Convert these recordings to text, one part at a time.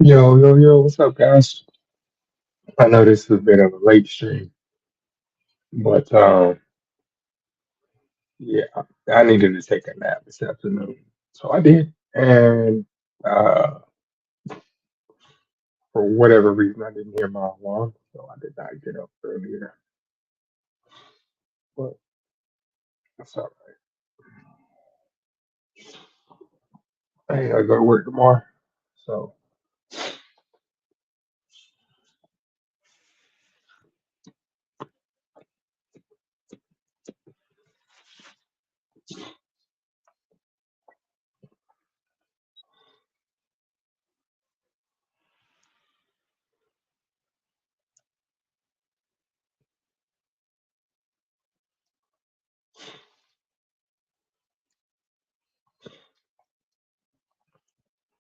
Yo, yo, yo, what's up, guys? I know this has been a late stream, but yeah, I needed to take a nap this afternoon, so I did. And uh, for whatever reason, I didn't hear my alarm, so I did not get up earlier. But that's all right. Hey, I go to work tomorrow, so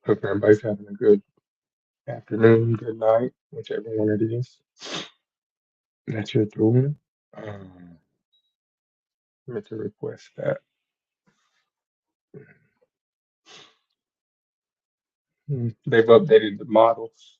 hope everybody's having a good afternoon, good night, whichever one it is that you're doing. Um, meant to request that. They've updated the models.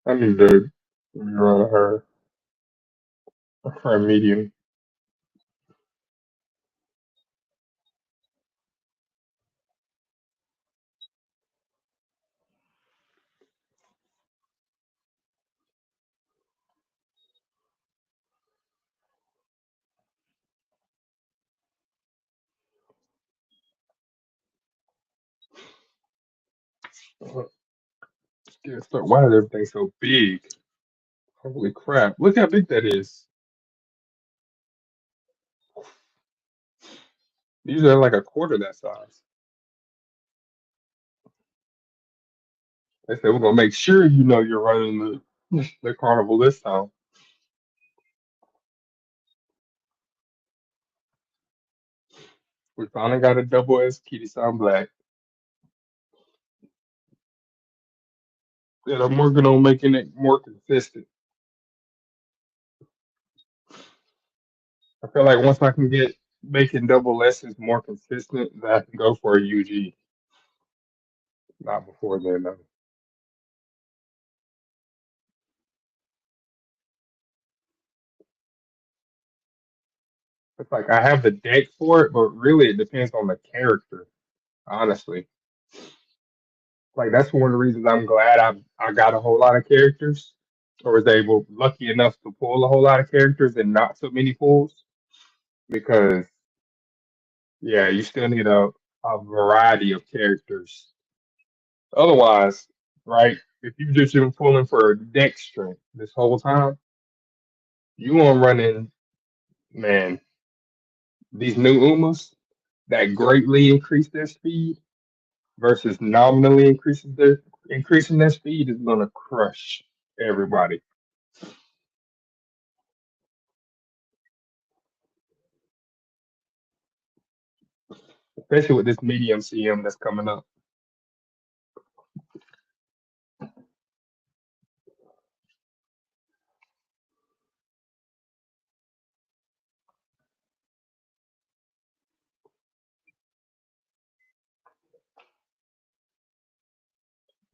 I need to run her medium. Yeah, so why is everything so big? Holy crap! Look how big that is. These are like a quarter that size. They said we're gonna make sure you know you're running the carnival this time. We finally got a double S Kitty Sound Black. And I'm working on making it more consistent. I feel like once I can get making double S's more consistent, then I can go for a UG. Not before then, though. It's like I have the deck for it, but really it depends on the character, honestly. Like that's one of the reasons I'm glad I got a whole lot of characters, or was able lucky enough to pull a whole lot of characters and not so many pulls. Because yeah, you still need a variety of characters. Otherwise, right? If you just been pulling for a deck strength this whole time, you gonna run in man these new Umas that greatly increase their speed versus nominally increasing their speed is gonna crush everybody. Especially with this medium CM that's coming up.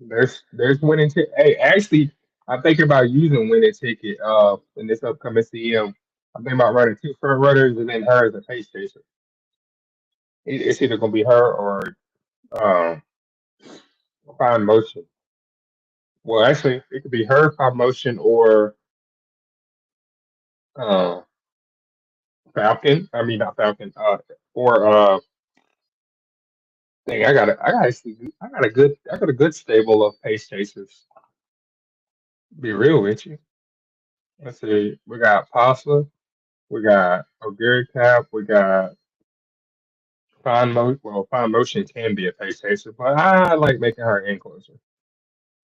There's winning ticket. Hey, actually, I'm thinking about using winning ticket in this upcoming CM. I'm thinking about running two front runners and then her as a pace chaser. It's either gonna be her or um Fine Motion. Well, actually, it could be her, Fine Motion, or uh Falcon. I mean, not Falcon. Or dang, I got a good stable of pace chasers. Be real with you. Let's see. We got Pasta. We got O'Gary Cap. We got Fine Motion. Well, Fine Motion can be a pace chaser, but I like making her in closer.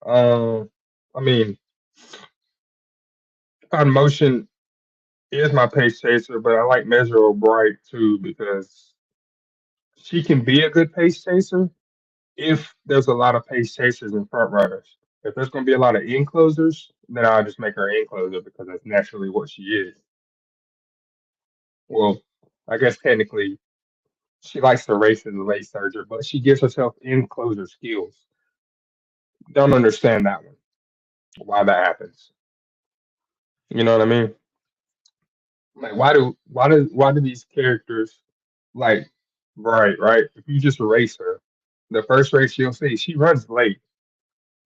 Um, I mean, Fine Motion is my pace chaser, but I like Measure Bright too because she can be a good pace chaser if there's a lot of pace chasers and front runners. If there's going to be a lot of in closers, then I'll just make her in closer because that's naturally what she is. Well, I guess technically she likes to race as a late surger, but she gives herself in closer skills. Don't understand that one. Why that happens? You know what I mean? Like why do these characters like right? If you just race her, the first race you'll see she runs late,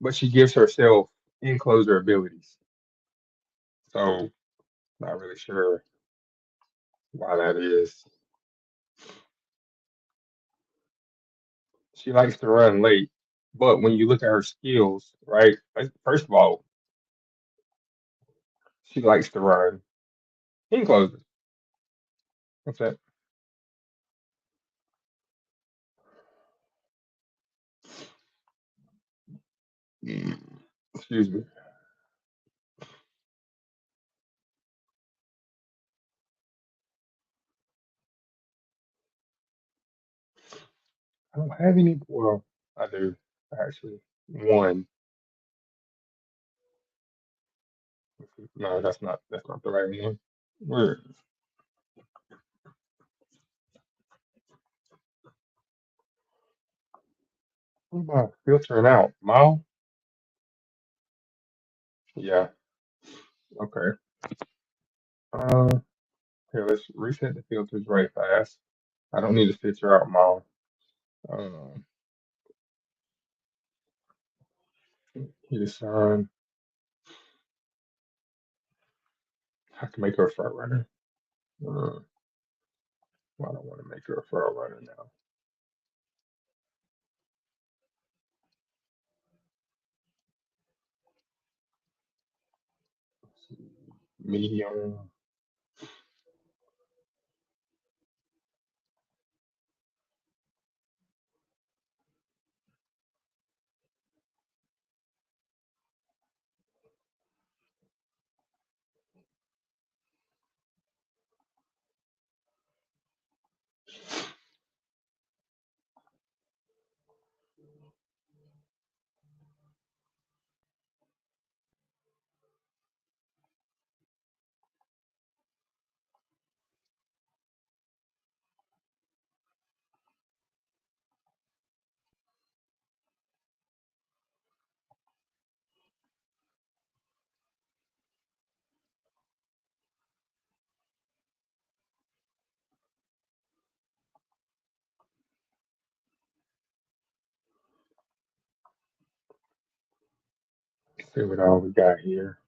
but she gives herself in closer abilities. So not really sure why that is. She likes to run late, but when you look at her skills, right? First of all, she likes to run in closer. What's that? Mm, excuse me. I don't have any. Well, I do actually. One. No, that's not the right one. Where what am I filtering out? Mile? Yeah. Okay. Uh, here, let's reset the filters right fast. I don't need to filter out mile. Um, hit assign. I can make her a front runner. Uh, well, I don't want to make her a front runner now. Medium. See what all we got here.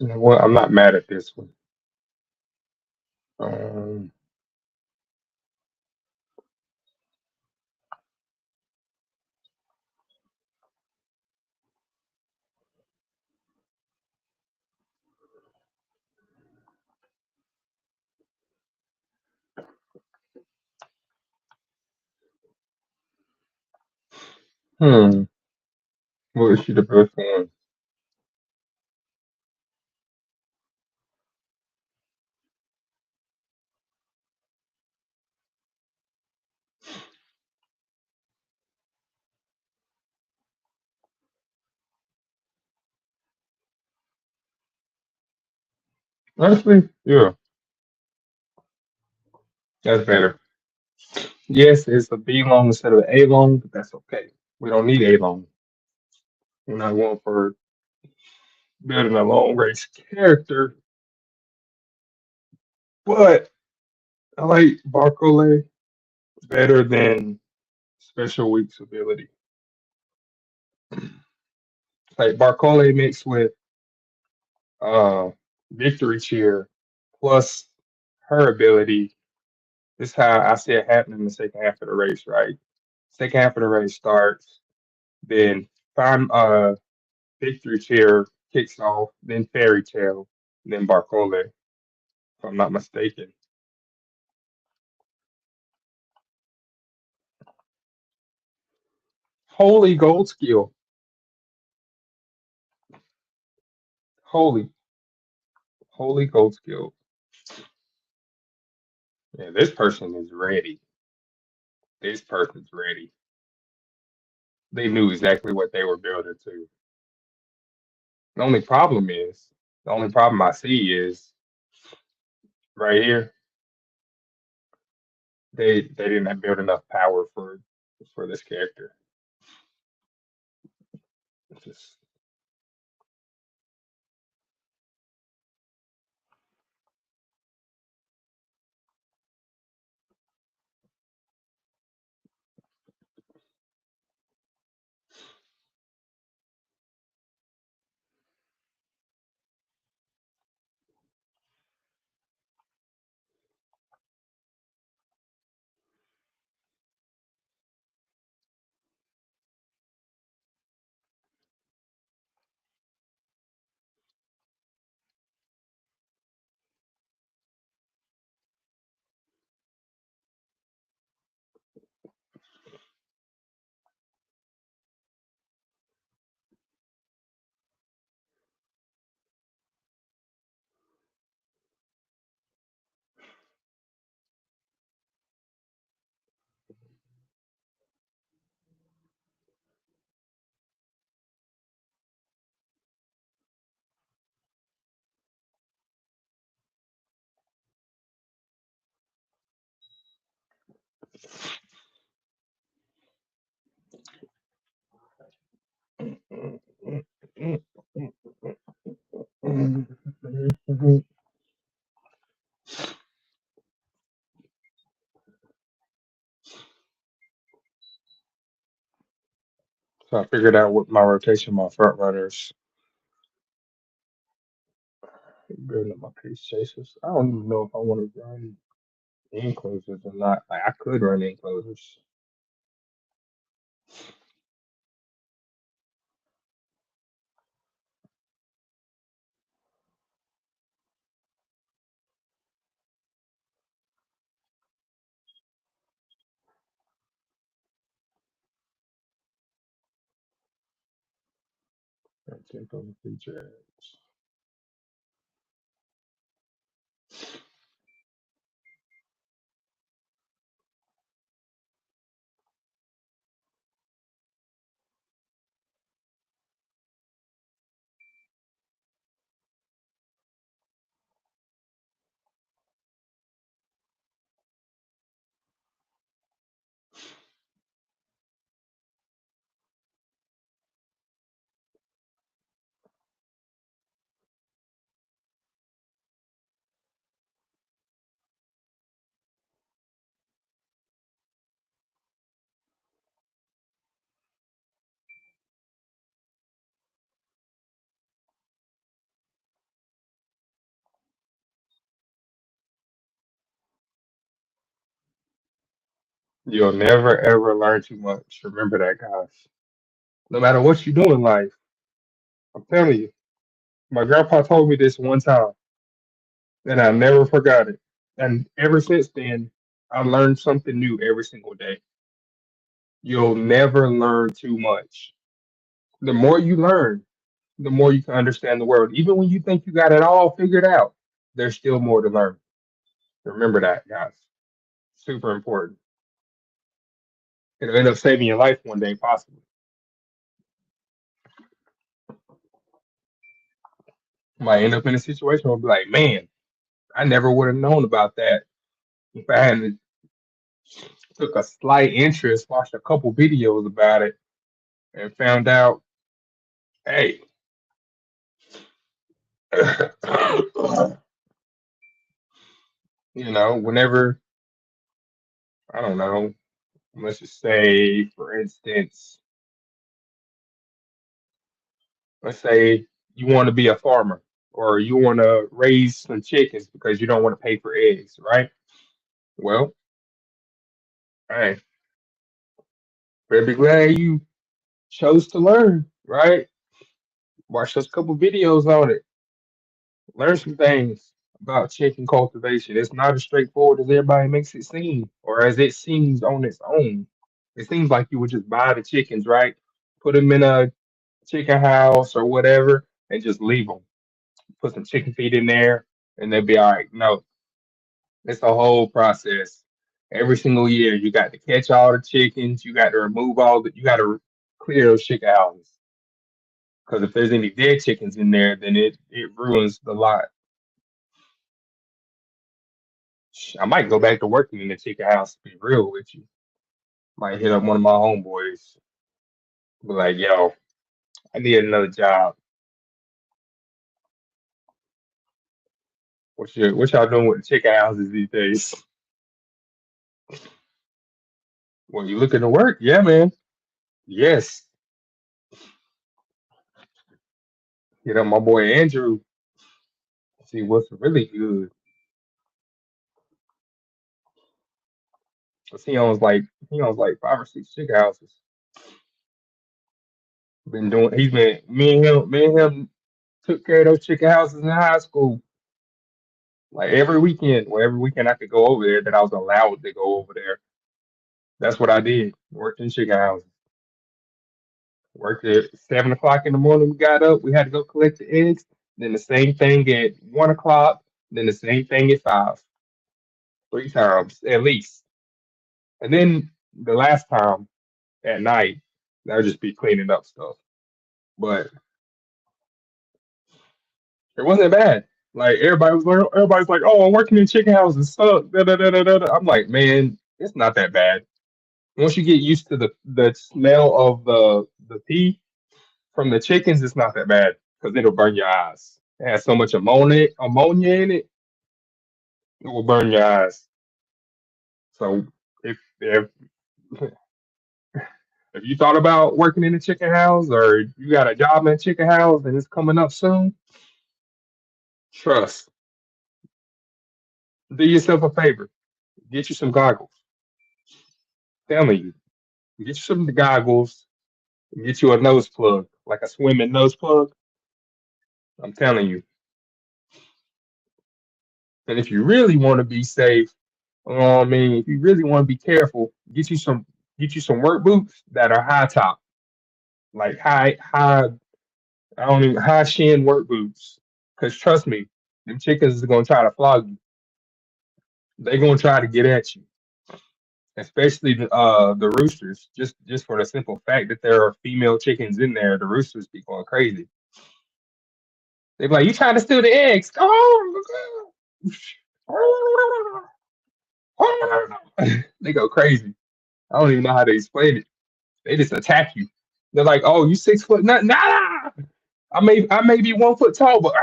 You know what? I'm not mad at this one. Um, hmm. What is she the best one? Honestly, yeah. That's better. Yes, it's a B long instead of A long, but that's okay. We don't need A long. We're not going for building a long race character. But I like Barcole better than Special Week's ability. Like Barcole mixed with uh Victory Cheer plus her ability. This is how I see it happening in the second half of the race, right? Second half of the race starts, then Fine Victory Cheer kicks off, then Fairy Tale, then Barcole, if I'm not mistaken. Holy gold skill. Holy, holy gold skill. Yeah, this person is ready. This person's ready. They knew exactly what they were building to. The only problem is, the only problem I see is right here. They didn't have build enough power for this character. It's just so I figured out what my rotation, my front runners, building up my pace chasers. I don't even know if I want to run enclosers or not. Like I could run enclosers. Tempo features. You'll never ever learn too much. Remember that, guys. No matter what you do in life, I'm telling you. My grandpa told me this one time, and I never forgot it. And ever since then, I learned something new every single day. You'll never learn too much. The more you learn, the more you can understand the world. Even when you think you got it all figured out, there's still more to learn. Remember that, guys. Super important. It'll end up saving your life one day, possibly. You might end up in a situation where be like, man, I never would have known about that If I hadn't took a slight interest, watched a couple videos about it, and found out, hey, whenever I don't know, let's just say, for instance, let's say you want to be a farmer or you want to raise some chickens because you don't want to pay for eggs, right? Well, hey, better be glad you chose to learn, right? Watch those couple videos on it, learn some things about chicken cultivation. It's not as straightforward as everybody makes it seem, or as it seems on its own. It seems like you would just buy the chickens, right? Put them in a chicken house or whatever, and just leave them. Put some chicken feed in there, and they'll be all right. No, it's a whole process. Every single year, you got to catch all the chickens. You got to remove all the. You got to clear those chicken houses because if there's any dead chickens in there, then it ruins the lot. I might go back to working in the chicken house. To be real with you, might hit up one of my homeboys. Be like, yo, I need another job. What y'all doing with the chicken houses these days? Well, you looking to work? Yeah, man. Yes. My boy Andrew. See what's really good. 'Cause he owns like 5 or 6 chicken houses. Me and him took care of those chicken houses in high school. Like every weekend, well, every weekend I could go over there that I was allowed to go over there. That's what I did. Worked in chicken houses. Worked at 7 o'clock in the morning. We got up. We had to go collect the eggs. Then the same thing at 1 o'clock. Then the same thing at 5. 3 times at least. And then the last time at night, that would just be cleaning up stuff. But it wasn't bad. Like everybody's like, "Oh, I'm working in chicken houses. Suck." Da, da, da, da, da, da. I'm like, man, it's not that bad. Once you get used to the smell of the pee from the chickens, it's not that bad because it'll burn your eyes. It has so much ammonia in it, it will burn your eyes. So if you thought about working in a chicken house or you got a job in a chicken house and it's coming up soon, trust. Do yourself a favor. Get you some goggles. Telling you, get you some goggles. Get you a nose plug, like a swimming nose plug. I'm telling you. And if you really want to be safe, I mean, if you really want to be careful, get you some work boots that are high top, like high. I don't even high shin work boots. Cause trust me, them chickens is gonna try to flog you. They're gonna try to get at you, especially the roosters. Just for the simple fact that there are female chickens in there, the roosters be going crazy. They be like, "You trying to steal the eggs? Come on!" They go crazy. I don't even know how to explain it. They just attack you. They're like, "Oh, you 6 foot? Nah. I may be 1 foot tall, but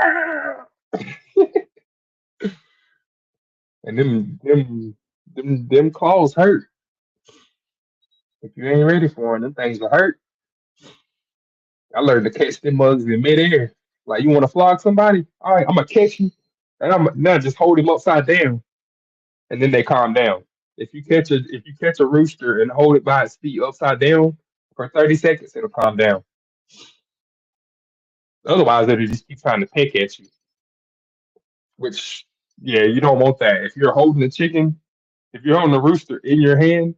and them claws hurt. If you ain't ready for them things will hurt. I learned to catch them mugs in midair. Like you want to flog somebody? All right, I'm gonna catch you, and I'm now just hold him upside down, and then they calm down. If you catch a rooster and hold it by its feet upside down for 30 seconds, it'll calm down. Otherwise, it'll just keep trying to peck at you. Which, yeah, you don't want that. If you're holding a rooster in your hand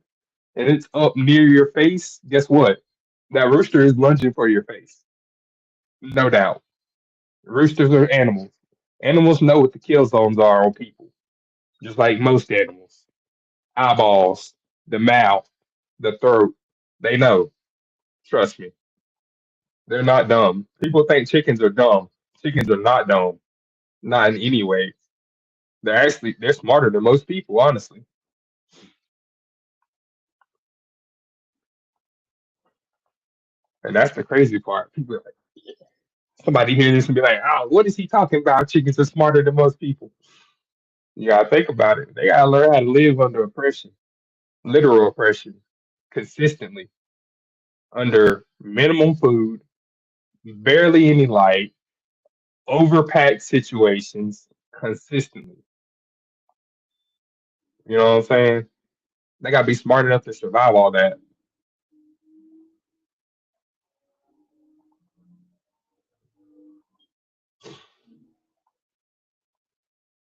and it's up near your face, guess what? That rooster is lunging for your face. No doubt. Roosters are animals. Animals know what the kill zones are on people, just like most animals. Eyeballs, the mouth, the throat. They know. Trust me. They're not dumb. People think chickens are dumb. Chickens are not dumb. Not in any way. they're smarter than most people, honestly. And that's the crazy part. People are like, somebody hear this and be like, "Oh, what is he talking about? Chickens are smarter than most people." You gotta think about it. They gotta learn how to live under oppression, literal oppression, consistently, under minimum food, barely any light, overpacked situations, consistently. You know what I'm saying? They gotta be smart enough to survive all that,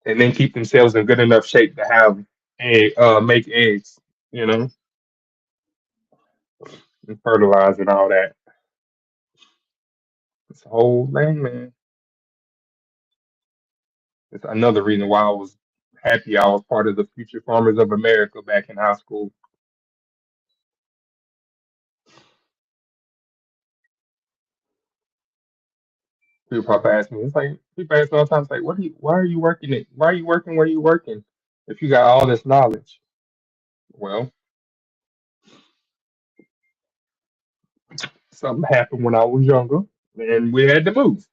and then keep themselves in good enough shape to have make eggs. You know, and fertilize and all that. It's a whole thing, man. It's another reason why I was happy I was part of the Future Farmers of America back in high school. People probably ask me, it's like people ask me all the time, it's like, why are you working it? Why are you working where you working if you got all this knowledge? Well, something happened when I was younger and we had to move.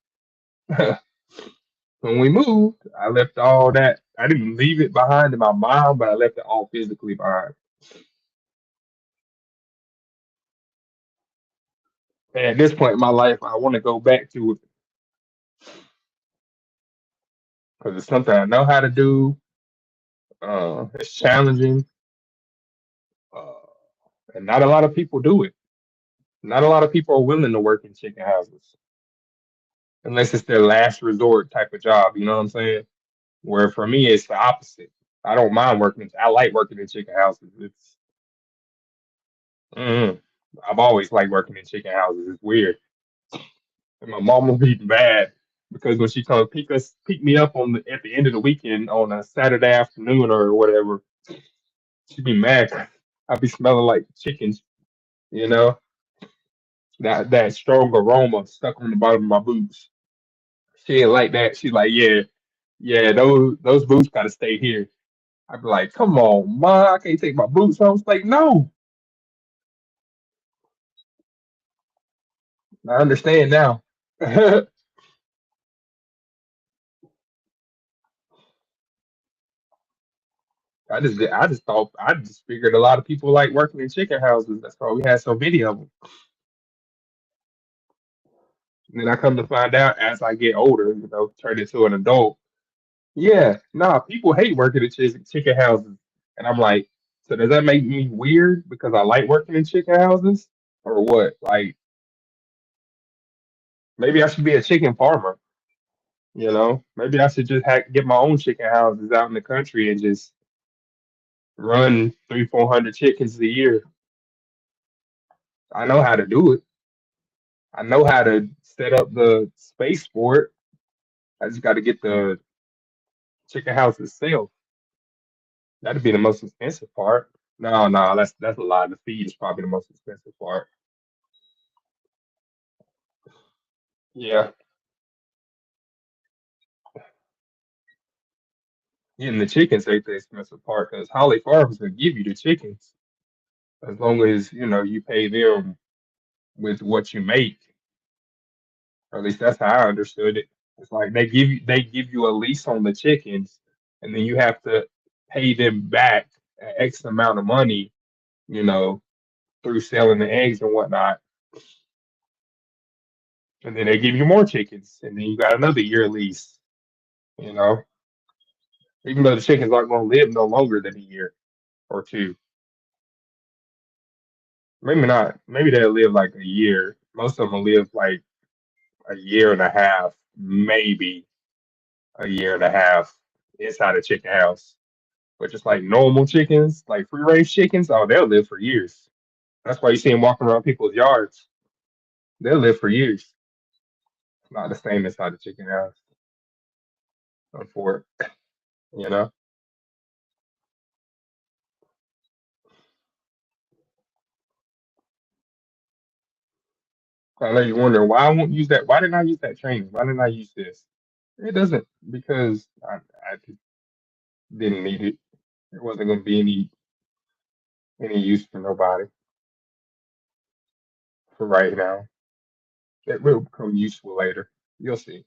When we moved, I left all that. I didn't leave it behind in my mind, but I left it all physically behind. And at this point in my life, I want to go back to it because it's something I know how to do. It's challenging, uh, and not a lot of people do it. Not a lot of people are willing to work in chicken houses unless it's their last resort type of job. You know what I'm saying? Where for me, it's the opposite. I don't mind working. I like working in chicken houses. It's mm, I've always liked working in chicken houses. It's weird. And my mom will be mad because when she comes pick me up on at the end of the weekend on a Saturday afternoon or whatever, she'd be mad. I'd be smelling like chickens, you know, that strong aroma stuck on the bottom of my boots. She ain't like that. She's like, yeah, yeah, those boots gotta stay here. I'd be like, come on, ma, I can't take my boots off. It's like, no, I understand now. I I just figured a lot of people like working in chicken houses. That's why we had so many of them. And then I come to find out as I get older, turn into an adult. Yeah, nah, people hate working at chicken houses. And I'm like, so does that make me weird because I like working in chicken houses? Or what? Like, maybe I should be a chicken farmer, you know? Maybe I should just get my own chicken houses out in the country and just run 400 chickens a year. I know how to do it. I know how to set up the space for it. I just got to get the chicken house itself. That'd be the most expensive part. No, no, that's a lot. The feed is probably the most expensive part. Yeah, getting the chickens ain't the expensive part because Holly Farms will give you the chickens as long as you pay them with what you make. Or at least that's how I understood it. It's like they give you a lease on the chickens, and then you have to pay them back an X amount of money, you know, through selling the eggs and whatnot. And then they give you more chickens, and then you got another year lease. You know, even though the chickens aren't going to live no longer than a year or two. Maybe not. Maybe they'll live like a year. Most of them will live like a year and a half, maybe a year and a half inside a chicken house. But just like normal chickens, like free range chickens, oh, they'll live for years. That's why you see them walking around people's yards. They'll live for years. It's not the same inside the chicken house, unfortunately. You know, I know you're wondering why I won't use that. Why didn't I use that training? Why didn't I use this? It doesn't because I did. Didn't need it. It wasn't gonna be any use for nobody for right now. It will become useful later. You'll see.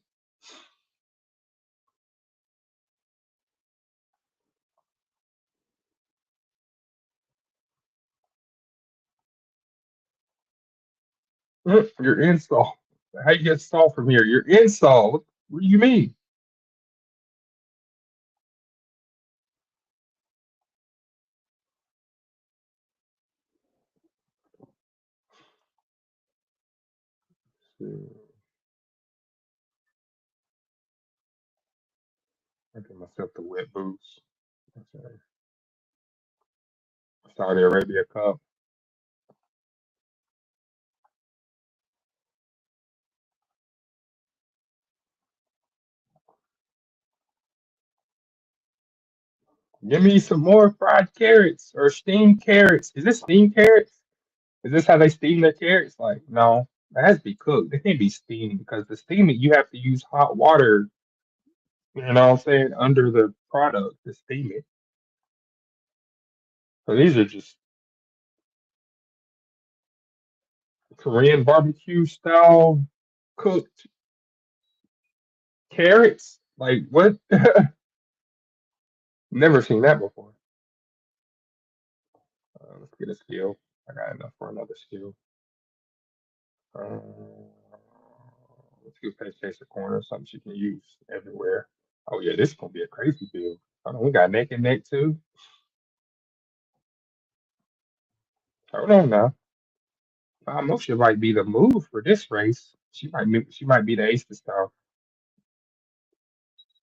Your install. How you get stall from here? Your install. What do you mean? I get myself the wet boots. Okay. Saudi Arabia Cup. Give me some more fried carrots or steamed carrots. Is this steamed carrots? Is this how they steam their carrots? Like, no, it has to be cooked. They can't be steamed because the steaming you have to use hot water. You know what I'm saying? Under the product to steam it. So these are just Korean barbecue style cooked carrots. Like what? Never seen that before. Let's get a skill. I got enough for another skill. Uh, let's do Pace Chaser Corner, something she can use everywhere. Oh yeah, this is gonna be a crazy build. Hold on, we got neck and neck too. Hold on now. Motion might be the move for this race. She might be the ace this time.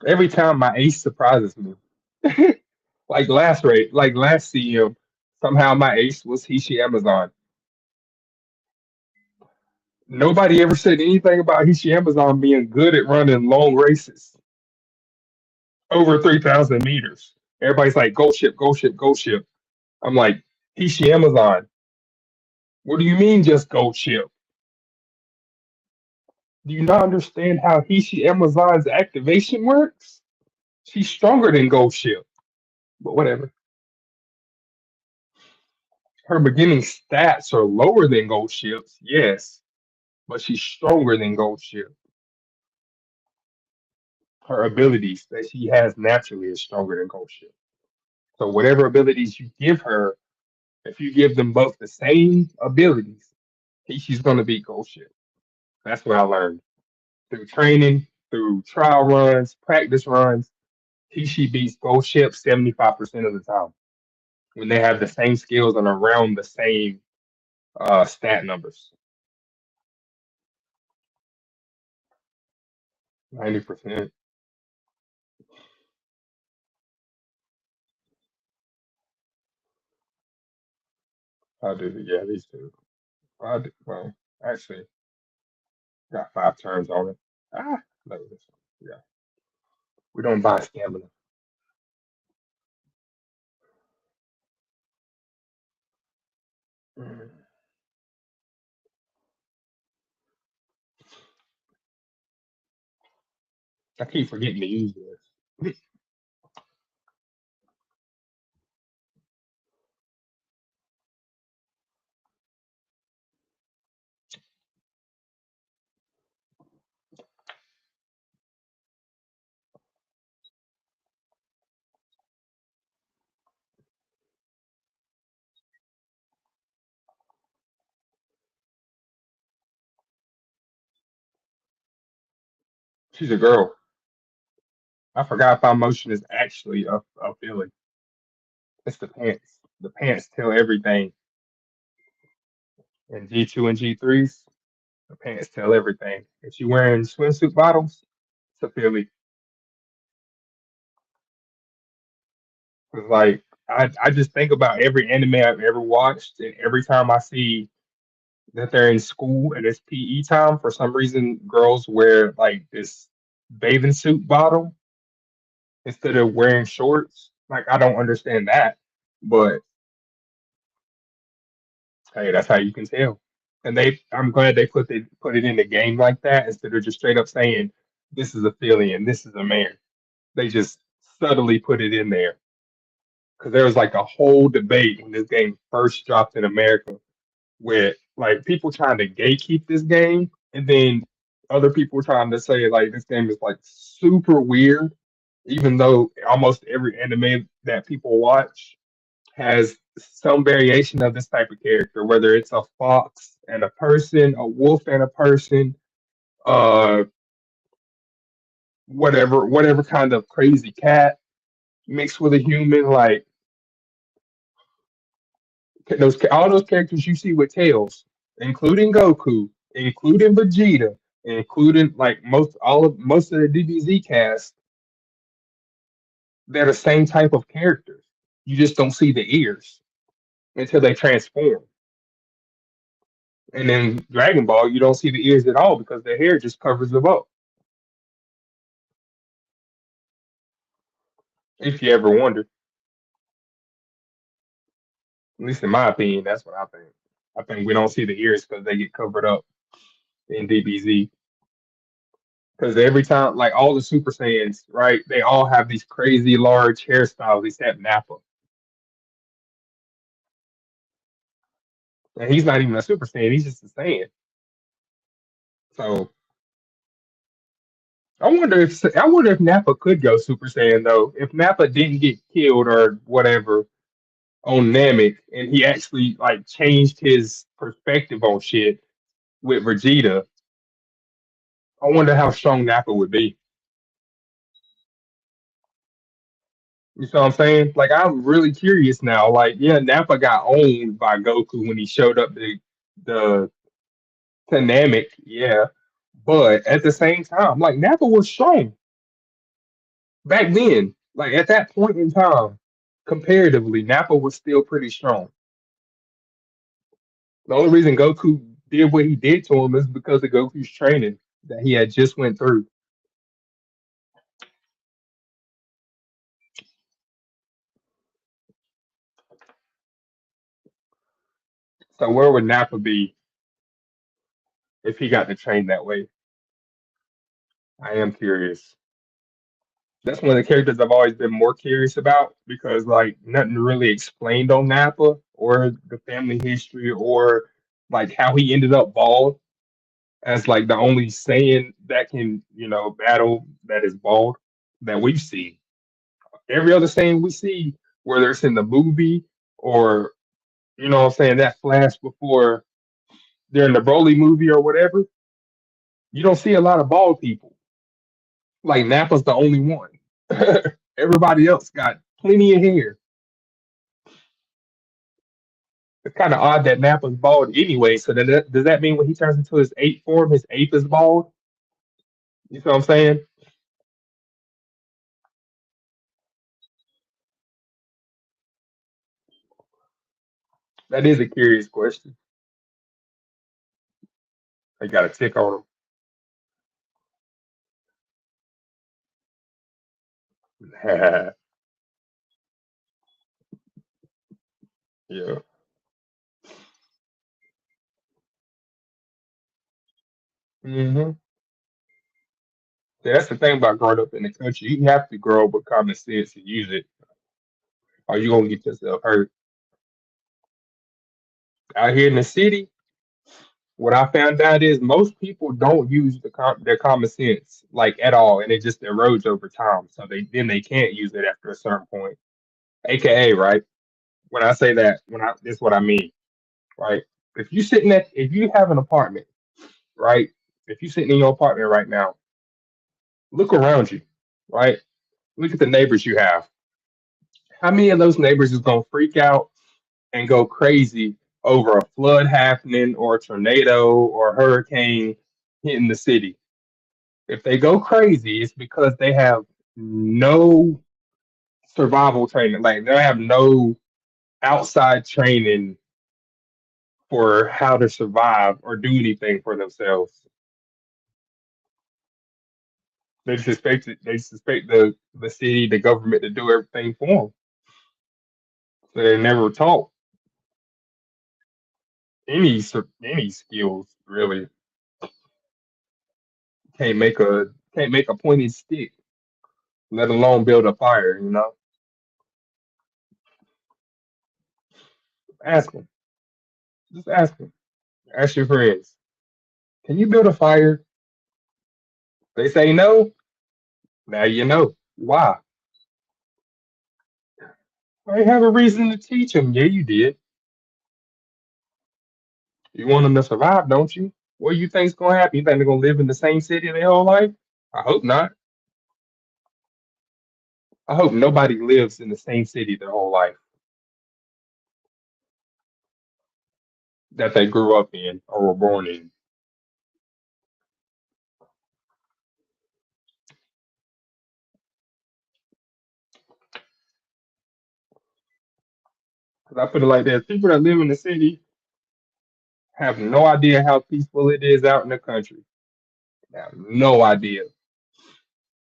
Every time my ace surprises me. Like last CM, somehow my ace was Hishi Amazon. Nobody ever said anything about Hishi Amazon being good at running long races over 3,000 meters. Everybody's like, go ship, go ship, go ship. I'm like, Hishi Amazon. What do you mean just go ship? Do you not understand how Hishi Amazon's activation works? She's stronger than Ghost Ship, but whatever. Her beginning stats are lower than Ghost Ship's, yes, but she's stronger than Ghost Ship. Her abilities that she has naturally is stronger than Ghost Ship. So whatever abilities you give her, if you give them both the same abilities, she's gonna beat Ghost Ship. That's what I learned through training, through trial runs, practice runs. She beats Ghost Ship 75% of the time when they have the same skills and around the same stat numbers. 90%. I do. Yeah, these two. Well, actually, got 5 turns on it. No, this one. Yeah, we don't buy stamina. Mm. I keep forgetting to use this. She's a girl. I forgot if our motion is actually a feeling. It's the pants. The pants tell everything. In G2 and G3s, the pants tell everything. If you're wearing swimsuit bottoms, it's a feeling. Cause like I just think about every anime I've ever watched, and every time I see that they're in school and it's PE time, for some reason girls wear like this bathing suit bottom instead of wearing shorts. Like I don't understand that, but hey, that's how you can tell. And I'm glad they put it in the game like that instead of just straight up saying this is a filly and this is a man. They just subtly put it in there because there was like a whole debate when this game first dropped in America with like people trying to gatekeep this game, and then other people trying to say like this game is like super weird, even though almost every anime that people watch has some variation of this type of character, whether it's a fox and a person, a wolf and a person, uh, whatever kind of crazy cat mixed with a human, like those all those characters you see with tails, including Goku, including Vegeta, including like most of the DBZ cast, they're the same type of characters. You just don't see the ears until they transform. And then Dragon Ball, you don't see the ears at all because their hair just covers them up. If you ever wonder, at least in my opinion, that's what I think. I think we don't see the ears because they get covered up in DBZ. Because every time, like all the Super Saiyans, right? They all have these crazy large hairstyles except Nappa, and he's not even a Super Saiyan. He's just a Saiyan. So I wonder if Nappa could go Super Saiyan though. If Nappa didn't get killed or whatever on Namek, and he actually like changed his perspective on shit with Vegeta, I wonder how strong Nappa would be. You see what I'm saying? Like I'm really curious now. Like, yeah, Nappa got owned by Goku when he showed up the Namek, yeah. But at the same time, like Nappa was strong back then. Like at that point in time, comparatively, Nappa was still pretty strong. The only reason Goku did what he did to him is because of Goku's training that he had just went through. So where would Nappa be if he got to train that way? I am curious. That's one of the characters I've always been more curious about because like nothing really explained on Nappa or the family history or like how he ended up bald as like the only Saiyan that can, battle that is bald that we've seen. Every other Saiyan we see, whether it's in the movie or what I'm saying, that flash before they're in the Broly movie or whatever, you don't see a lot of bald people. Like Nappa's the only one. Everybody else got plenty of hair. It's kind of odd that Nappa's bald anyway. So does that mean when he turns into his ape form, his ape is bald? You see what I'm saying? That is a curious question. I got a tick on him. Yeah. hmm Yeah, that's the thing about growing up in the country. You have to grow up with common sense and use it, or you're gonna get yourself hurt. Out here in the city, what I found out is most people don't use their common sense like at all, and it just erodes over time. So they can't use it after a certain point. AKA, right? When I say that, this is what I mean, right? If you have an apartment, right? If you're sitting in your apartment right now, look around you, right? Look at the neighbors you have. How many of those neighbors is gonna freak out and go crazy over a flood happening or a tornado or a hurricane hitting the city? If they go crazy, it's because they have no survival training. Like they have no outside training for how to survive or do anything for themselves. They suspect the city, the government to do everything for them. So they're never taught any skills really. Can't make a pointed stick. let alone build a fire. Ask them. Just ask them. Ask your friends. Can you build a fire? They say no. Now you know why. I have a reason to teach them. Yeah, you did. You want them to survive, don't you? What do you think's gonna happen? You think they're gonna live in the same city their whole life? I hope not. I hope nobody lives in the same city their whole life that they grew up in or were born in. 'Cause I put it like this: people that live in the city have no idea how peaceful it is out in the country. They have no idea.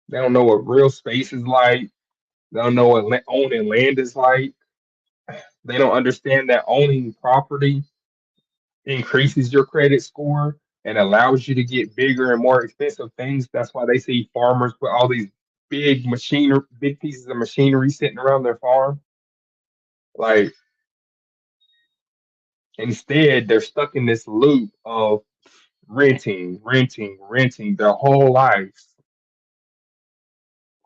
They don't know what real space is like. They don't know what owning land is like. They don't understand that owning property increases your credit score and allows you to get bigger and more expensive things. That's why they see farmers put all these big pieces of machinery sitting around their farm. Like instead, they're stuck in this loop of renting their whole lives,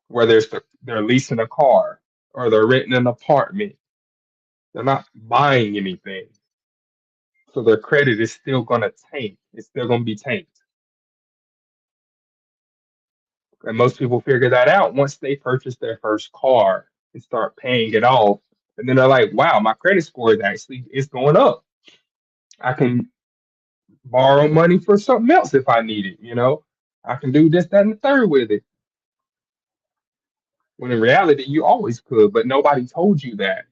whether they're leasing a car or they're renting an apartment. They're not buying anything. So their credit is still going to tank. It's still going to be tanked. And most people figure that out once they purchase their first car and start paying it off. And then they're like, wow, my credit score is actually it's going up. I can borrow money for something else if I need it. I can do this, that, and the third with it. When in reality, you always could, but nobody told you that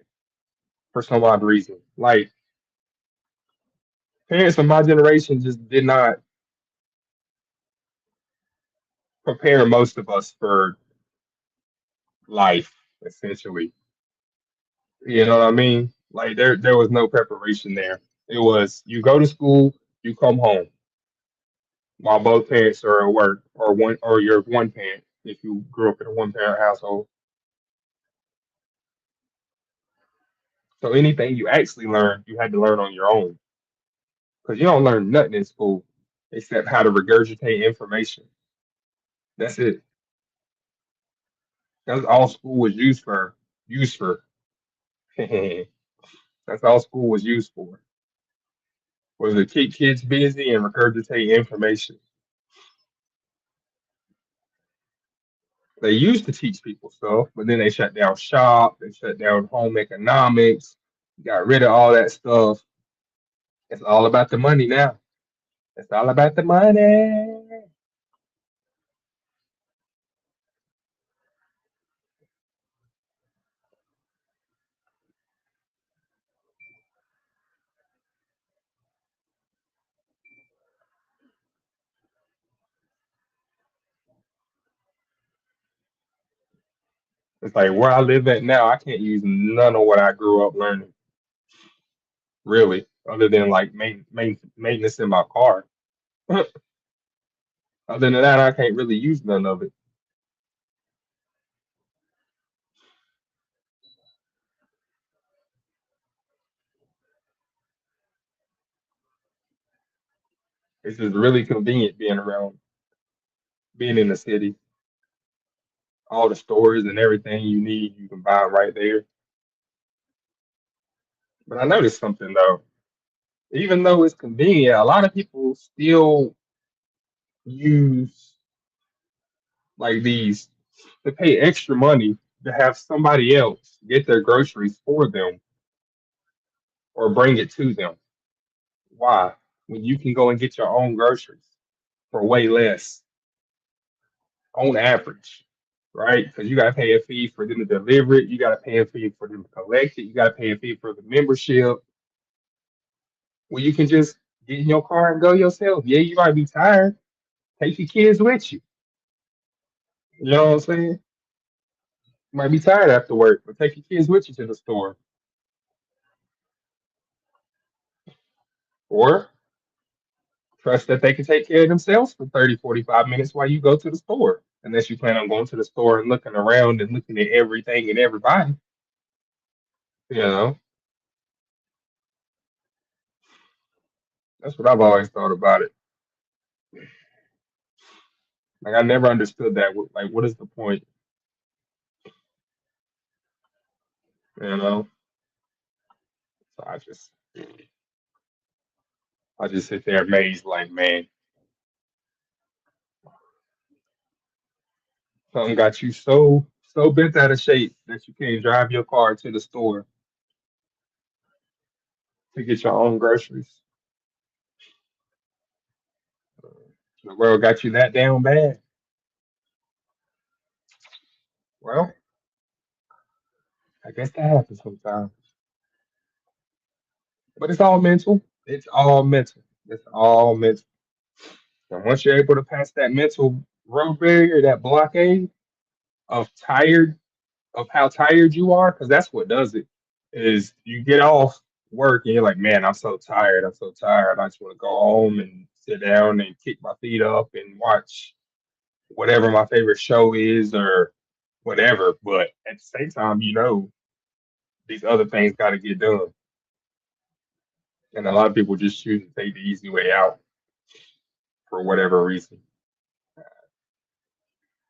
for some odd reason. Like parents of my generation just did not prepare most of us for life, essentially. You know what I mean? Like there was no preparation there. It was you go to school, you come home while both parents are at work, or you're one parent if you grew up in a one parent household. So anything you actually learned, you had to learn on your own because you don't learn nothing in school except how to regurgitate information. That's it. That's all school was used for. Used for. That's all school was used for. Was to keep kids busy and regurgitate information. They used to teach people stuff, but then they shut down shop, they shut down home economics, got rid of all that stuff. It's all about the money now. It's all about the money. It's like where I live at now, I can't use none of what I grew up learning, really, other than like maintenance in my car. Other than that, I can't really use none of it. It's just really convenient being in the city. All the stores and everything you need, you can buy right there. But I noticed something though. Even though it's convenient, a lot of people still use like these to pay extra money to have somebody else get their groceries for them or bring it to them. Why? When you can go and get your own groceries for way less on average, right? Because you got to pay a fee for them to deliver it, you got to pay a fee for them to collect it, you got to pay a fee for the membership. Well, you can just get in your car and go yourself. Yeah, you might be tired. Take your kids with you. You know what I'm saying? You might be tired after work, but take your kids with you to the store. Or trust that they can take care of themselves for 30, 45 minutes while you go to the store. unless you plan on going to the store and looking around and looking at everything and everybody. You know, that's what I've always thought about it. Like I never understood that. Like, what is the point? You know, so I just sit there amazed, like, man, something got you so bent out of shape that you can't drive your car to the store to get your own groceries. The world got you that damn bad. Well, I guess that happens sometimes. But it's all mental. It's all mental. It's all mental. And once you're able to pass that mental road barrier, that blockade of tired, of how tired you are, because that's what does it, is you get off work and you're like, man, I'm so tired. I'm so tired. I just want to go home and sit down and kick my feet up and watch whatever my favorite show is or whatever. But at the same time, these other things got to get done. And a lot of people just choose to take the easy way out for whatever reason.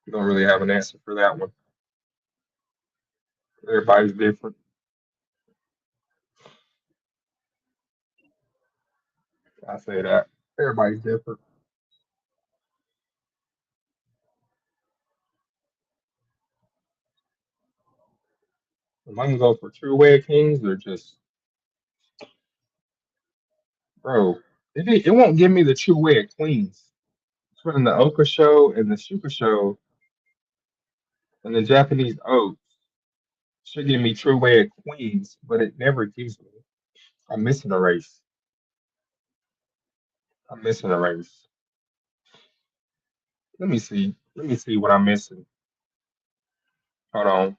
You don't really have an answer for that one. Everybody's different. I say that. Everybody's different. Am I gonna go for True Way of Kings or just, bro? It won't give me the True Way of Queens. It's from the Okra show and the Shuka show and the Japanese oats should give me True Way of Queens, but it never gives me. I'm missing a race. I'm missing a race. Let me see. Let me see what I'm missing. Hold on.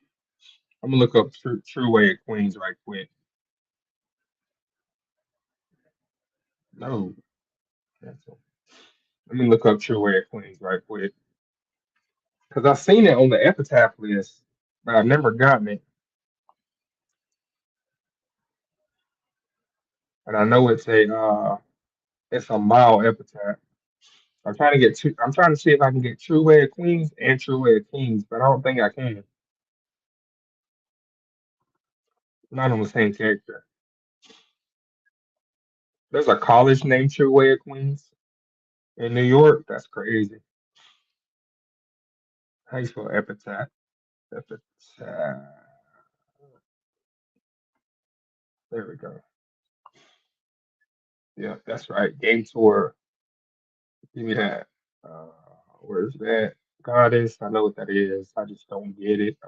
I'm gonna look up True Way of Queens right quick. No, cancel. Let me look up True Way of Queens right quick because I've seen it on the epitaph list, but I've never gotten it, and I know it's a mile epitaph. I'm trying to see if I can get True Way of Queens and True Way of Kings, but I don't think I can. Not on the same character. There's a college named True Way of Queens in New York. That's crazy. How you spell epitaph? Epitaph. There we go. Yeah, that's right. Game tour. Give me that. Uh, where's that? Goddess. I know what that is. I just don't get it.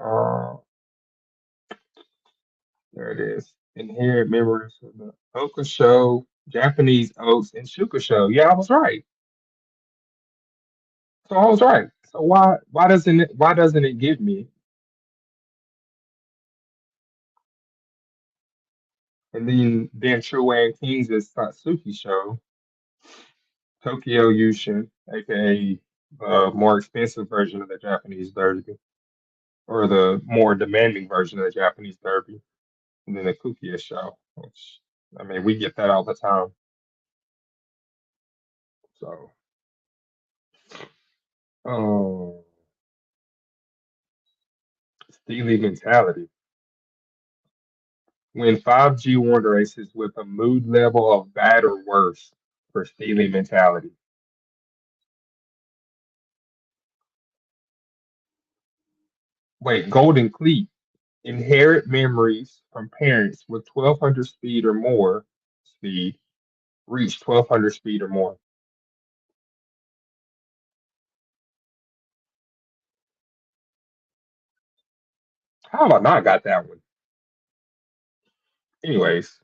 There it is. Inherent memories of the Oka show, Japanese oats, and Shuka show. Yeah, I was right. So I was right. So why doesn't it give me? And then True Way Kings is Satsuki show, Tokyo Yushin, aka the more expensive version of the Japanese derby, or the more demanding version of the Japanese derby, and then the Kukia show, which I mean we get that all the time. So oh, steely mentality. When 5G warned races with a mood level of bad or worse for steely mentality. Wait, Golden Cleat. Inherit memories from parents with 1200 speed or more speed. Reach 1200 speed or more. How have I not got that one? Anyways,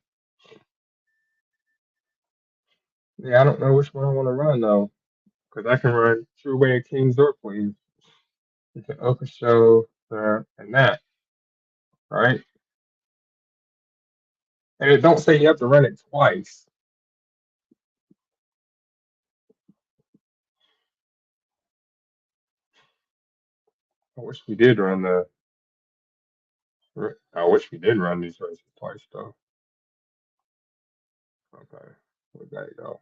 yeah, I don't know which one I want to run though, because I can run True Way of Kings or Queens. You can Oka Show, and that, right? And it don't say you have to run it twice. I wish we did run the. I wish we did run these races twice though. Okay, we gotta go.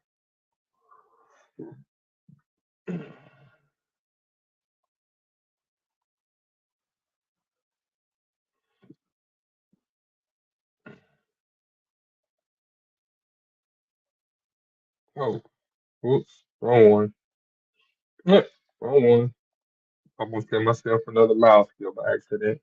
Oh, whoops, wrong one. Wrong one. I almost gave myself another mouthfeel by accident.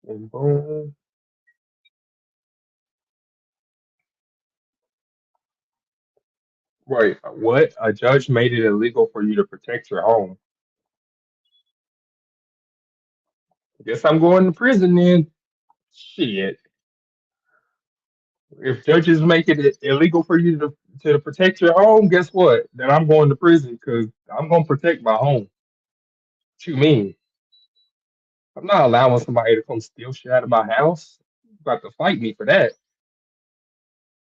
Boom, boom. Wait, what? A judge made it illegal for you to protect your home. Guess I'm going to prison then. Shit. If judges make it illegal for you to protect your home, guess what? Then I'm going to prison because I'm going to protect my home. What you mean? I'm not allowing somebody to come steal shit out of my house. You about to fight me for that.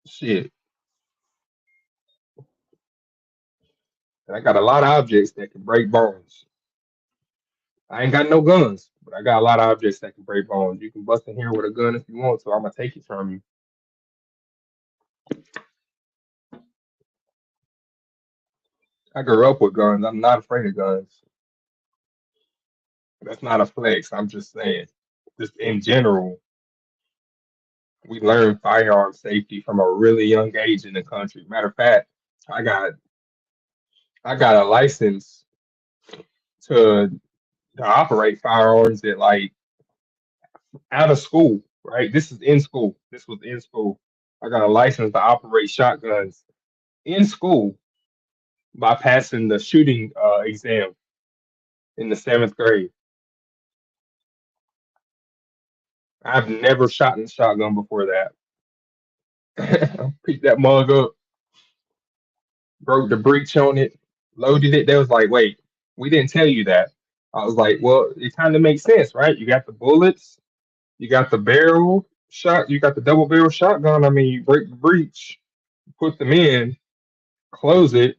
Shit. And I got a lot of objects that can break bones. I ain't got no guns, but I got a lot of objects that can break bones. You can bust in here with a gun if you want, so I'm gonna take it from you. I grew up with guns. I'm not afraid of guns. That's not a flex. I'm just saying. Just in general, we learn firearm safety from a really young age in the country. Matter of fact, I got I got a license to to operate firearms at like out of school, right? This is in school. This was in school. I got a license to operate shotguns in school by passing the shooting exam in the seventh grade. I've never shot in a shotgun before that. Picked that mug up, broke the breech on it, loaded it. They was like, wait, we didn't tell you that. I was like, well, it kind of makes sense, right? You got the bullets, you got the barrel shot, you got the double barrel shotgun. I mean, you break the breech, put them in, close it,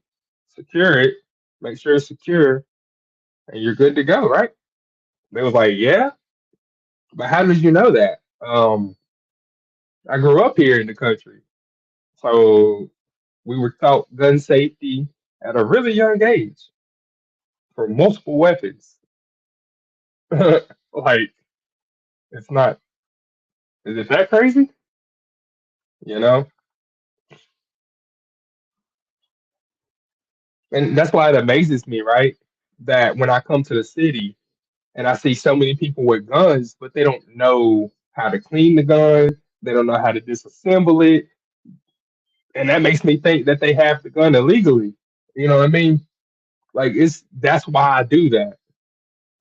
secure it, make sure it's secure, and you're good to go, right? They was like, yeah, but how did you know that? I grew up here in the country, so we were taught gun safety at a really young age for multiple weapons. Like, it's not, is it that crazy? You know? And that's why it amazes me, right? That when I come to the city and I see so many people with guns, but they don't know how to clean the gun, they don't know how to disassemble it. And that makes me think that they have the gun illegally. You know what I mean? Like, it's that's why I do that.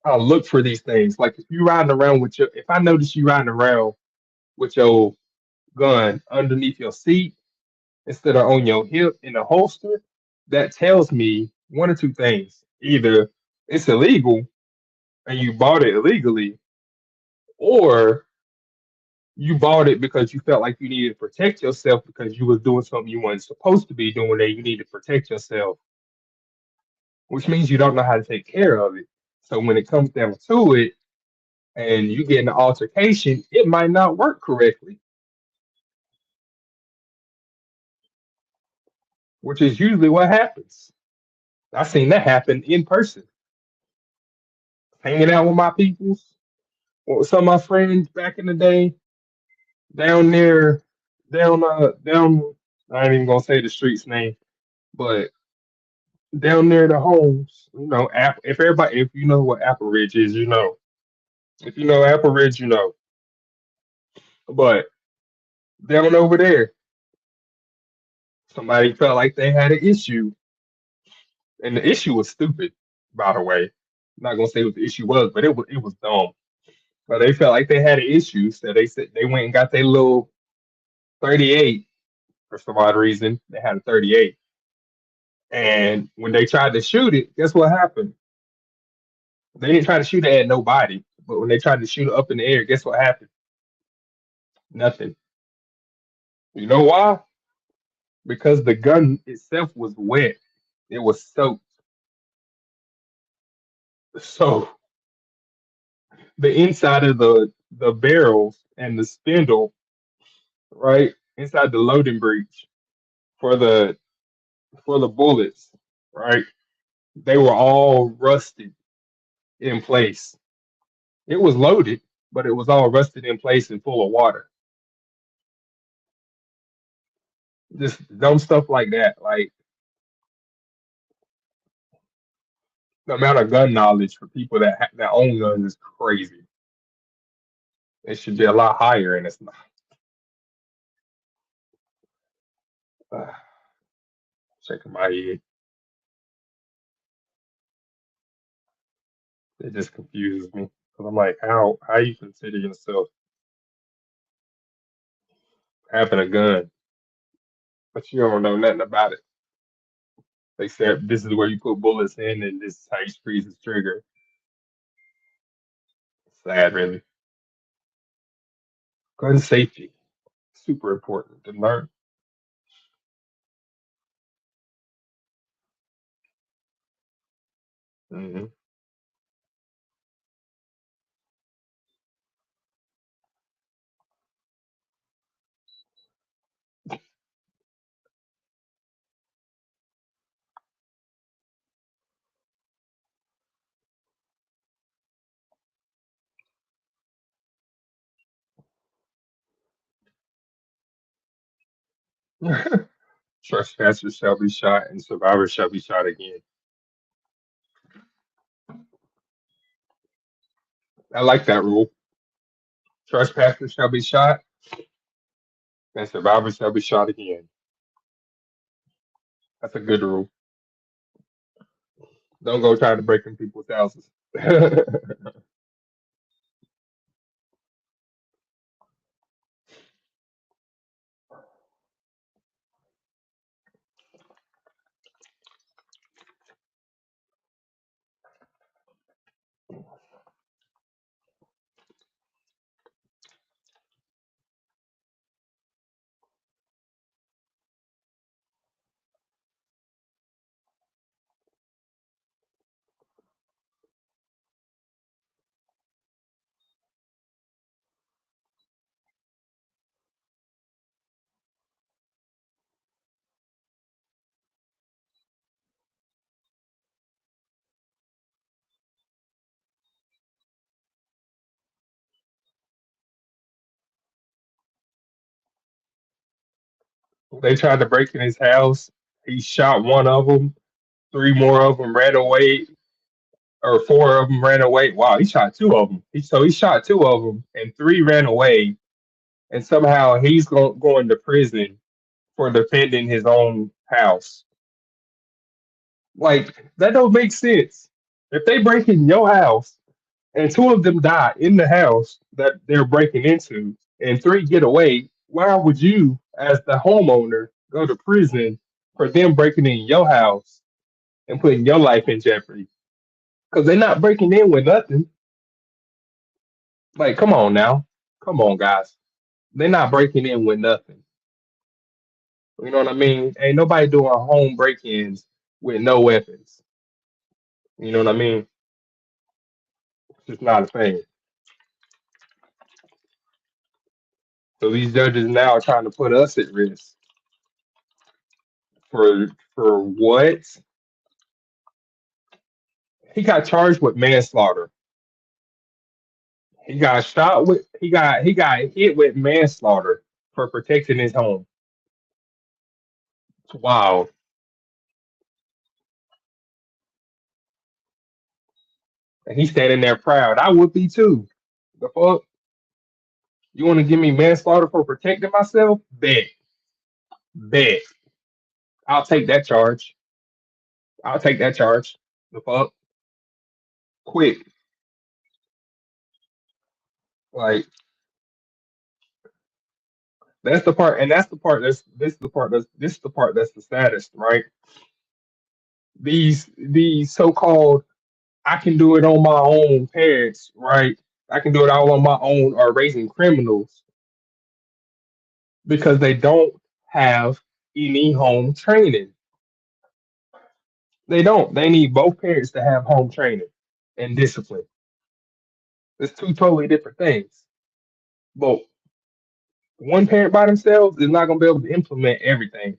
I look for these things. Like, if you riding around with your, if I notice you riding around with your gun underneath your seat instead of on your hip in a holster, that tells me one or two things. Either it's illegal and you bought it illegally, or you bought it because you felt like you needed to protect yourself because you was doing something you weren't supposed to be doing and you need to protect yourself, which means you don't know how to take care of it. So when it comes down to it and you get in an altercation, it might not work correctly, which is usually what happens. I've seen that happen in person, hanging out with my peoples or with some of my friends back in the day down there, down. I ain't even gonna say the street's name, but down near the homes, if everybody, if you know what Apple Ridge is, you know. If you know Apple Ridge, you know. But down over there, somebody felt like they had an issue, and the issue was stupid, by the way. not gonna say what the issue was, but it was dumb. But they felt like they had an issue, so they said they went and got their little 38 for some odd reason. They had a 38, and when they tried to shoot it, guess what happened? They didn't try to shoot it at nobody, but when they tried to shoot it up in the air, guess what happened? Nothing. You know why? Because the gun itself was wet. It was soaked. So the inside of the barrels and the spindle, right inside the loading breech for the bullets, right? They were all rusted in place. It was loaded, but it was all rusted in place and full of water. Just dumb stuff like that. Like the amount of gun knowledge for people that own guns is crazy. It should be a lot higher, and it's not. Uh, Shaking my head. It just confuses me because I'm like, how you consider yourself having a gun, but you don't know nothing about it. They said this is where you put bullets in, and this is how you squeeze the trigger. Sad, really. Gun safety, super important to learn. Hmm. Trespassers shall be shot, and survivors shall be shot again. I like that rule. Trespassers shall be shot, and survivors shall be shot again. That's a good rule. Don't go trying to break in people's houses. They tried to break in his house. He shot one of them. Three more of them ran away, or four of them ran away. Wow, he shot two of them. So he shot two of them, and three ran away. And somehow he's going to prison for defending his own house. Like that don't make sense. If they break in your house and two of them die in the house that they're breaking into, and three get away, why would you, as the homeowner, go to prison for them breaking in your house and putting your life in jeopardy? Because they're not breaking in with nothing. Like, come on now. Come on, guys. They're not breaking in with nothing. You know what I mean? Ain't nobody doing home break ins with no weapons. You know what I mean? It's just not a thing. So these judges now are trying to put us at risk for what? He got charged with manslaughter. He got hit with manslaughter for protecting his home. Wow. And he's standing there proud. I would be too. The fuck? You want to give me manslaughter for protecting myself? Bet. Bet. I'll take that charge. I'll take that charge. The fuck? quick. Like that's the part, and that's the part that's this is the part that's this is the part that's the saddest, right? These so-called I can do it on my own parents, right? I can do it all on my own are raising criminals because they don't have any home training. They don't. They need both parents to have home training and discipline. It's two totally different things. But one parent by themselves is not going to be able to implement everything.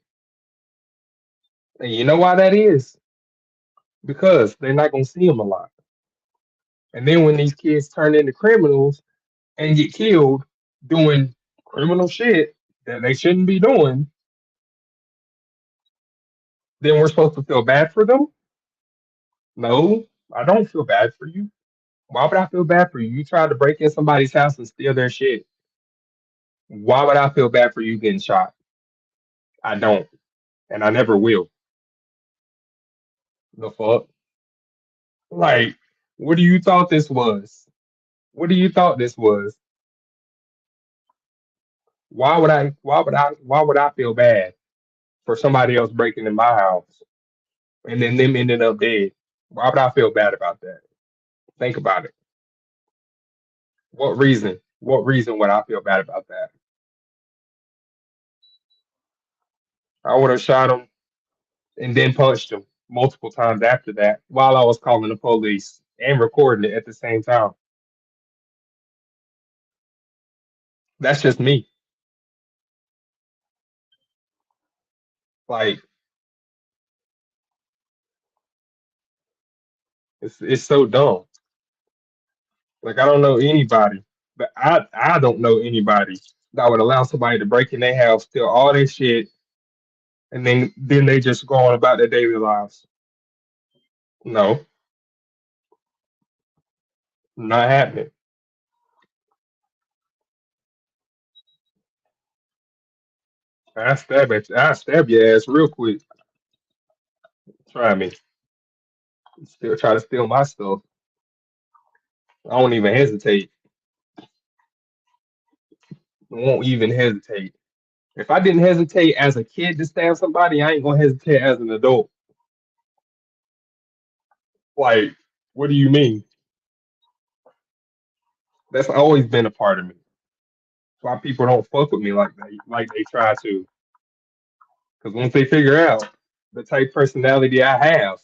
And you know why that is? Because they're not going to see them a lot. And then when these kids turn into criminals and get killed doing criminal shit that they shouldn't be doing, then we're supposed to feel bad for them? No, I don't feel bad for you. Why would I feel bad for you? You tried to break in somebody's house and steal their shit. Why would I feel bad for you getting shot? I don't, and I never will. The fuck? Like, what do you thought this was? What do you thought this was? Why would I? Why would I? Why would I feel bad for somebody else breaking in my house and then them ending up dead? Why would I feel bad about that? Think about it. What reason? What reason would I feel bad about that? I would have shot him and then punched him multiple times after that while I was calling the police and recording it at the same time. That's just me. Like it's so dumb. Like I don't know anybody, but I don't know anybody that would allow somebody to break in their house, steal all their shit, and then they just go on about their daily lives. No, not happening. I stab your ass real quick. Try me. Still try to steal my stuff. I won't even hesitate. I won't even hesitate. If I didn't hesitate as a kid to stab somebody, I ain't gonna hesitate as an adult. Like, what do you mean? That's always been a part of me. Why people don't fuck with me like they try to. Because once they figure out the type personality I have,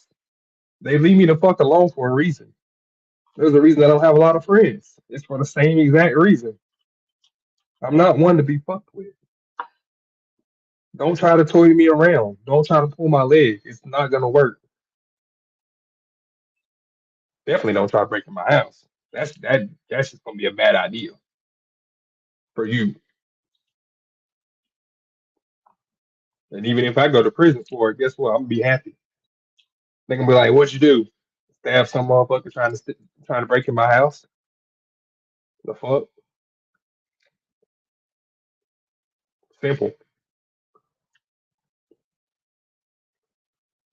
they leave me the fuck alone for a reason. There's a reason I don't have a lot of friends. It's for the same exact reason. I'm not one to be fucked with. Don't try to toy me around. Don't try to pull my leg. It's not gonna work. Definitely don't try breaking my house. That's just gonna be a bad idea for you. And even if I go to prison for it, guess what? I'm gonna be happy. They're gonna be like, "What'd you do? Stab some motherfucker trying to break in my house? The fuck? Simple.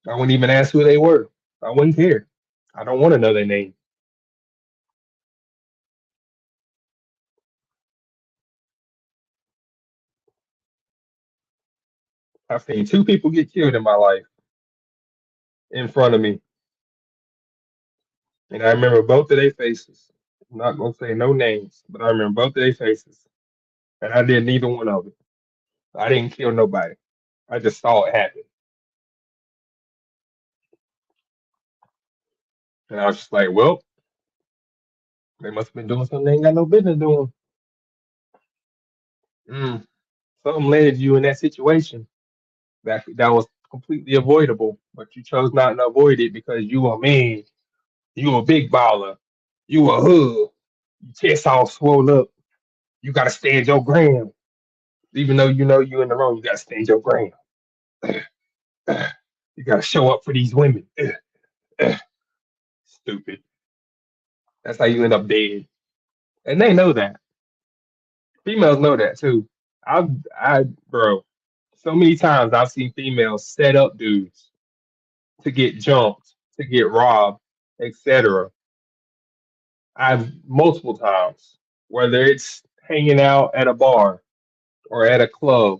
I wouldn't even ask who they were. I wouldn't care. I don't want to know their name. I've seen two people get killed in my life in front of me, and I remember both of their faces. I'm not gonna say no names, but I remember both of their faces, and I did neither one of it. I didn't kill nobody. I just saw it happen, and I was just like, "Well, they must have been doing something they ain't got no business doing." Mm, something led you in that situation that was completely avoidable, but you chose not to avoid it because you a man, you a big baller, you a hood, your chest all swole up. You gotta stand your ground, even though you know you in the wrong. You gotta stand your ground. You gotta show up for these women. Stupid. That's how you end up dead, and they know that. Females know that too. Bro, so many times I've seen females set up dudes to get jumped, to get robbed, etc. I've multiple times, whether it's hanging out at a bar or at a club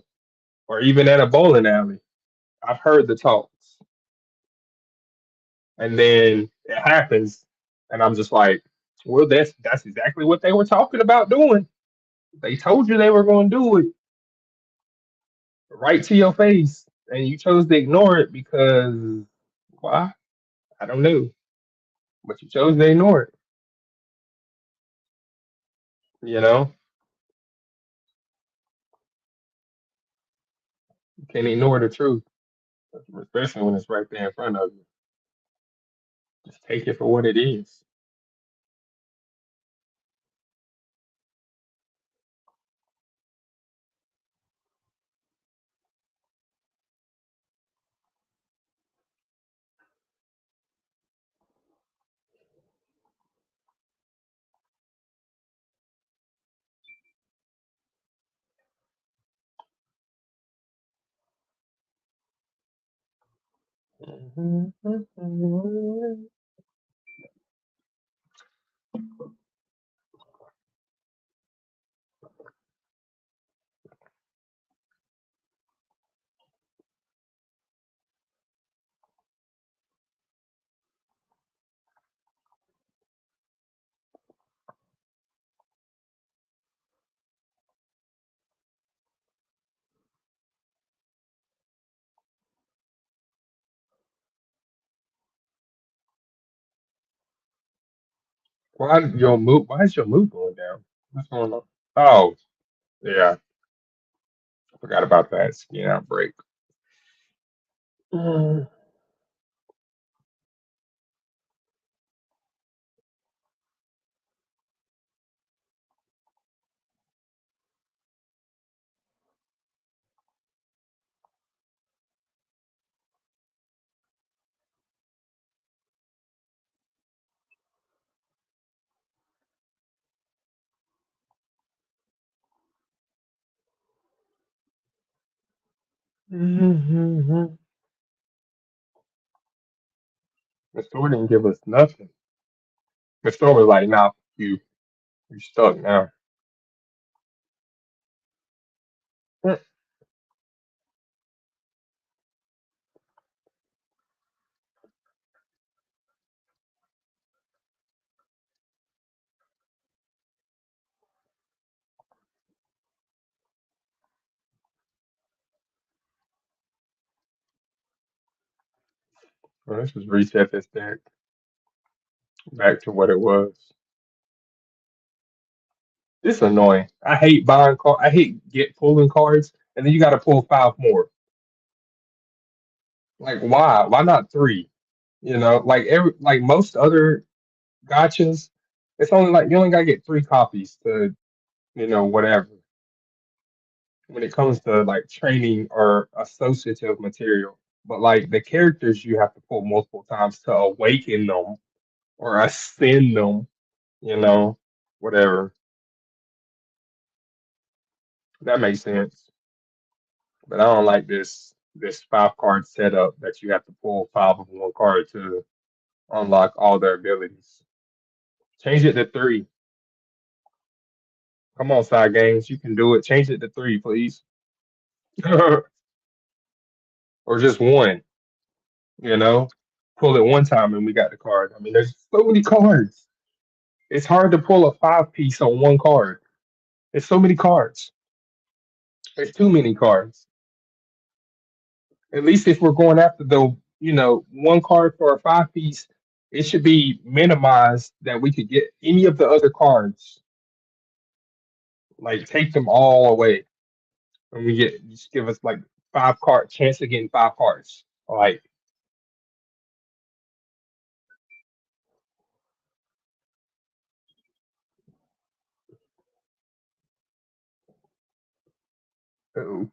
or even at a bowling alley, I've heard the talks. And then it happens, and I'm just like, well, that's exactly what they were talking about doing. They told you they were going to do it right to your face, and you chose to ignore it because why? I don't know, but you chose to ignore it. You know, you can't ignore the truth, especially when it's right there in front of you. Just take it for what it is. Why is your mood going down? What's going on? Oh, yeah, I forgot about that skin outbreak. Mm. The store didn't give us nothing. The store was like, "Nah, you stuck now." Mm. Well, let's just reset this deck back to what it was. This is annoying. I hate buying car. I hate get pulling cards, and then you got to pull five more. Like, why? Why not three? Like most other gotchas, it's only like you only gotta get three copies to whatever. When it comes to like training or associative material, but like the characters, you have to pull multiple times to awaken them or ascend them. You know, whatever. That makes sense. But I don't like this five card setup that you have to pull five of one card to unlock all their abilities. Change it to three. Come on, side games, you can do it. Change it to three, please, or just one. You know, pull it one time and we got the card. I mean, there's so many cards. It's hard to pull a five piece on one card. There's so many cards. There's too many cards. At least if we're going after the one card for a five piece, it should be minimized that we could get any of the other cards. Like take them all away, and we get just give us like five card chance of getting five cards. Like, uh-oh.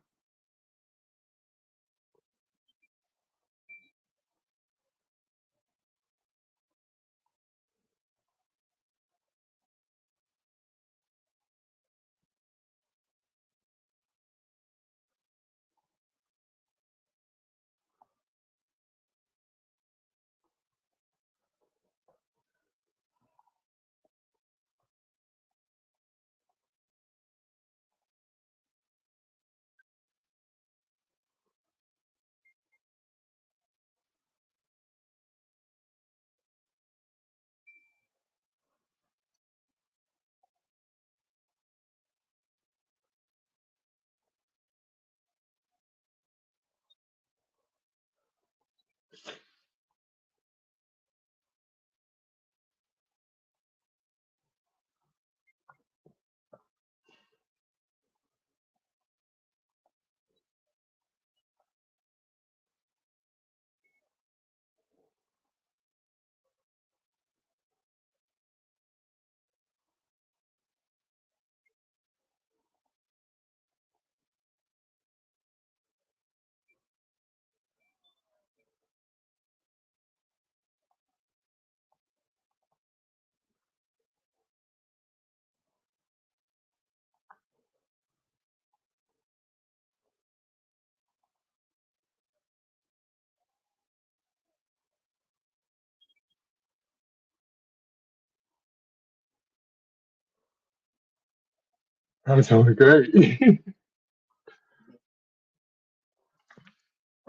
I'm doing great.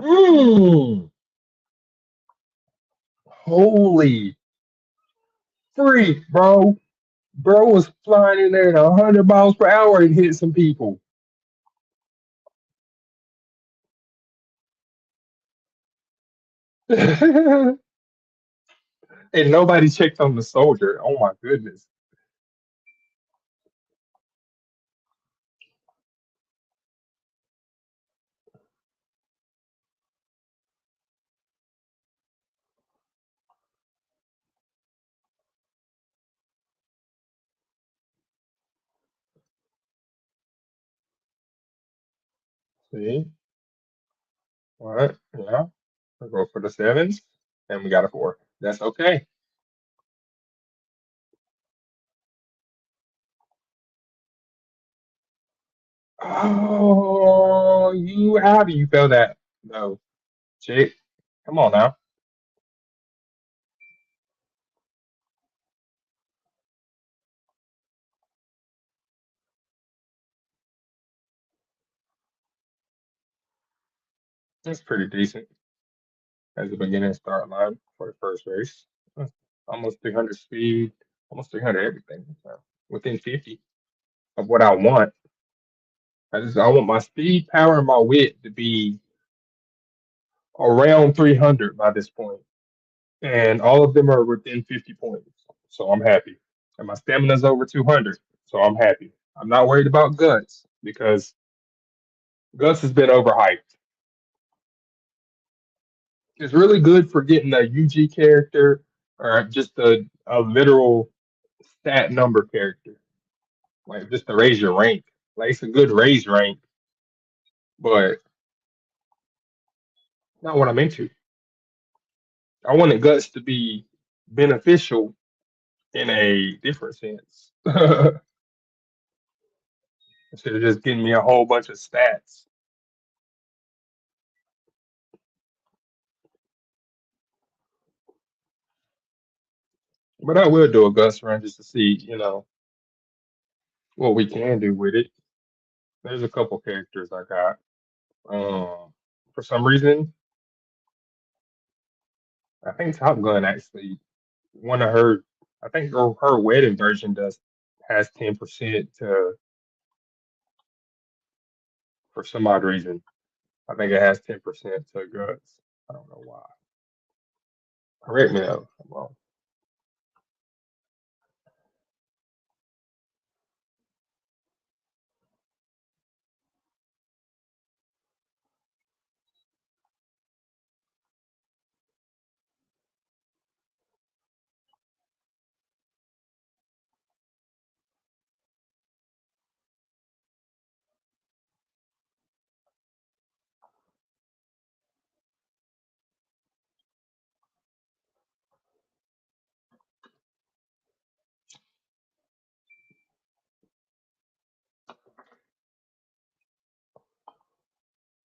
mm, holy freak, bro. Bro was flying in there at 100 miles per hour and hit some people. And nobody checked on the soldier. Oh my goodness. See? What? Yeah. We'll go for the sevens. And we got a four. That's okay. Oh, you how do you feel that? No. Chick. Come on now. That's pretty decent as a beginning start line for the first race. Almost 300 speed, almost 300 everything. So within 50 of what I want. I want my speed, power, and my wit to be around 300 by this point, and all of them are within 50 points. So I'm happy. And my stamina's over 200, so I'm happy. I'm not worried about guts because guts has been overhyped. It's really good for getting a UG character or just a literal stat number character, like just to raise your rank. Like it's a good raise rank, but not what I'm into. I wanted guts to be beneficial in a different sense. Instead of just getting me a whole bunch of stats. But I will do a Gus run just to see, what we can do with it. There's a couple characters I got. For some reason, I think Top Gun actually one of her. I think her wedding version does has 10% to for some odd reason. I think it has 10% to guts. I don't know why. Correct me though. I'm wrong.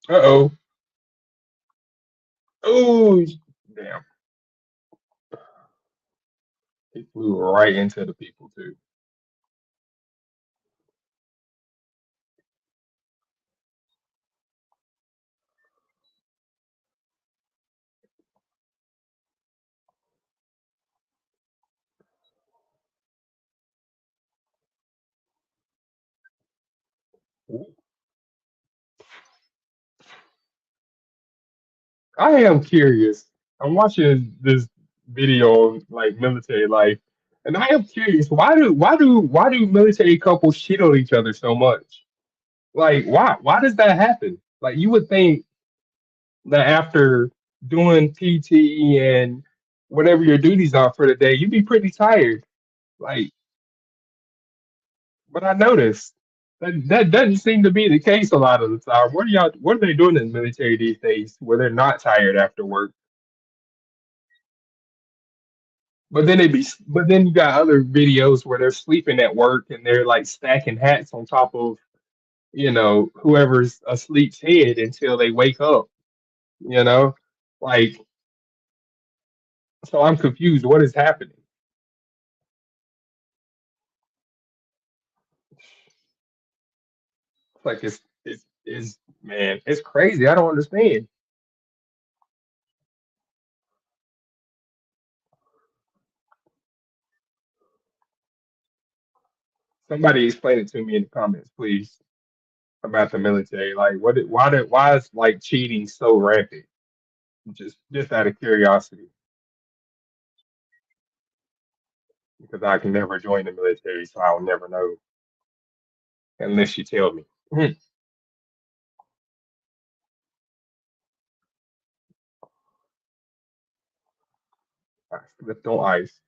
Uh oh. Oh damn! He flew right into the people too. I am curious. I'm watching this video on like military life, and I am curious. Why do military couples cheat on each other so much? Like why does that happen? Like you would think that after doing PT and whatever your duties are for the day, you'd be pretty tired. Like, but I noticed that doesn't seem to be the case a lot of the time. What are they doing in the military these days where they're not tired after work? But then you got other videos where they're sleeping at work and they're like stacking hats on top of, whoever's asleep's head until they wake up, you know? Like, so I'm confused. What is happening? Like it's man, it's crazy. I don't understand. Somebody explain it to me in the comments, please, about the military. Like, why is like cheating so rampant? Just out of curiosity, because I can never join the military, so I'll never know unless you tell me. I slipped on ice.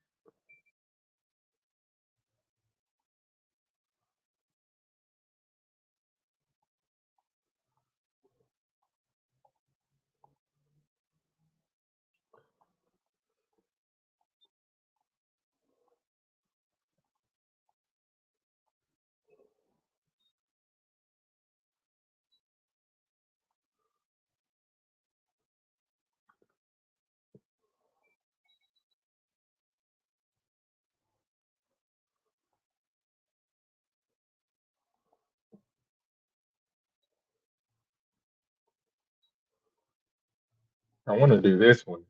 I want to do this one.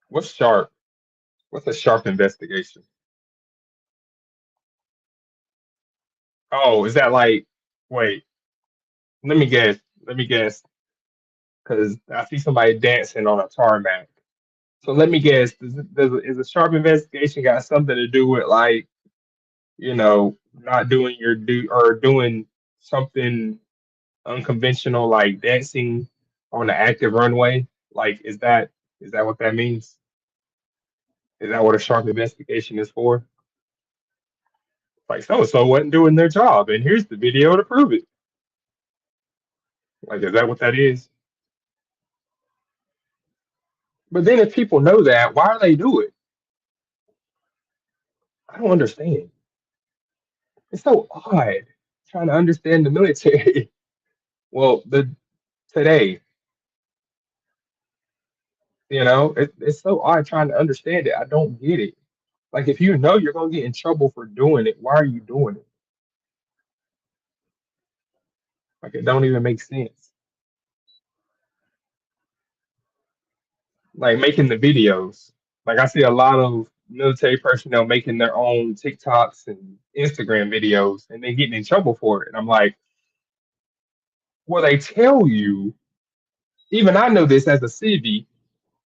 What's sharp? What's a sharp investigation? Oh, is that like? Wait, let me guess. Let me guess, because I see somebody dancing on a tarmac. So let me guess. Is a sharp investigation got something to do with like not doing your do or doing something unconventional like dancing on the active runway? Like, is that what that means? Is that what a sharp investigation is for? Like, so and so wasn't doing their job, and here's the video to prove it. Like, is that what that is? But then if people know that, why do they do it? I don't understand. It's so odd trying to understand the military. Well, the today, it's so odd trying to understand it. I don't get it. Like, if you know you're gonna get in trouble for doing it, why are you doing it? Like, it don't even make sense. Like making the videos. Like, I see a lot of military personnel making their own TikToks and Instagram videos, and they getting in trouble for it. And I'm like, well, they tell you. Even I know this as a civvy.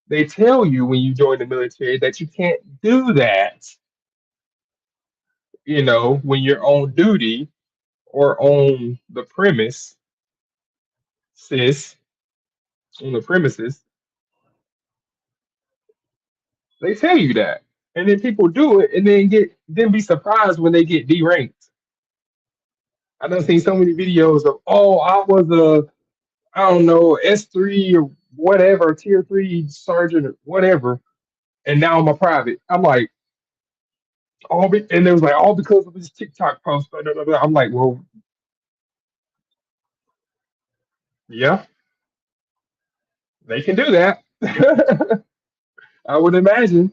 They tell you when you join the military that you can't do that. When you're on duty or on the premise, sis, on the premises, they tell you that. And then people do it and then be surprised when they get deranked. I done seen so many videos of, oh, I was I don't know, S3 or whatever, tier three sergeant or whatever, and now I'm a private. I'm like, and it was like all because of this TikTok post. Blah, blah, blah, blah. I'm like, well, yeah, they can do that. I would imagine.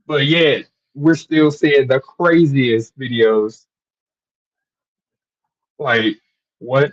But yet, we're still seeing the craziest videos. Like, what?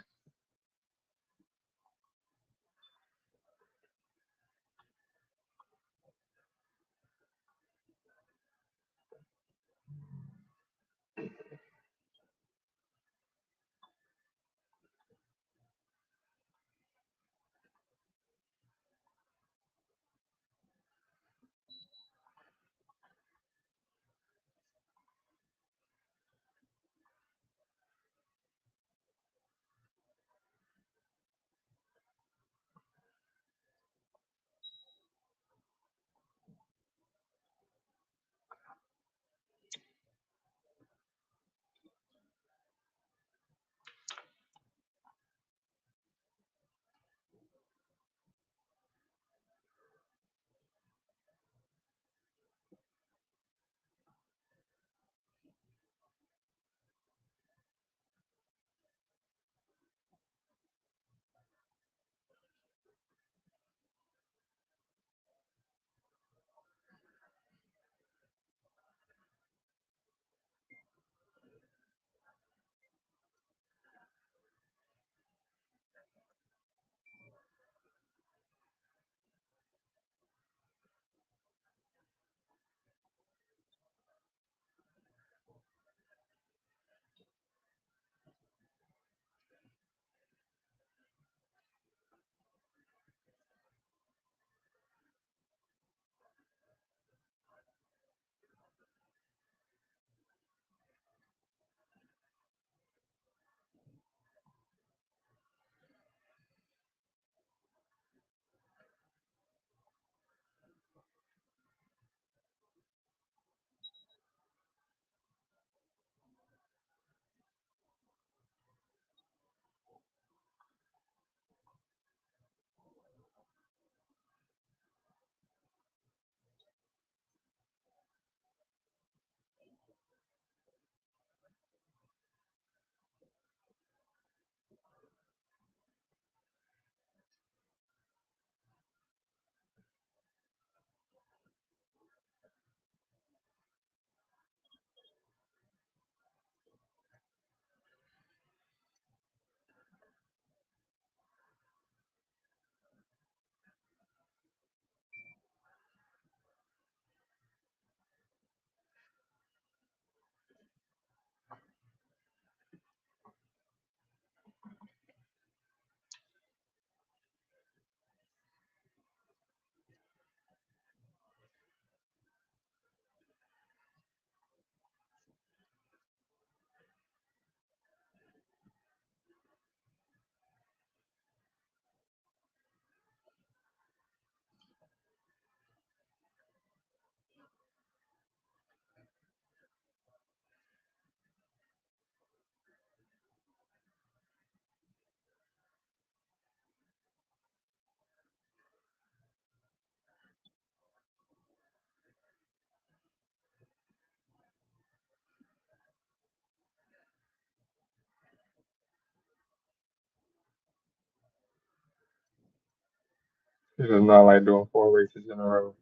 She does not like doing four races in a row.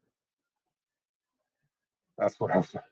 That's what I'm saying.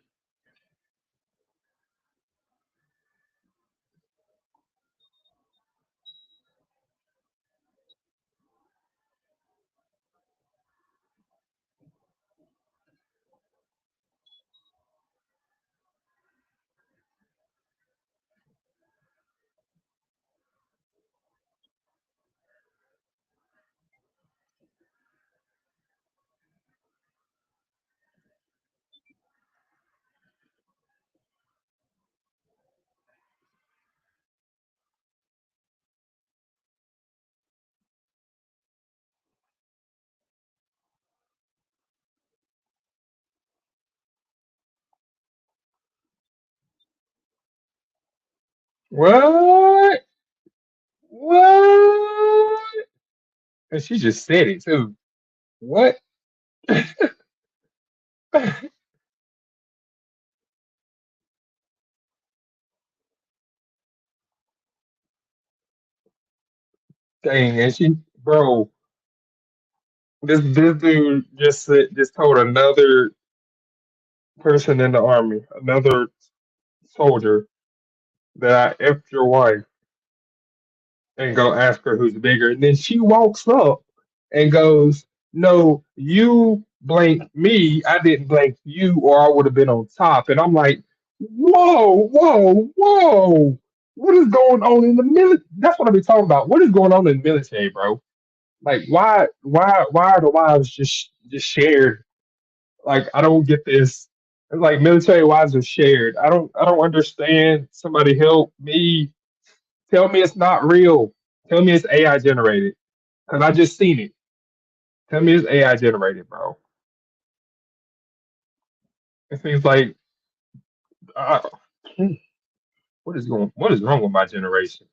What? What? And she just said it too. What? Dang, and she, bro, this dude just told another person in the army, another soldier, that I effed your wife and go ask her who's bigger. And then she walks up and goes, "No, you blanked me. I didn't blank you, or I would have been on top." And I'm like, "Whoa, whoa, whoa! What is going on in the military?" That's what I've been talking about. What is going on in the military, bro? Like, why are the wives just shared? Like, I don't get this. It's like military wives are shared. I don't understand. Somebody help me. Tell me it's not real. Tell me it's AI generated. Cause I just seen it. Tell me it's AI generated, bro. It seems like uh, what is wrong with my generation?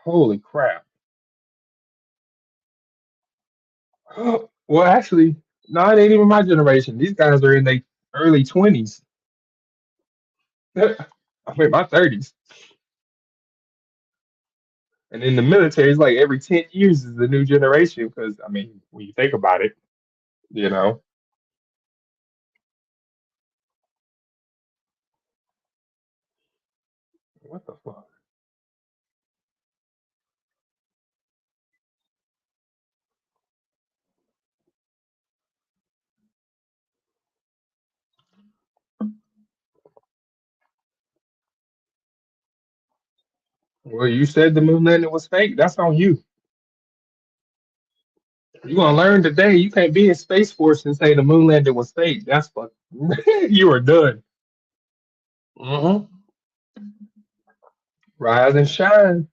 Holy crap. Well, actually, no, it ain't even my generation. These guys are in their early 20s. I'm in my 30s. And in the military, it's like every 10 years is the new generation. Because, I mean, when you think about it, you know, what the fuck? Well, you said the moon landing was fake. That's on you. You're gonna learn today. You can't be in Space Force and say the moon landing was fake. That's fuck. You are done. Hmm. Rise and shine.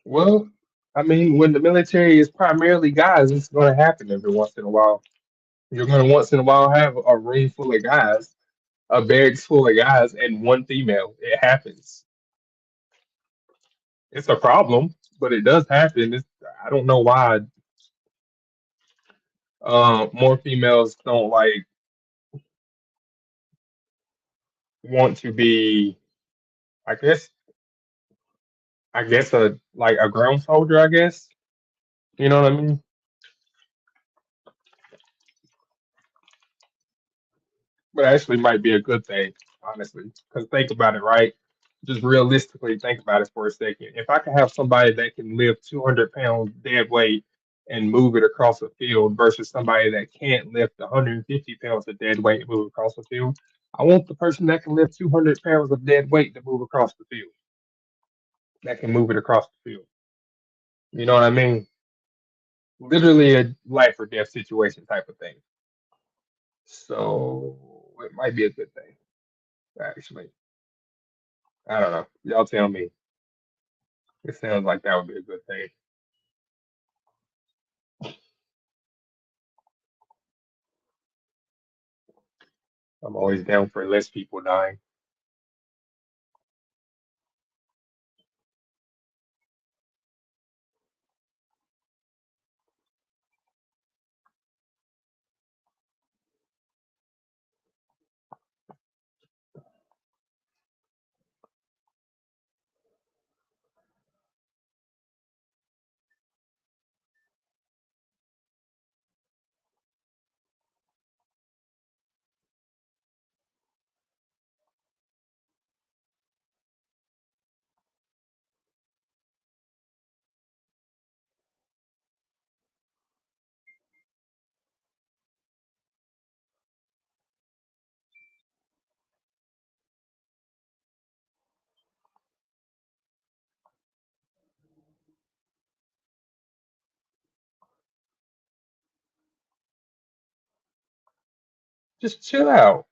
Well, I mean, when the military is primarily guys, it's gonna happen every once in a while. You're gonna once in a while have a room full of guys, a barracks full of guys, and one female. It happens. It's a problem, but it does happen. I don't know why more females don't like want to be. I guess a like a ground soldier. I guess you know what I mean. But actually might be a good thing, honestly. Because think about it, right? Just realistically think about it for a second. If I can have somebody that can lift 200 pounds dead weight and move it across the field versus somebody that can't lift 150 pounds of dead weight and move across the field, I want the person that can lift 200 pounds of dead weight to move across the field, that can move it across the field. You know what I mean? Literally a life or death situation type of thing. So it might be a good thing, actually. I don't know. Y'all tell me. It sounds like that would be a good thing. I'm always down for less people dying. Just chill out.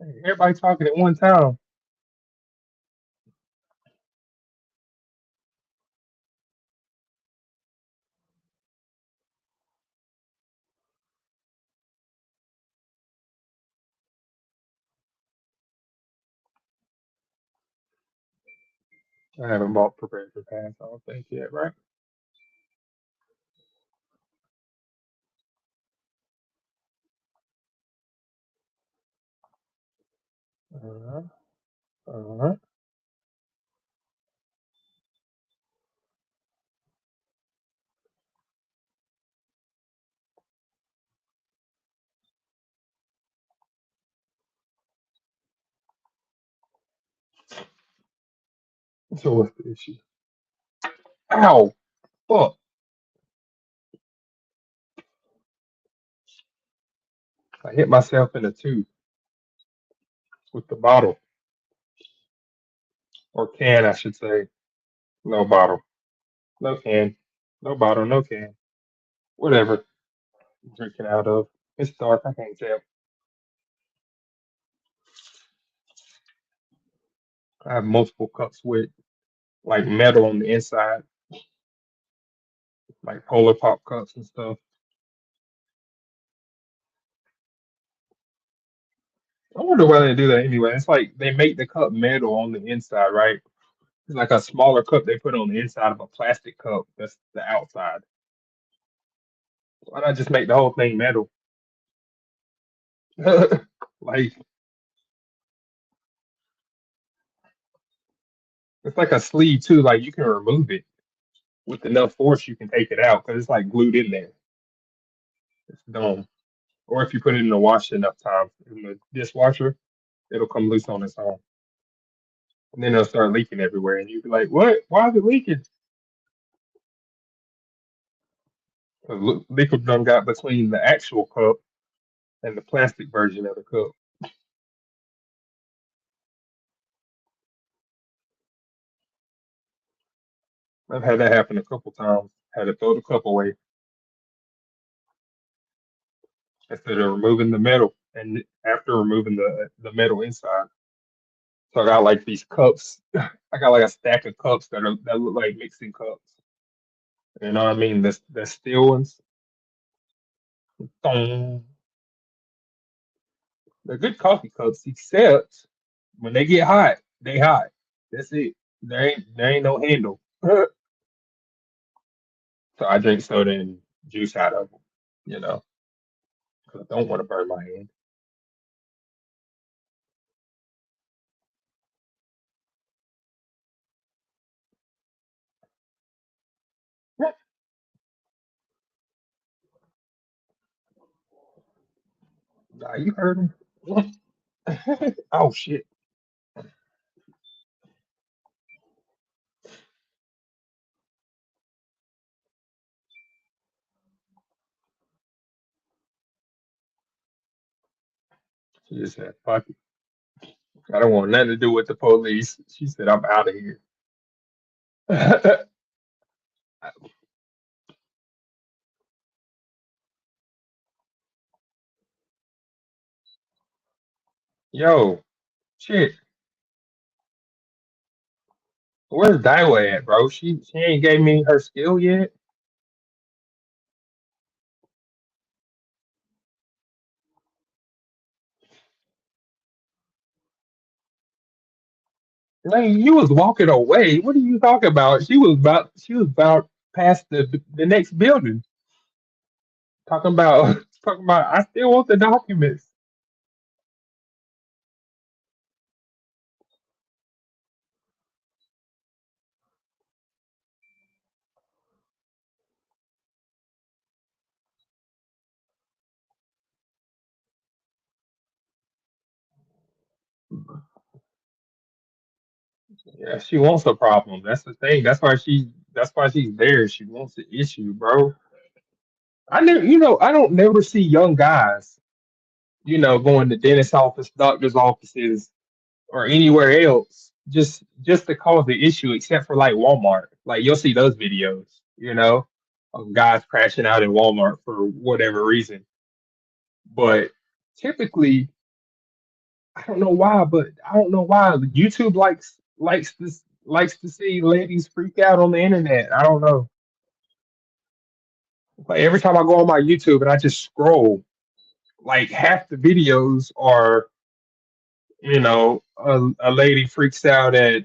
Everybody talking at one time. I haven't bought prepared for pass. I don't think yet, right? Uh-huh. Uh-huh. So what's the issue? Ow! Fuck! I hit myself in the tooth with the bottle or can, I should say. No bottle, no can, no bottle, no can. Whatever. I'm drinking out of. It's dark. I can't tell. I have multiple cups with like metal on the inside, like Polar Pop cups and stuff. I wonder why they do that anyway. It's like they make the cup metal on the inside, right? It's like a smaller cup they put on the inside of a plastic cup. That's the outside. Why not just make the whole thing metal? Like it's like a sleeve too. Like you can remove it with enough force. You can take it out because it's like glued in there. It's dumb. Or if you put it in the wash enough times in the dishwasher, it'll come loose on its own, and then it'll start leaking everywhere. And you'll be like, "What? Why is it leaking?" The liquid done got between the actual cup and the plastic version of the cup. I've had that happen a couple times. Had to throw the cup away instead of removing the metal, and after removing the metal inside. So I got like these cups. I got like a stack of cups that look like mixing cups. You know what I mean? The steel ones. Thong. They're good coffee cups, except when they get hot, they hot. That's it. There ain't no handle. So I drink soda and juice out of them. You know, 'cause I don't want to burn my hand. Nah, you heard him. Oh shit. She just said, "Fuck it. I don't want nothing to do with the police." She said, "I'm out of here." Yo, shit. Where's Daiwa at, bro? She ain't gave me her skill yet. Like you was walking away. What are you talking about? She was about past the next building. Talking about talking about I still want the documents. Yeah, she wants a problem. That's the thing. That's why she's there. She wants the issue, bro. I never I don't never see young guys, going to dentist office, doctor's offices, or anywhere else just to cause the issue except for like Walmart. Like you'll see those videos, of guys crashing out in Walmart for whatever reason. But typically, I don't know why, but I don't know why YouTube likes to see ladies freak out on the internet. I don't know. Like every time I go on my YouTube and I just scroll, like half the videos are, a lady freaks out at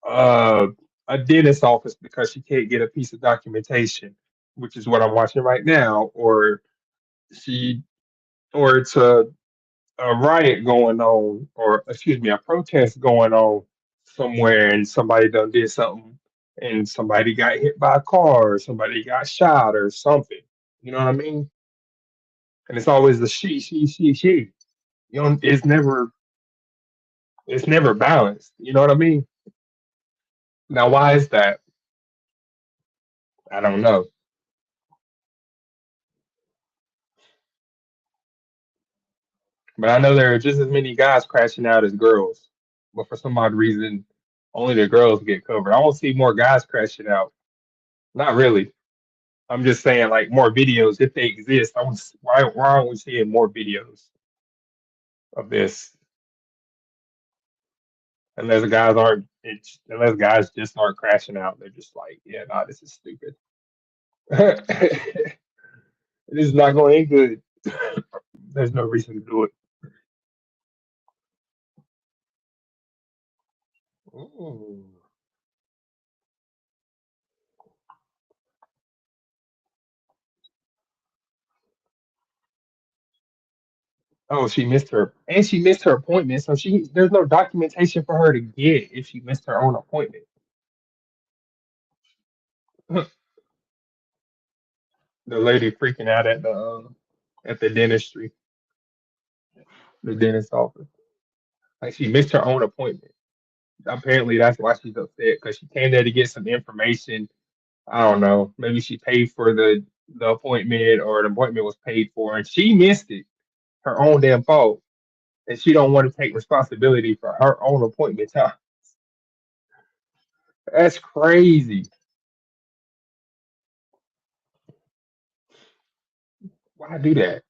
uh, a dentist office because she can't get a piece of documentation, which is what I'm watching right now, she, or it's a riot going on, or excuse me, a protest going on somewhere, and somebody done did something, and somebody got hit by a car, or somebody got shot, or something. You know what I mean? And it's always the she. It's never balanced. You know what I mean? Now, why is that? I don't know, but I know there are just as many guys crashing out as girls. But for some odd reason, only the girls get covered. I want to see more guys crashing out. Not really. I'm just saying, like more videos if they exist. Why aren't we seeing more videos of this? Unless guys just aren't crashing out. They're just like, yeah, nah, this is stupid. This is not going to end good. There's no reason to do it. Ooh. Oh, she missed her appointment. So there's no documentation for her to get if she missed her own appointment. The lady freaking out at the dentistry, the dentist office. Like she missed her own appointment. Apparently that's why she's upset because she came there to get some information. I don't know. Maybe she paid for the appointment, or the appointment was paid for and she missed it. Her own damn fault. And she don't want to take responsibility for her own appointment time. That's crazy. Why do that?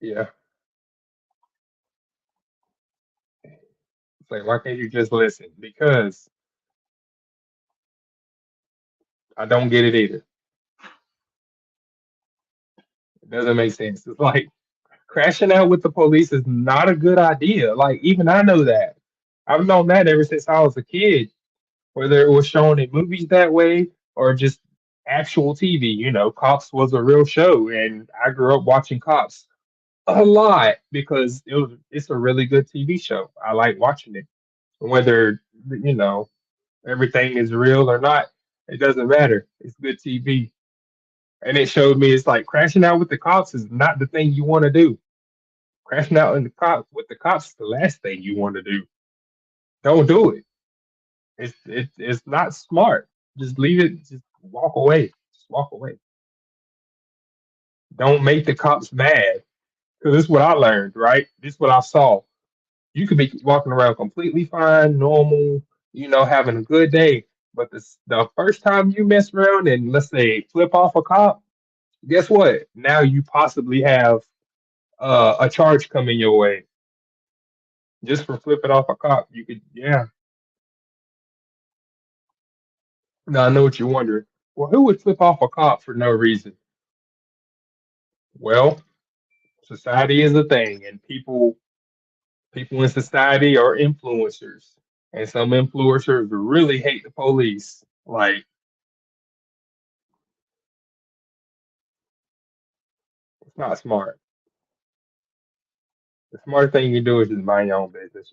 Yeah. It's like why can't you just listen? Because I don't get it either. It doesn't make sense. It's like crashing out with the police is not a good idea. Like even I know that. I've known that ever since I was a kid, whether it was shown in movies that way or just actual TV. Cops was a real show, and I grew up watching Cops a lot because it's a really good TV show. I like watching it, whether you know everything is real or not. It doesn't matter. It's good TV, and it showed me it's like crashing out with the cops is not the thing you want to do. Crashing out in the cops with the cops is the last thing you want to do. Don't do it. It's not smart. Just leave it. Just walk away. Just walk away. Don't make the cops mad. Because this is what I learned, right? This is what I saw. You could be walking around completely fine, normal, having a good day. But the first time you mess around and let's say flip off a cop, guess what? Now you possibly have a charge coming your way just for flipping off a cop. You could, yeah. Now I know what you're wondering. Well, who would flip off a cop for no reason? Well, society is a thing, and people in society are influencers, and some influencers really hate the police. Like it's not smart. The smart thing you do is just mind your own business.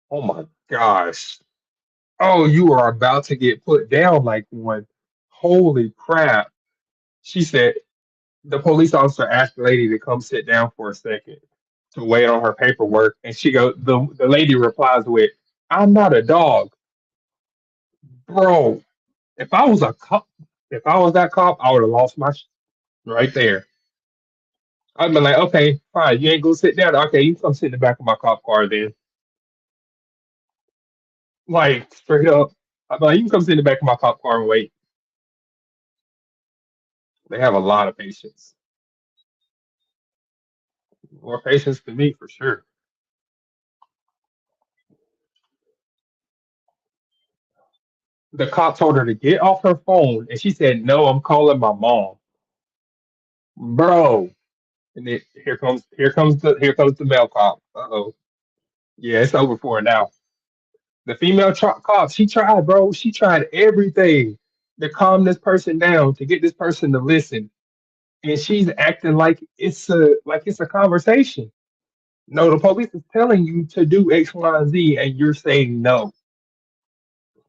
Oh my gosh. Oh, you are about to get put down like one. Holy crap. She said the police officer asked the lady to come sit down for a second. to wait on her paperwork, and the lady replies with, "I'm not a dog, bro." If I was a cop, if I was that cop, I would have lost my right there. I'd be like, okay, fine, you ain't gonna sit down. Okay, you come sit in the back of my cop car then. Like straight up, I'd be like, you can come sit in the back of my cop car and wait. They have a lot of patience, more patience than me for sure. The cop told her to get off her phone, and she said, "No, I'm calling my mom, bro." And then here comes the male cop. Uh-oh, yeah, it's over for her now. The female cop, she tried, bro. She tried everything to calm this person down, to get this person to listen, and she's acting like it's a conversation. No, the police is telling you to do X, Y, and Z, and you're saying no.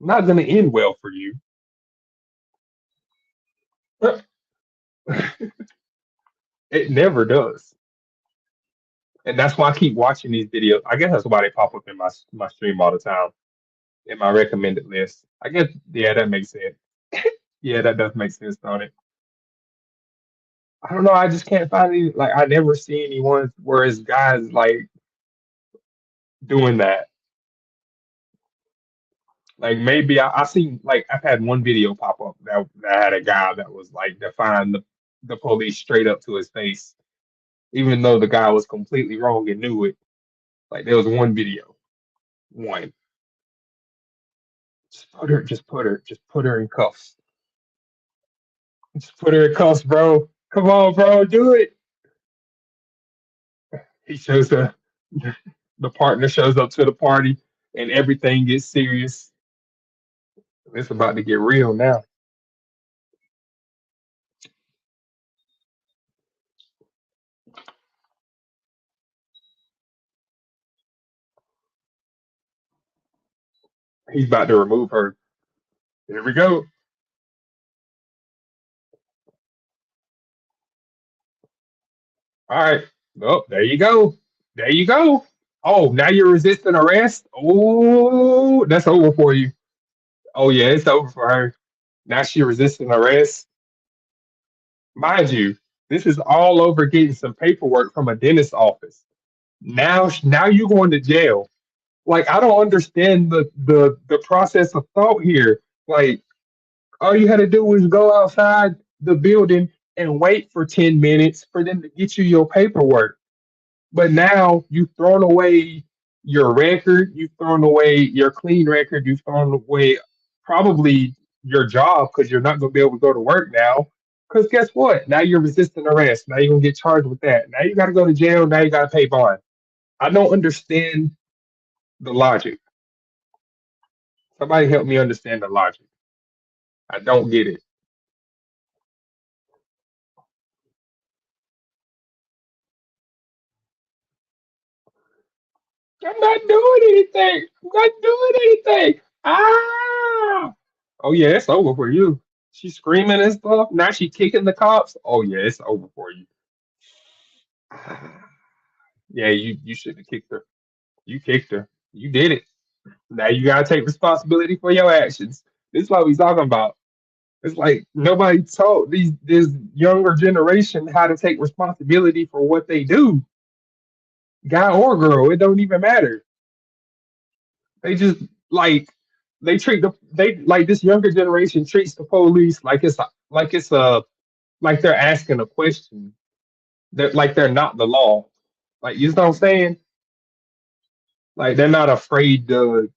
Not going to end well for you. It never does. And that's why I keep watching these videos. I guess that's why they pop up in my stream all the time, in my recommended list. I guess, yeah, that makes sense. Yeah, that does make sense, don't it? I don't know. I just can't find any. Like, I never see anyone where it's guys like doing that. Like, maybe I seen, like, I've had one video pop up that had a guy that was like defying the police straight up to his face, even though the guy was completely wrong and knew it. Like, there was one video, one. Just put her in cuffs. Just put her in cuffs, bro. Come on, bro, do it. He shows up. The partner shows up to the party, and everything gets serious. It's about to get real now. He's about to remove her. Here we go. All right. Oh, there you go. There you go. Oh, now you're resisting arrest. Oh, that's over for you. Oh yeah, it's over for her. Now she resisting arrest. Mind you, this is all over getting some paperwork from a dentist office. Now you're going to jail. Like, I don't understand the process of thought here. Like, all you had to do was go outside the building and wait for 10 minutes for them to get you your paperwork. But now you've thrown away your record, you've thrown away your clean record, you've thrown away probably your job because you're not going to be able to go to work now. Because guess what? Now you're resisting arrest. Now you're going to get charged with that. Now you got to go to jail. Now you got to pay bond. I don't understand the logic. Somebody help me understand the logic. I don't get it. I'm not doing anything. I'm not doing anything. Ah! Oh yeah, it's over for you. She's screaming and stuff. Now she kicking the cops. Oh yeah, it's over for you. Ah. Yeah, you should have kicked her. You kicked her. You did it. Now you gotta take responsibility for your actions. This is what we talking about. It's like nobody taught this younger generation how to take responsibility for what they do, guy or girl. It don't even matter. They just like they treat they like this younger generation treats the police like they're asking a question. They're like they're not the law. Like, you know what I'm saying? Like, they're not afraid to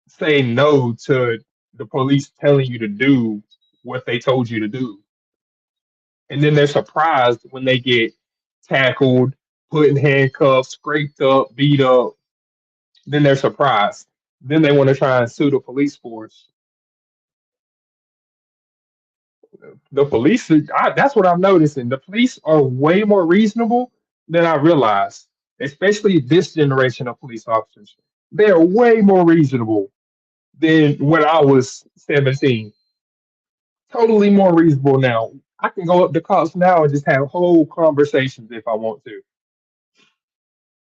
say no to the police telling you to do what they told you to do. And then they're surprised when they get tackled, put in handcuffs, scraped up, beat up. Then they're surprised. Then they want to try and sue the police force. The police, that's what I'm noticing. The police are way more reasonable than I realized, especially this generation of police officers. They're way more reasonable than when I was 17. Totally more reasonable now. I can go up to cops now and just have whole conversations if I want to.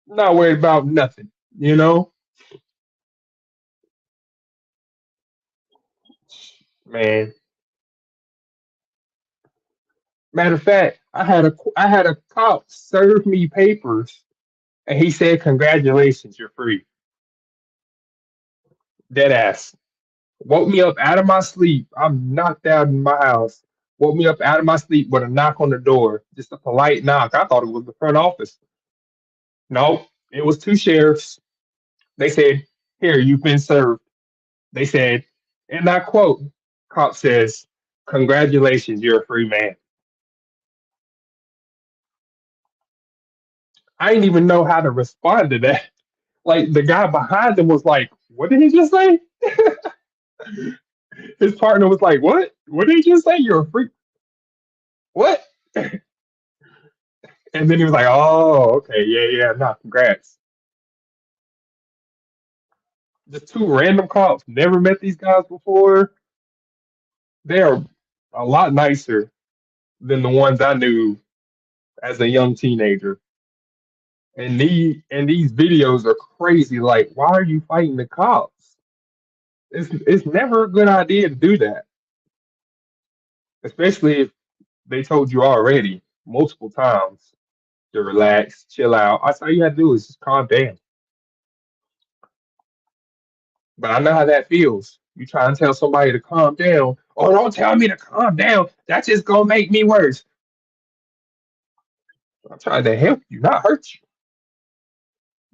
Not worried about nothing, you know? Man. Matter of fact, I had a cop serve me papers and he said, "Congratulations, you're free." Dead ass. Woke me up out of my sleep. I'm knocked out in my house. Woke me up out of my sleep with a knock on the door. Just a polite knock. I thought it was the front office. No, it was two sheriffs. They said, "Here, you've been served." They said, and I quote, cop says, "Congratulations, you're a free man." I didn't even know how to respond to that. Like the guy behind him was like, "What did he just say?" His partner was like, "What? What did he just say? You're a free what?" And then he was like, "Oh, okay, yeah, yeah, no, congrats." Just two random cops. Never met these guys before. They are a lot nicer than the ones I knew as a young teenager. And these videos are crazy. Like, why are you fighting the cops? It's never a good idea to do that, especially if they told you already multiple times to relax, chill out. That's all you have to do is just calm down. But I know how that feels. You try and tell somebody to calm down. Oh, don't tell me to calm down. That's just gonna make me worse. I'm trying to help you, not hurt you.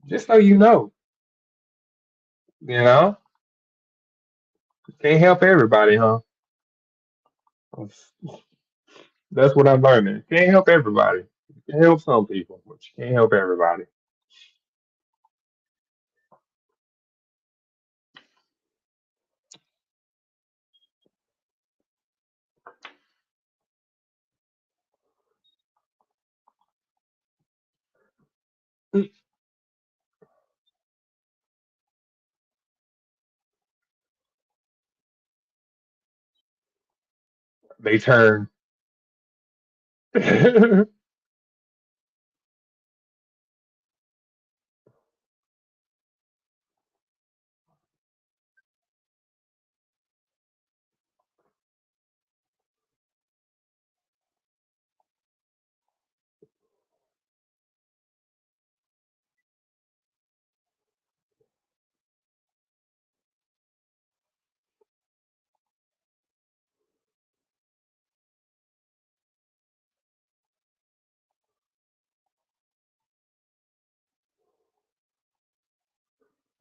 Just so you know, you know, can't help everybody, huh? That's what I'm learning. Can't help everybody. You can help some people, but you can't help everybody. They turn.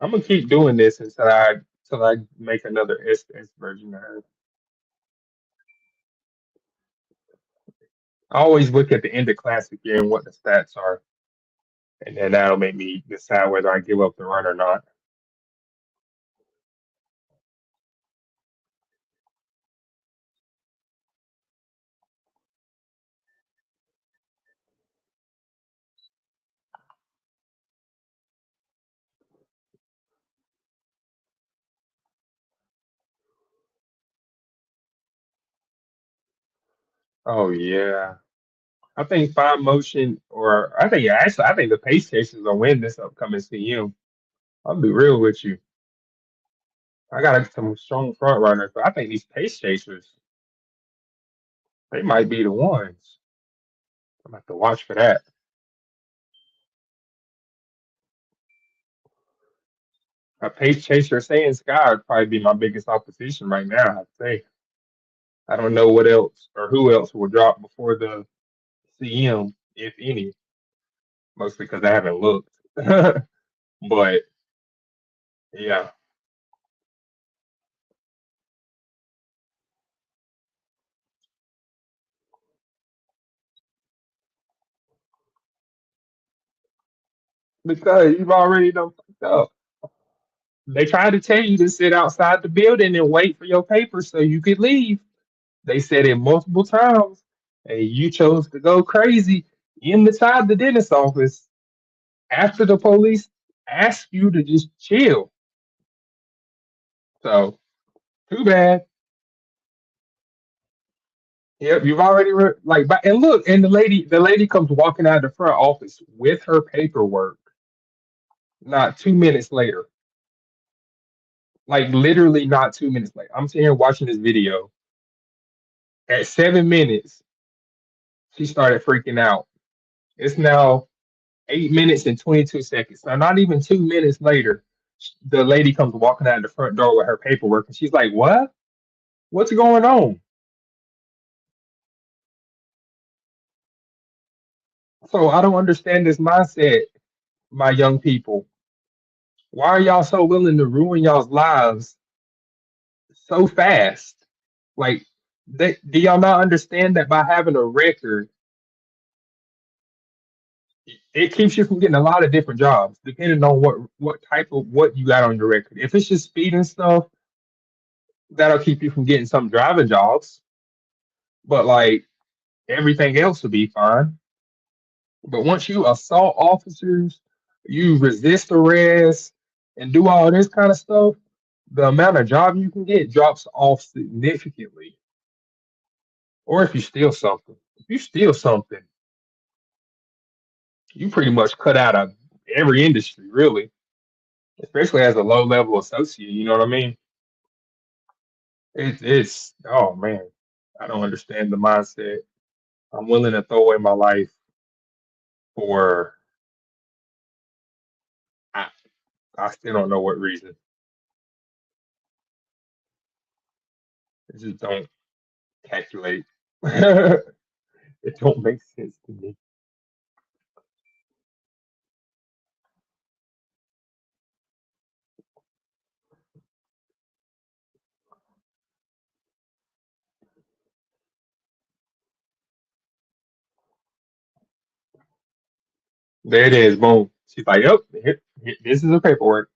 I'm gonna keep doing this until I make another S version of her. I always look at the end of classic year and what the stats are, and then that'll make me decide whether I give up the run or not. Oh yeah. I think five motion, or I think actually, I think the pace chasers will win this upcoming CM. I'll be real with you. I got some strong front runners, but I think these pace chasers, they might be the ones. I'm gonna have to watch for that. A pace chaser saying Sky would probably be my biggest opposition right now. I'd say I don't know what else or who else will drop before the CM, if any. Mostly because I haven't looked. But yeah, because you've already done fucked up. They tried to tell you to sit outside the building and wait for your papers so you could leave. They said it multiple times, and you chose to go crazy inside the dentist office after the police asked you to just chill. So too bad. Yep, you've already like. And look, and the lady comes walking out of the front office with her paperwork. Not 2 minutes later, like literally not 2 minutes later. I'm sitting here watching this video. At 7 minutes, she started freaking out. It's now 8 minutes and 22 seconds. Now, not even 2 minutes later, the lady comes walking out the front door with her paperwork, and she's like, "What? What's going on?" So I don't understand this mindset, my young people. Why are y'all so willing to ruin y'all's lives so fast? Like, do y'all not understand that by having a record, it keeps you from getting a lot of different jobs, depending on what type of what you got on your record. If it's just speed and stuff, that'll keep you from getting some driving jobs. But like everything else will be fine. But once you assault officers, you resist arrest, and do all this kind of stuff, the amount of job you can get drops off significantly. Or if you steal something, you pretty much cut out of every industry, really, especially as a low level associate. You know what I mean? It's oh man, I don't understand the mindset. I'm willing to throw away my life for I, I still don't know what reason. It just don't calculate. It don't make sense to me. There it is, boom. She's like, "Yep, this is the paperwork."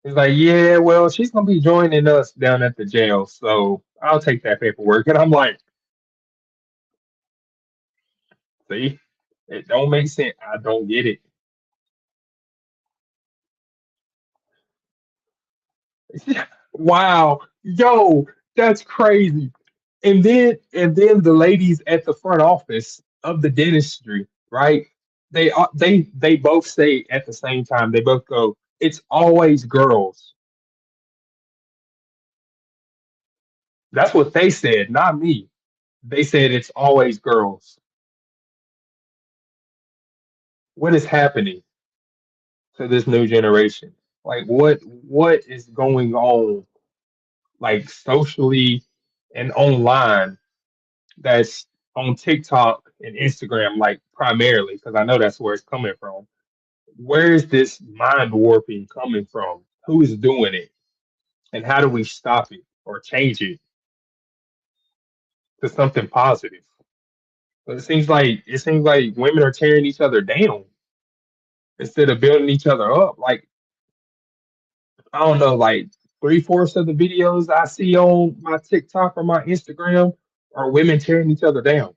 He's like, "Yeah, well, she's gonna be joining us down at the jail, so I'll take that paperwork." And I'm like, "See, it don't make sense. I don't get it." Wow, yo, that's crazy. And then the ladies at the front office of the dentistry, right? They both say at the same time. They both go, "It's always girls." That's what they said, not me. They said it's always girls. What is happening to this new generation? Like what is going on like socially and online that's on TikTok and Instagram, like primarily, because I know that's where it's coming from. Where is this mind warping coming from? Who is doing it? And how do we stop it or change it to something positive? But it seems like women are tearing each other down instead of building each other up. Like I don't know, like 3/4 of the videos I see on my TikTok or my Instagram are women tearing each other down,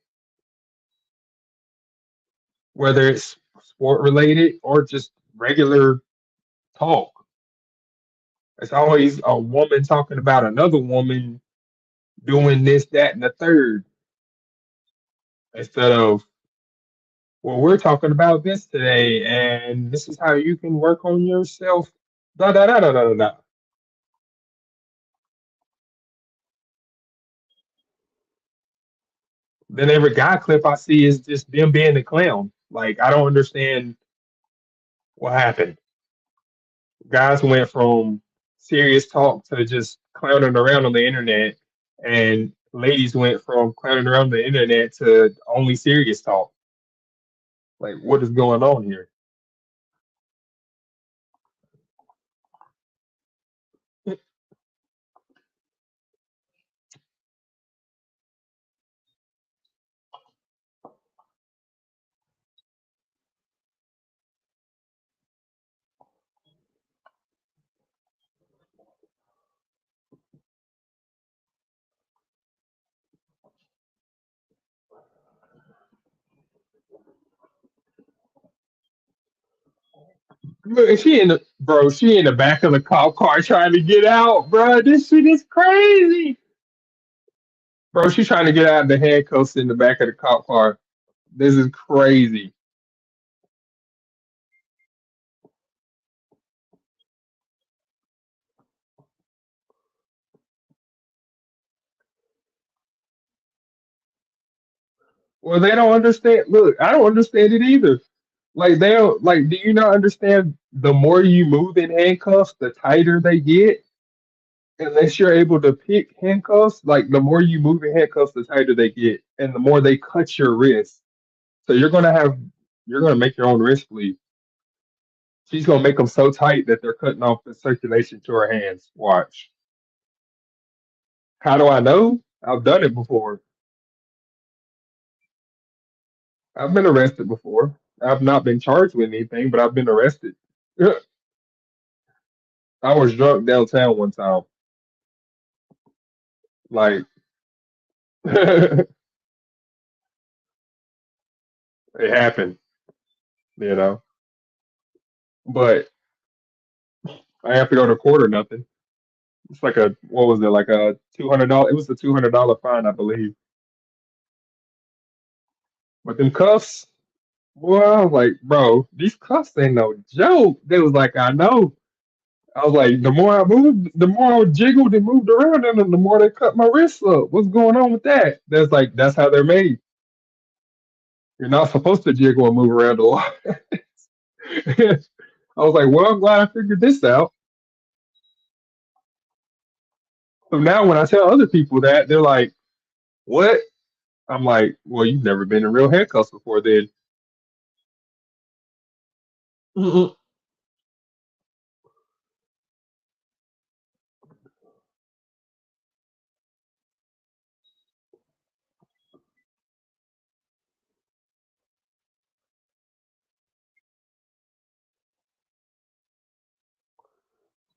whether it's sport related or just regular talk. It's always a woman talking about another woman doing this, that, and the third, instead of, well, we're talking about this today, and this is how you can work on yourself. Da da da da da da. Da. Then every guy clip I see is just them being a clown. Like I don't understand what happened. Guys went from serious talk to just clowning around on the internet, and ladies went from clowning around the internet to only serious talk. Like, what is going on here? Look, she in the back of the cop car trying to get out, bro. This shit is crazy, bro. She's trying to get out of the handcuffs in the back of the cop car. This is crazy. Well, they don't understand. Look, I don't understand it either. Like they don't like. Do you not understand? The more you move in handcuffs, the tighter they get. Unless you're able to pick handcuffs, like the more you move in handcuffs, the tighter they get, and the more they cut your wrist. So you're gonna make your own wrist bleed. She's gonna make them so tight that they're cutting off the circulation to her hands. Watch. How do I know? I've done it before. I've been arrested before. I've not been charged with anything, but I've been arrested. I was drunk downtown one time. Like it happened, you know. But I have to go to court or nothing. It's like a what was it? Like a $200. It was a $200 fine, I believe. But them cuffs, boy, I was like, bro, these cuffs ain't no joke. They was like, I know. I was like, the more I moved, the more I jiggled and moved around, and then the more they cut my wrists up. What's going on with that? That's how they're made. You're not supposed to jiggle and move around a lot. I was like, well, I'm glad I figured this out. So now when I tell other people that, they're like, what? I'm like, well, you've never been in real handcuffs before then. Mm-mm.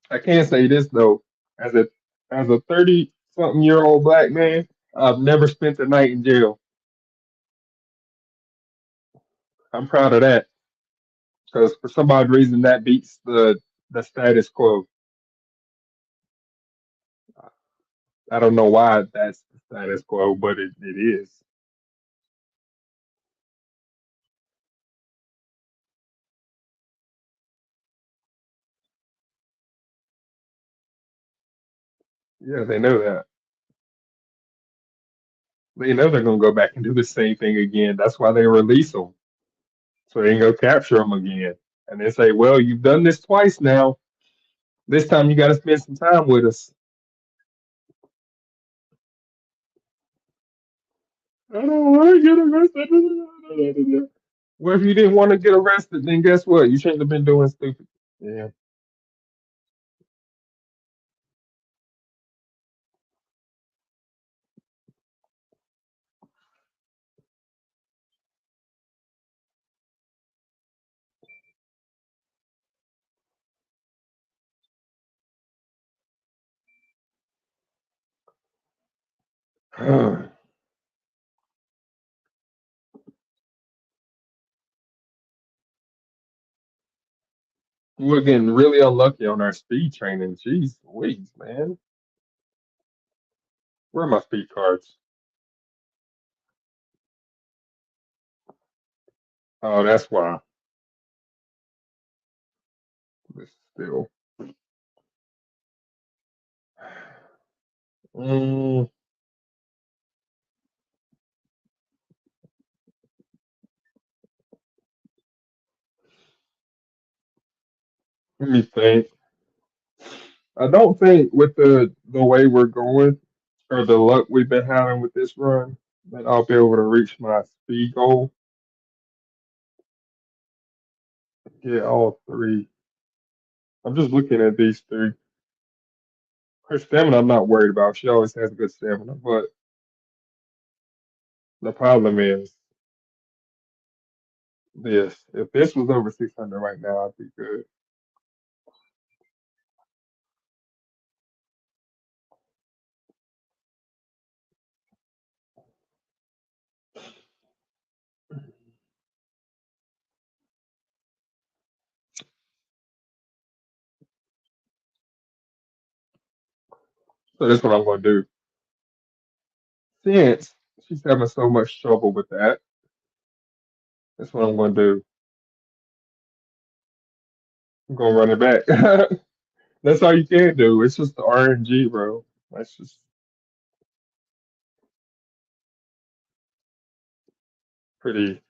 I can say this though, as a 30 something year old black man, I've never spent a night in jail. I'm proud of that because for some odd reason that beats the status quo. I don't know why that's the status quo, but it is. Yeah, they know that. They know they're gonna go back and do the same thing again. That's why they release them, so they can go capture them again. And they say, "Well, you've done this twice now. This time you got to spend some time with us." I don't want to get arrested. Well, if you didn't want to get arrested, then guess what? You shouldn't have been doing stupid. Yeah. We're getting really unlucky on our speed training. Jeez Louise, man. Where are my speed cards? Oh, that's why. But still. Mm, let me think. I don't think with the way we're going or the luck we've been having with this run that I'll be able to reach my speed goal. Get all three. I'm just looking at these three. Her stamina, I'm not worried about. She always has good stamina. But the problem is this. If this was over 600 right now, I'd be good. So that's what I'm going to do. Since she's having so much trouble with that, that's what I'm going to do. I'm going to run it back. That's all you can do. It's just the RNG, bro. That's just pretty.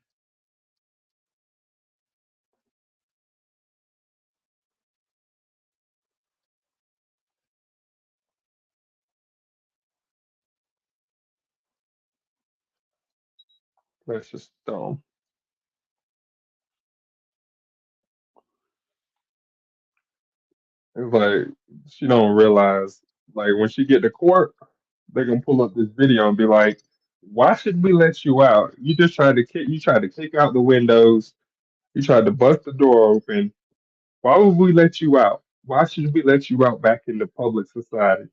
That's just dumb. It's like she don't realize, like when she get to court, they're gonna pull up this video and be like, "Why should we let you out? You just tried to kick. You tried to kick out the windows. You tried to bust the door open. Why would we let you out? Why should we let you out back into public society?"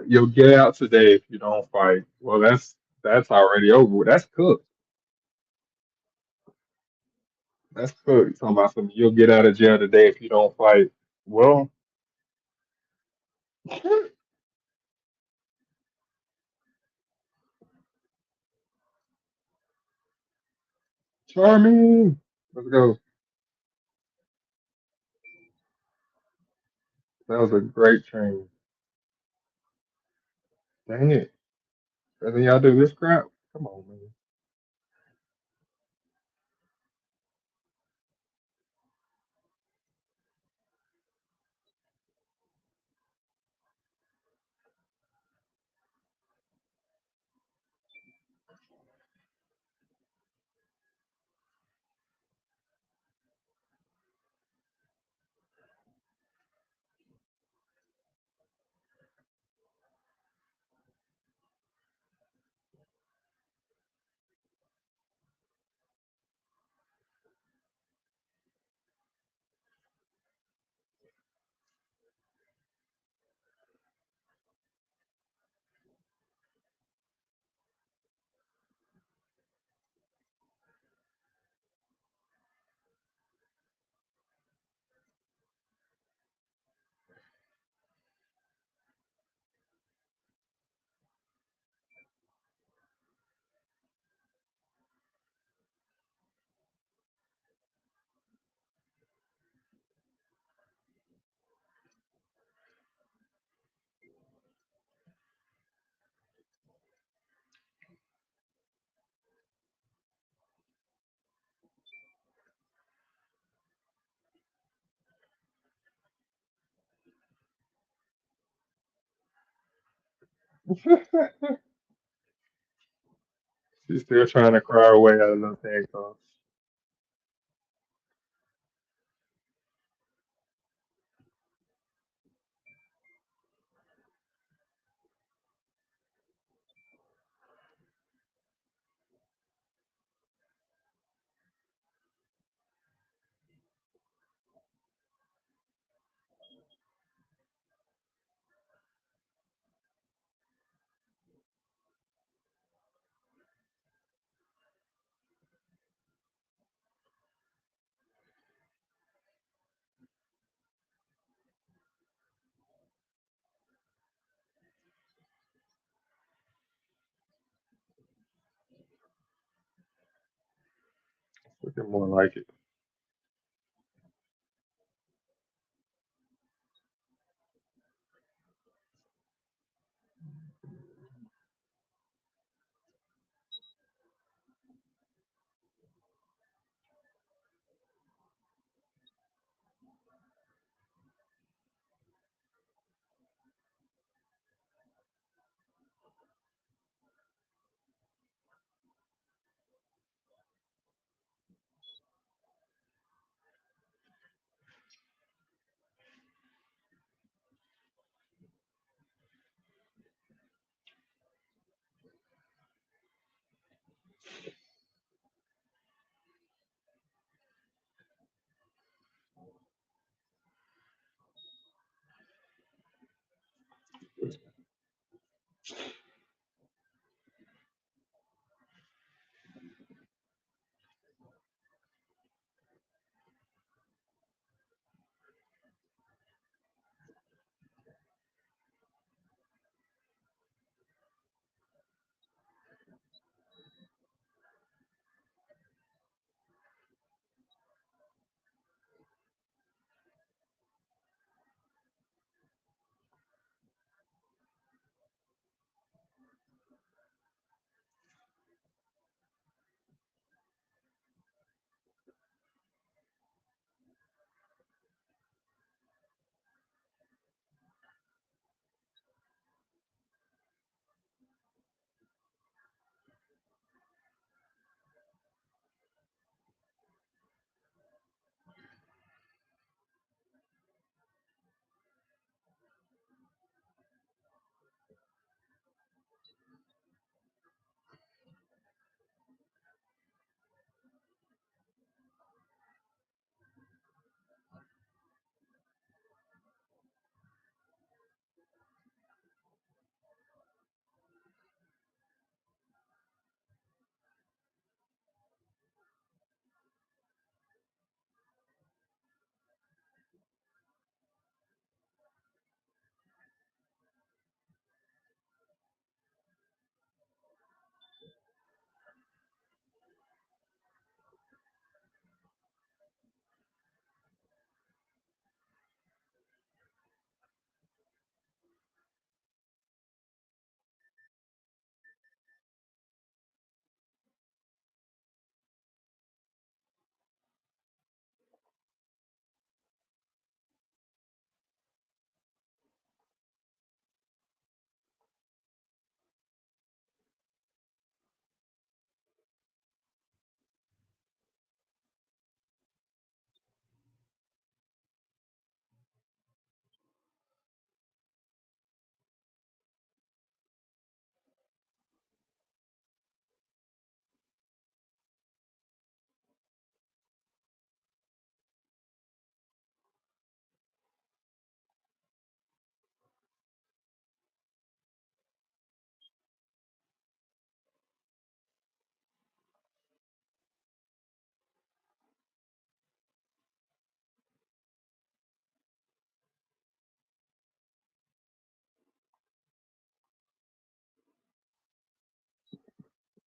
You'll get out today if you don't fight. Well, that's already over with. That's cooked. That's cooked. Talking about some, you'll get out of jail today if you don't fight. Well, Charming. Let's go. That was a great train. Dang it. Doesn't y'all do this crap? Come on, man. She's still trying to cry her way out of those handcuffs. Looking more like it.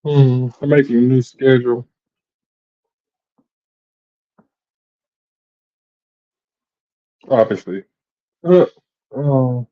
I'm making a new schedule, obviously. Uh, oh,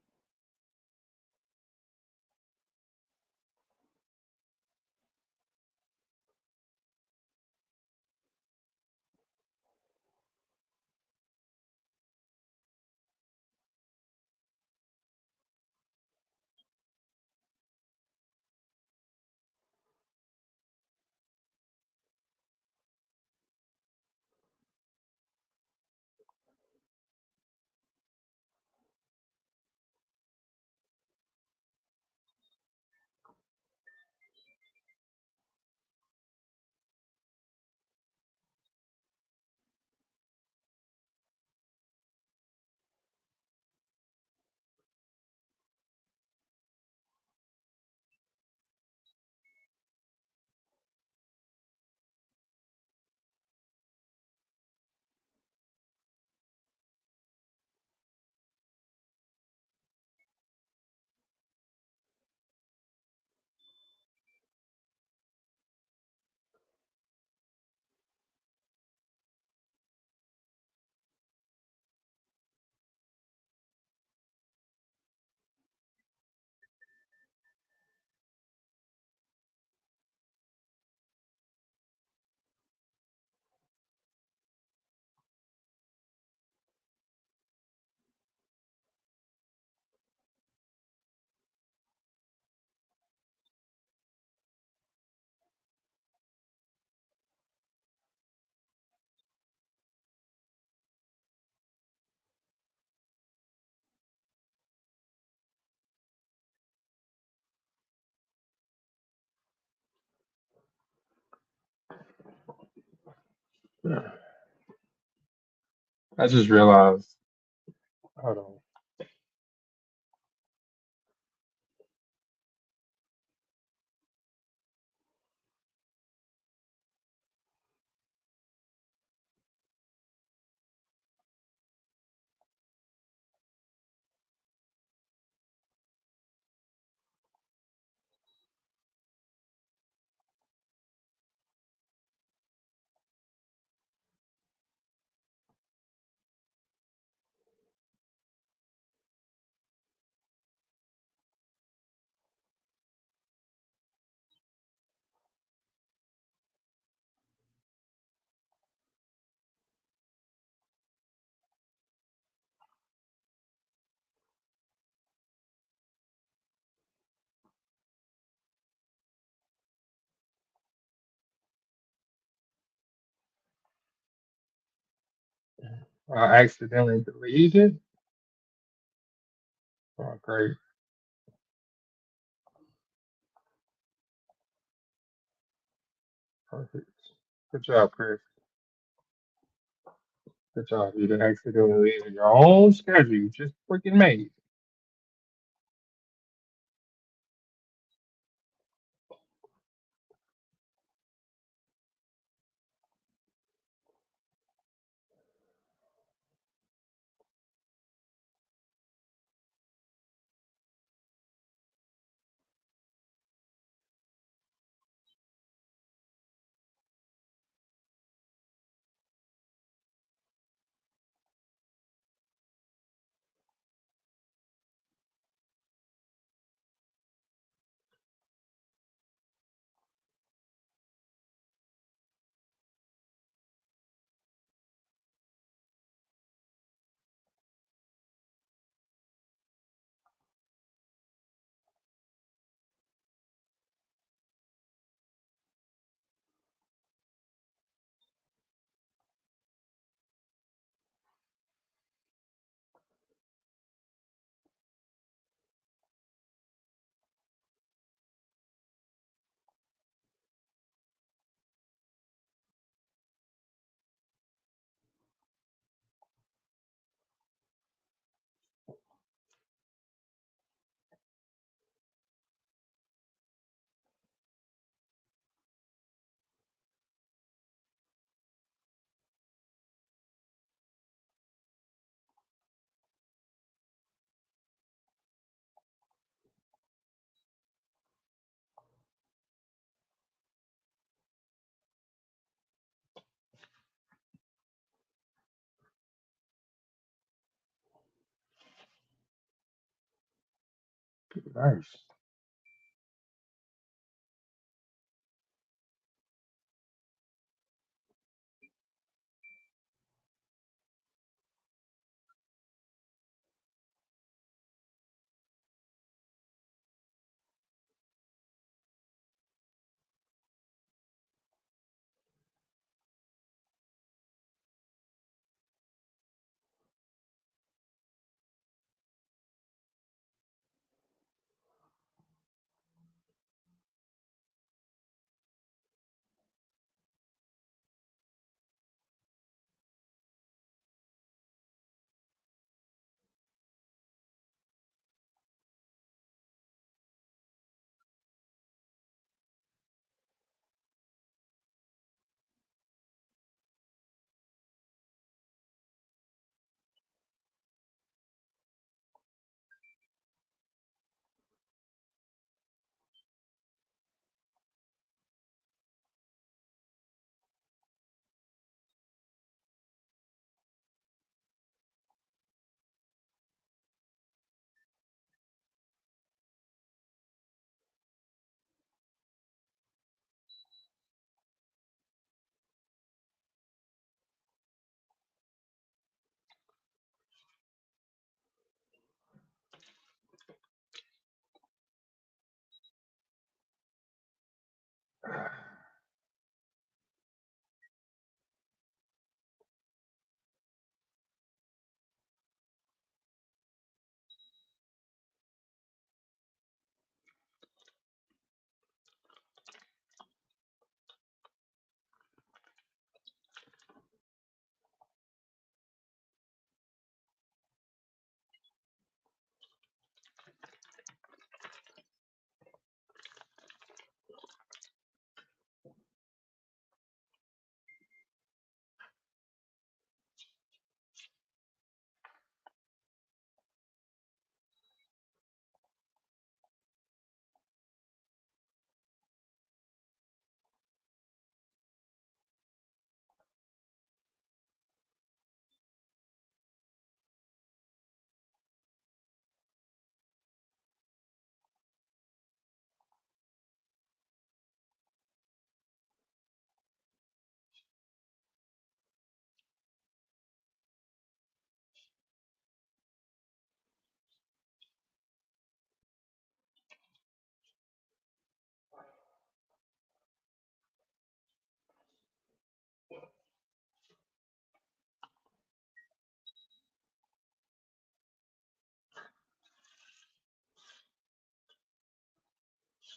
I just realized. Hold on. I accidentally deleted it. Oh, great. Perfect. Good job, Chris. Good job. You didn't accidentally leave in your own schedule. You just freaking made. Nice.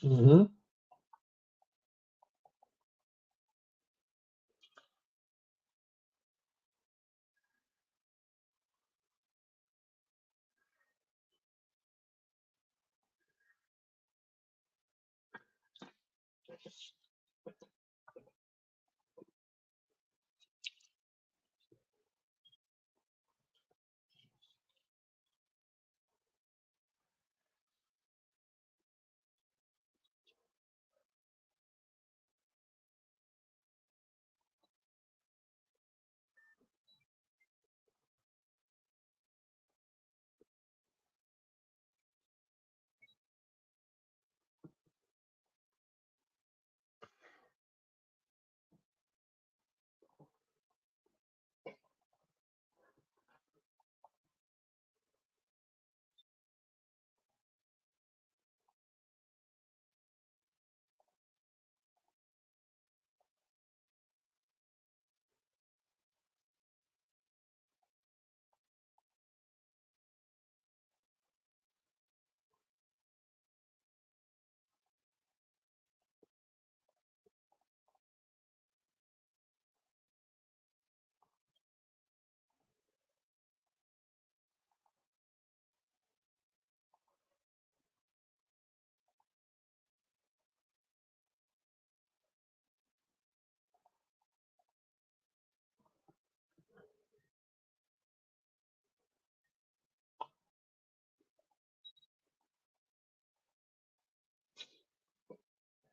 Hmm.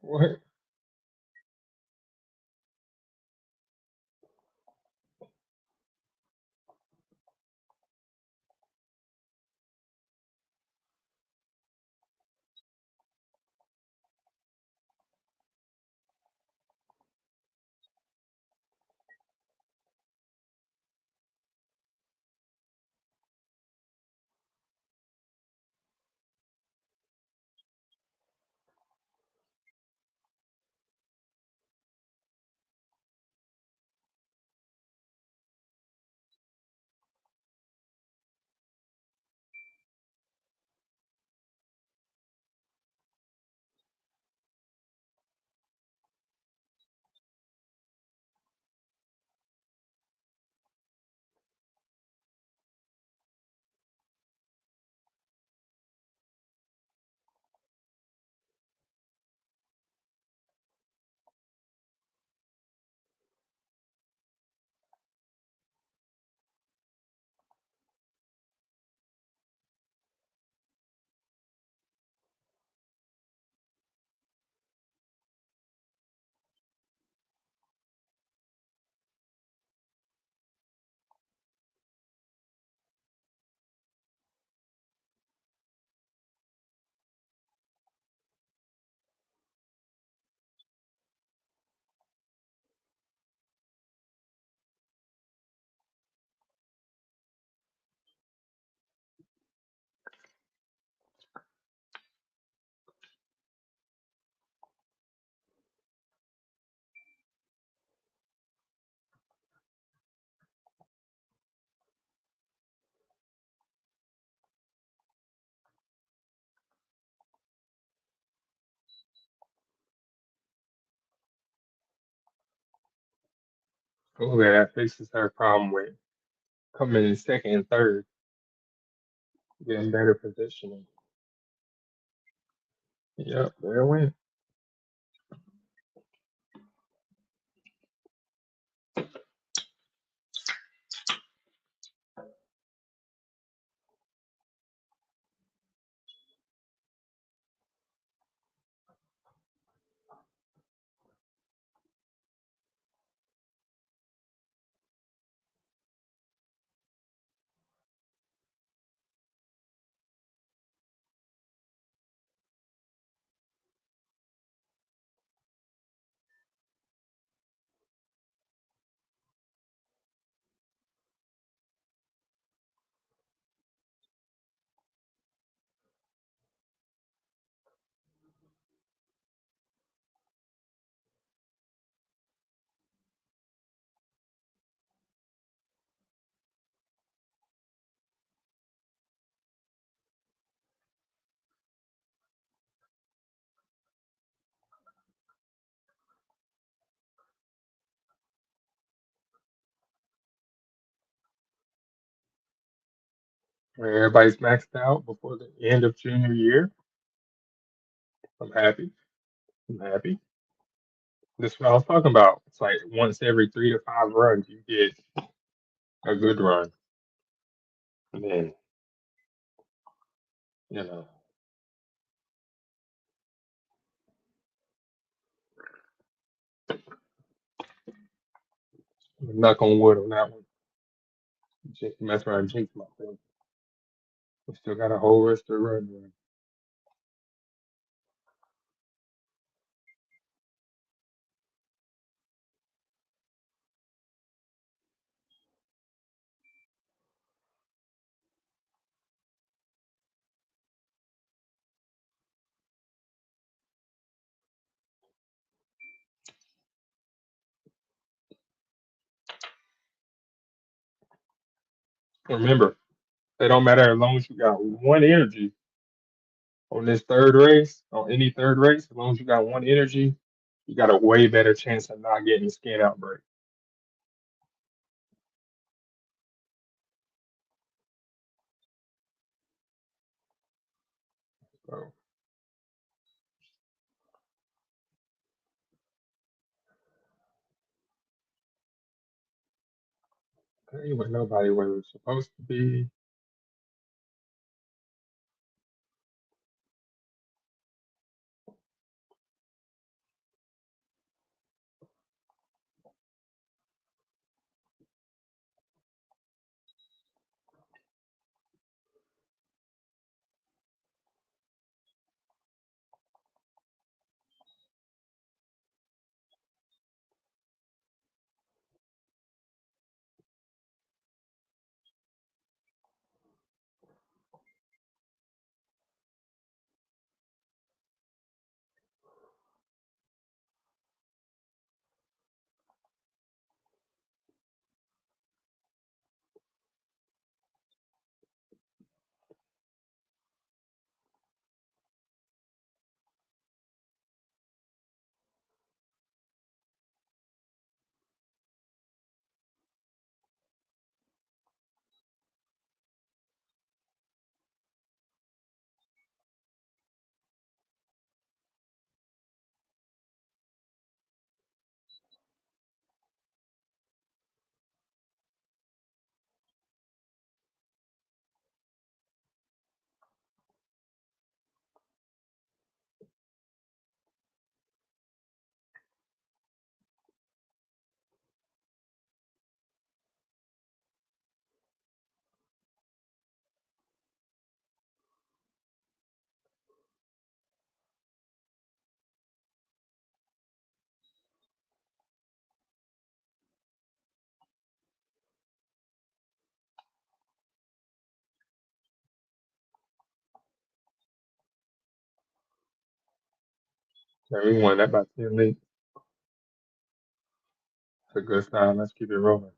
What? Hopefully that fixes her problem with coming in second and third, getting better positioning. Yep, they'll win. Everybody's maxed out before the end of junior year. I'm happy. I'm happy. This is what I was talking about. It's like once every 3 to 5 runs, you get a good run. And then, you know, knock on wood on that one. Mess around and jinx myself. We still got a whole rest of the run. Remember, it don't matter as long as you got one energy on this third race, on any third race, as long as you got one energy, you got a way better chance of not getting a skin outbreak. So, okay, but nobody where it was supposed to be. So we won that by 10 league. It's a good sign. Let's keep it rolling.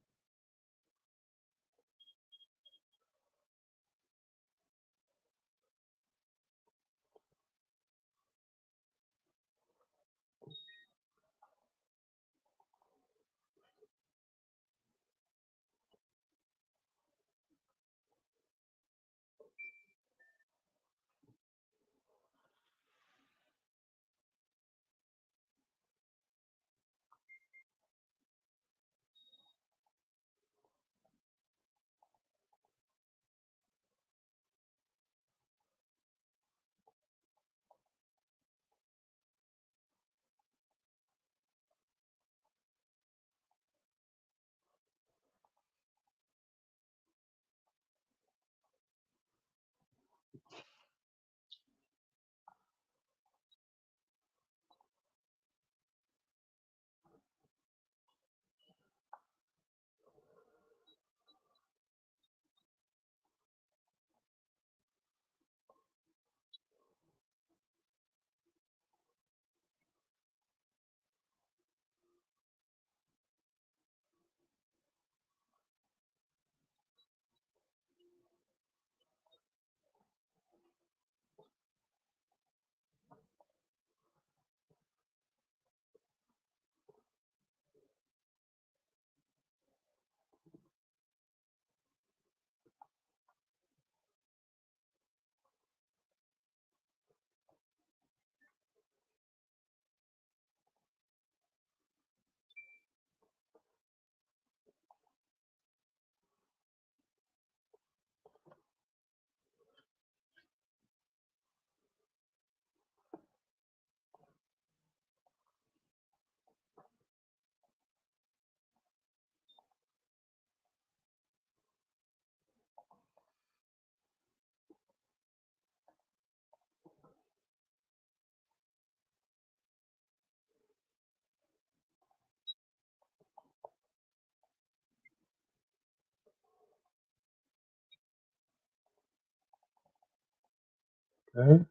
Okay.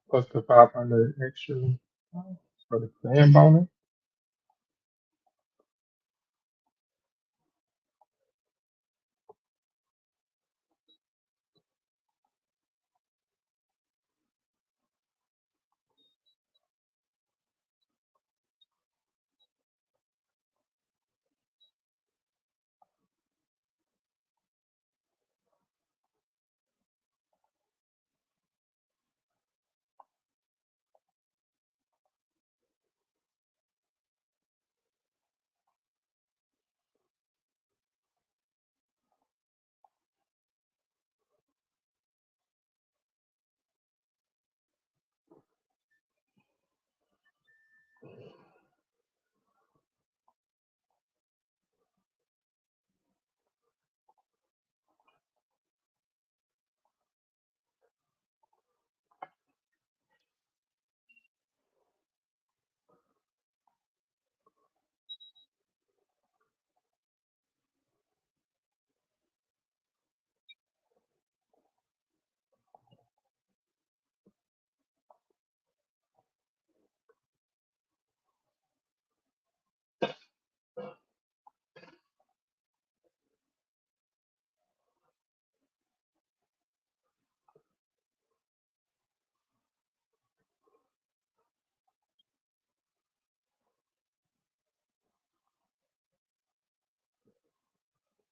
Plus the 500 extra for the fan bonus.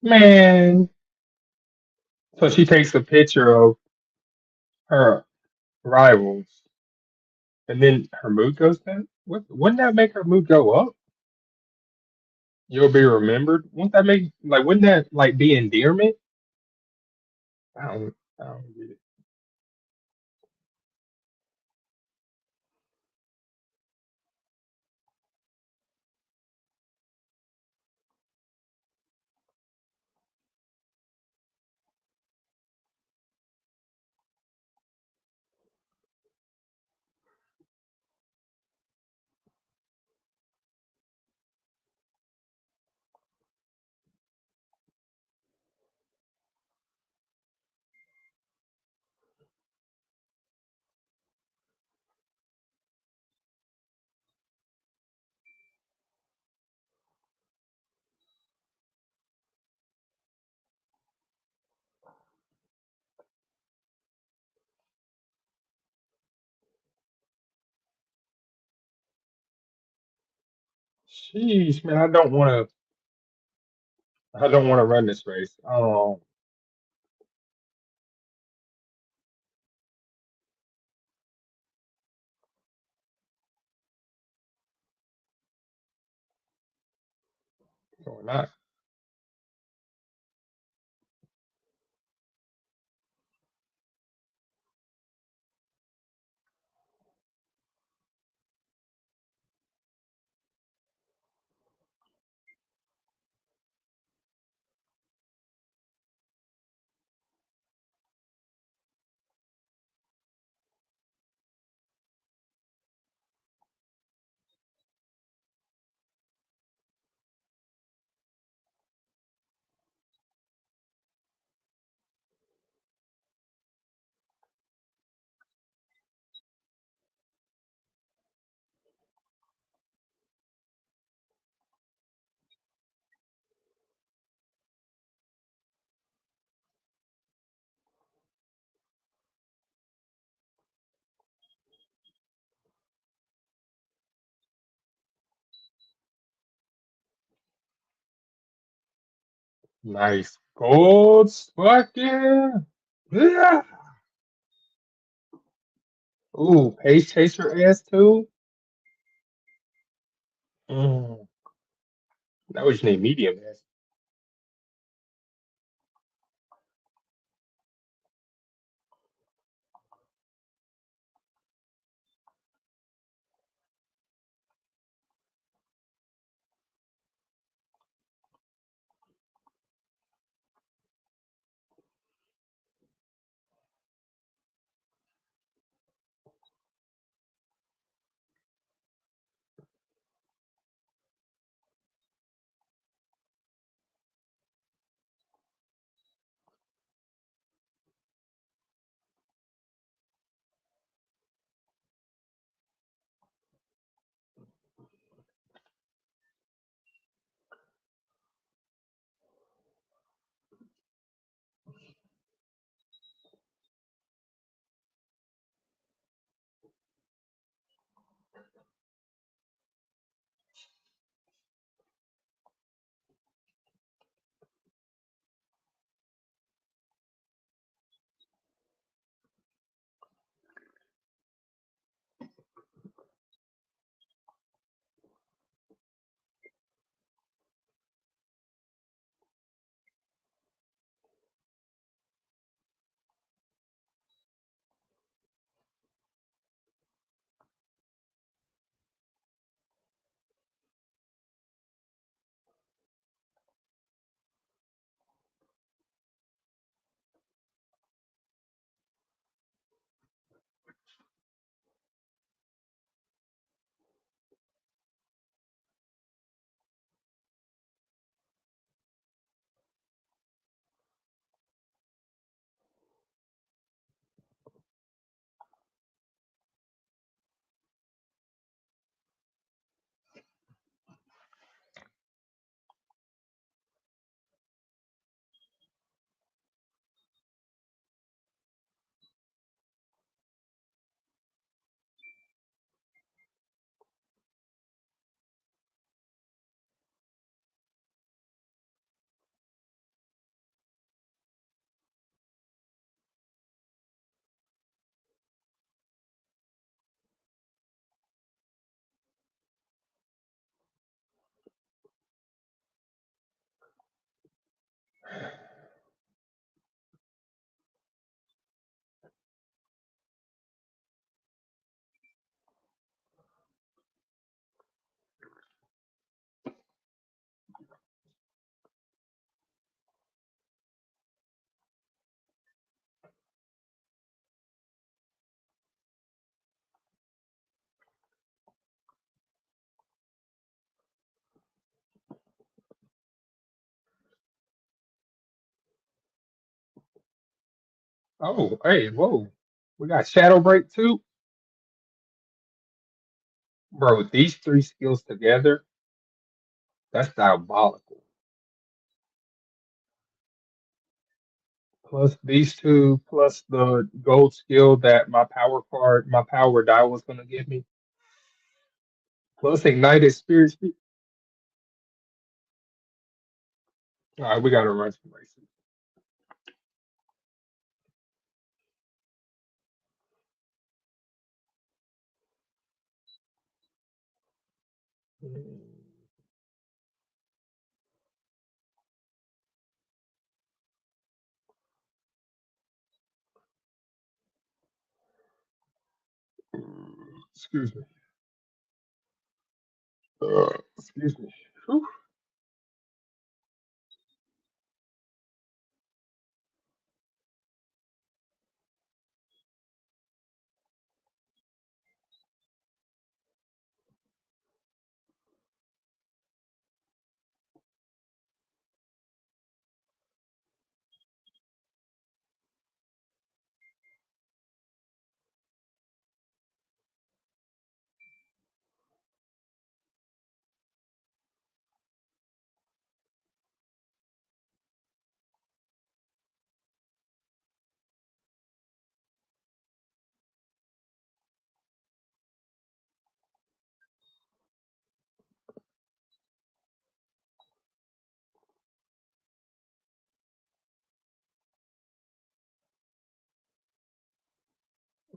Man, so she takes a picture of her rivals, and then her mood goes down. Wouldn't that make her mood go up? You'll be remembered. Wouldn't that make like? Wouldn't that like be endearment? I don't get it. Sheesh, man, I don't want to. I don't want to run this race. Oh, or not. Nice gold. Fuck yeah. Yeah. Ooh, Pace Chaser ass too. Mm, that was your name, medium ass. Oh, hey, whoa. We got Shadow Break too. Bro, these three skills together, that's diabolical. Plus these two, plus the gold skill that my power card, my power die was gonna give me, plus ignited spirit. All right, we gotta run some races. Excuse me. Excuse me. Whew.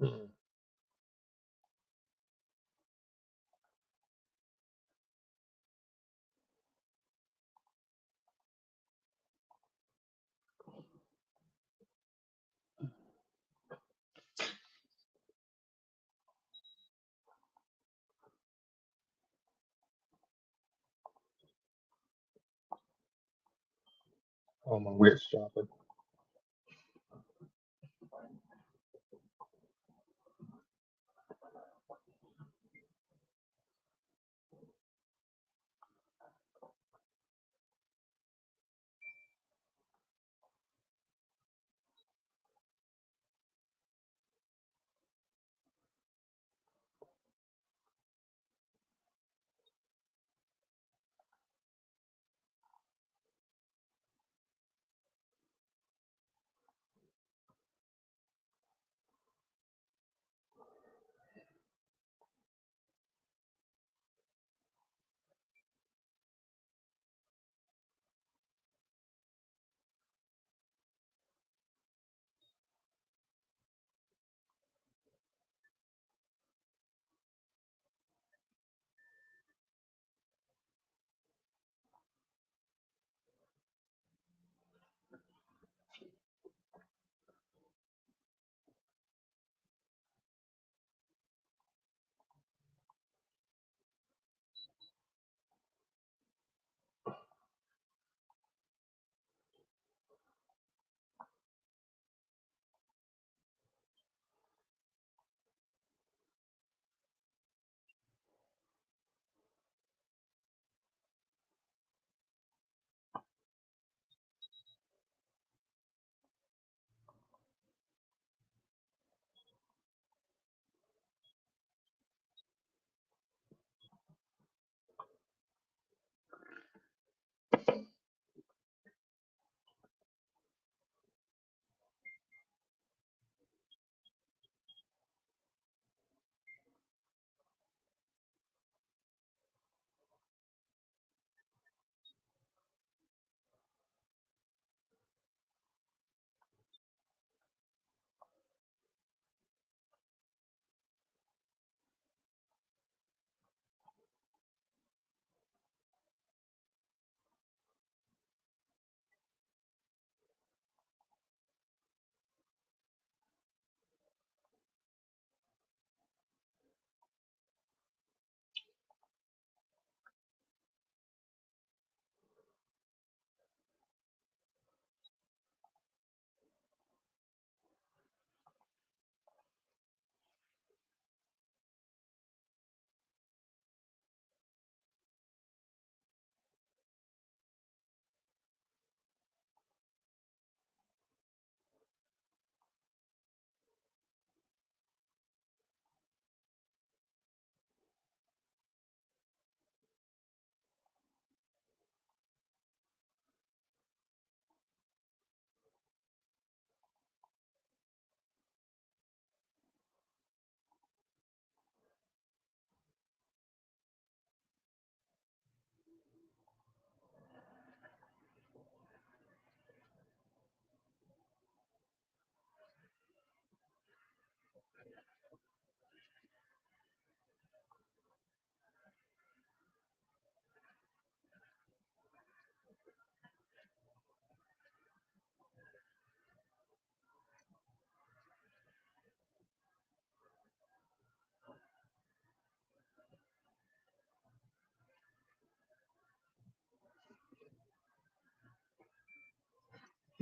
Mm. Oh, my wrist dropping.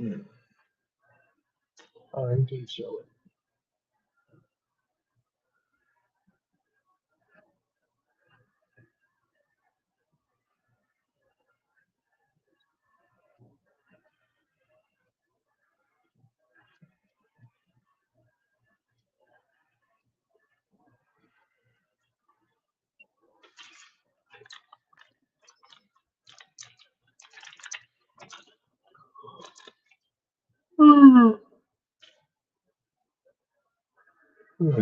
Hmm. I do show it. Hmm. Hmm.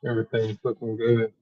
Everything's looking good.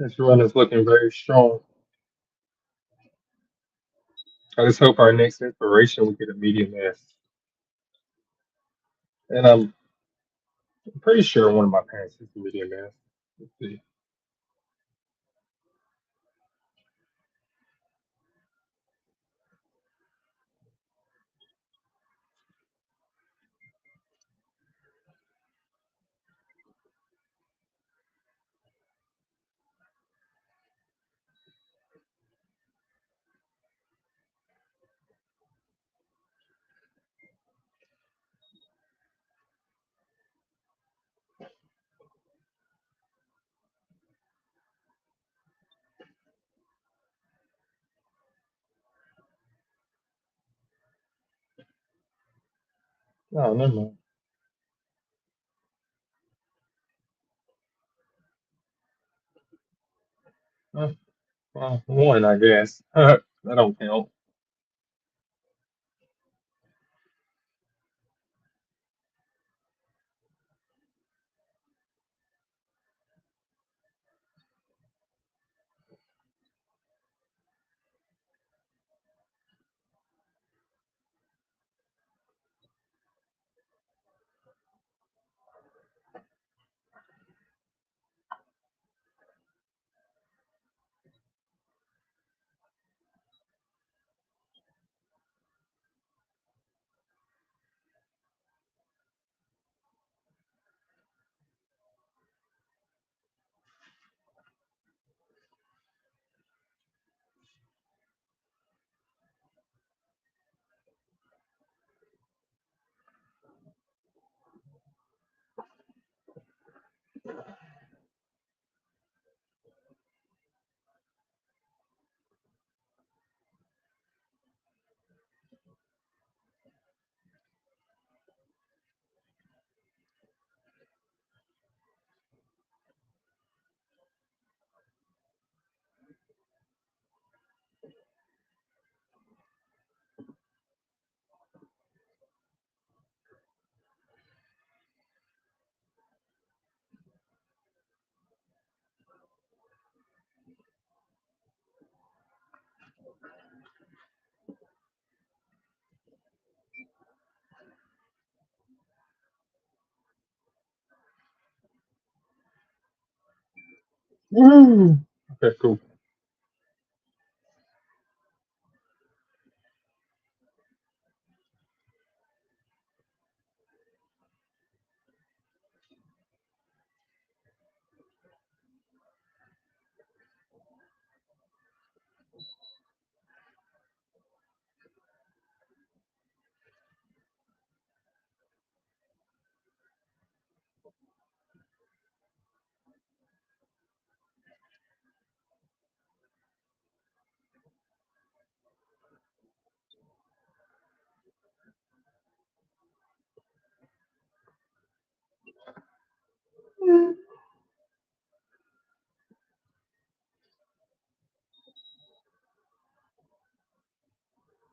This run is looking very strong. I just hope our next inspiration we get a medium S. And I'm pretty sure one of my parents is a medium S. Let's see. No, never mind. Uh, well, one, I guess. That don't count. Woo! Okay, cool.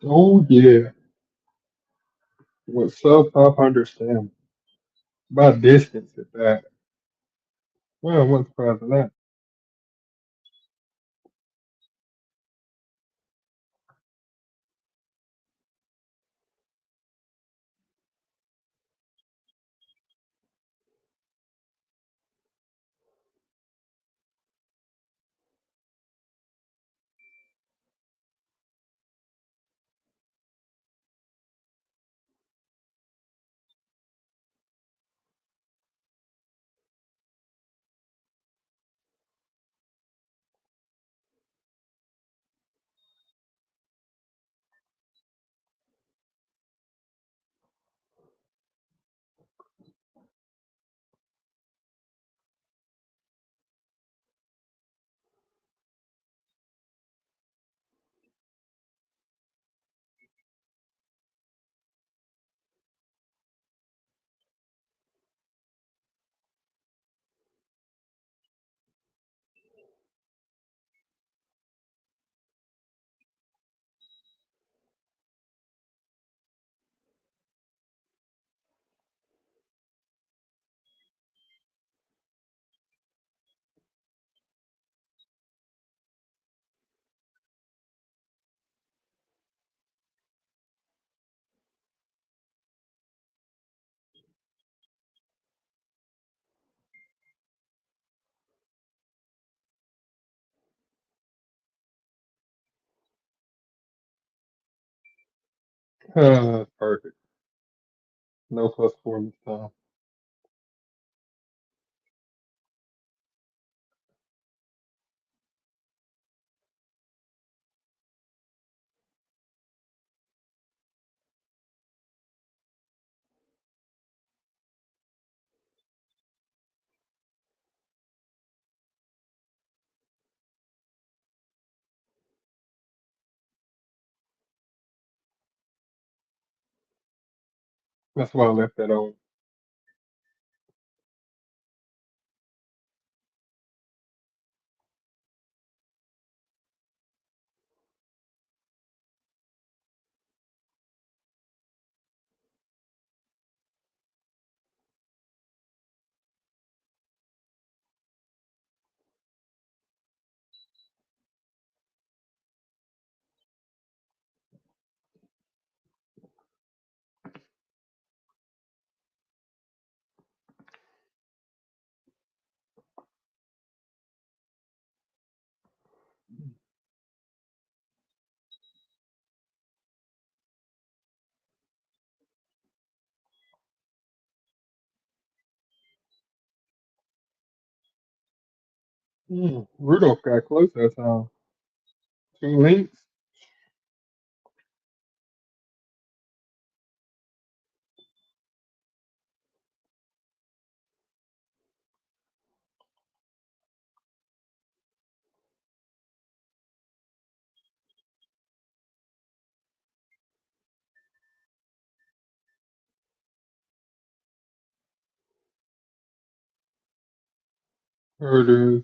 Oh yeah, with sub 500 by distance at that. Well, I wasn't surprised at that. Perfect. No plus four this time. That's why I left that on. Rudolph got close that time. Two links. There it is.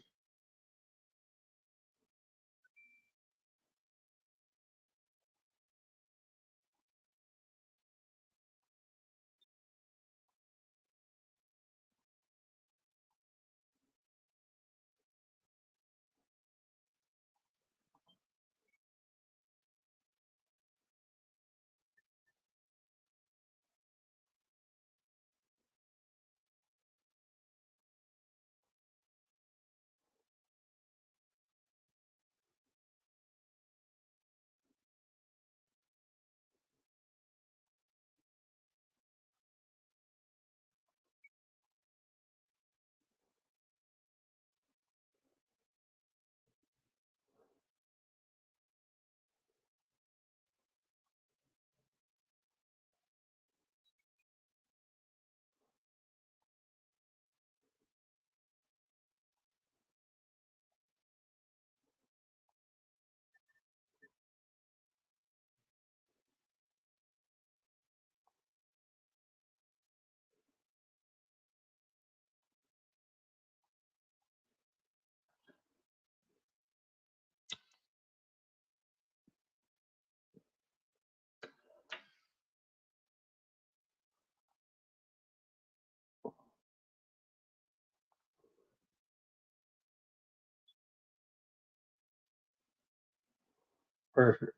Perfect.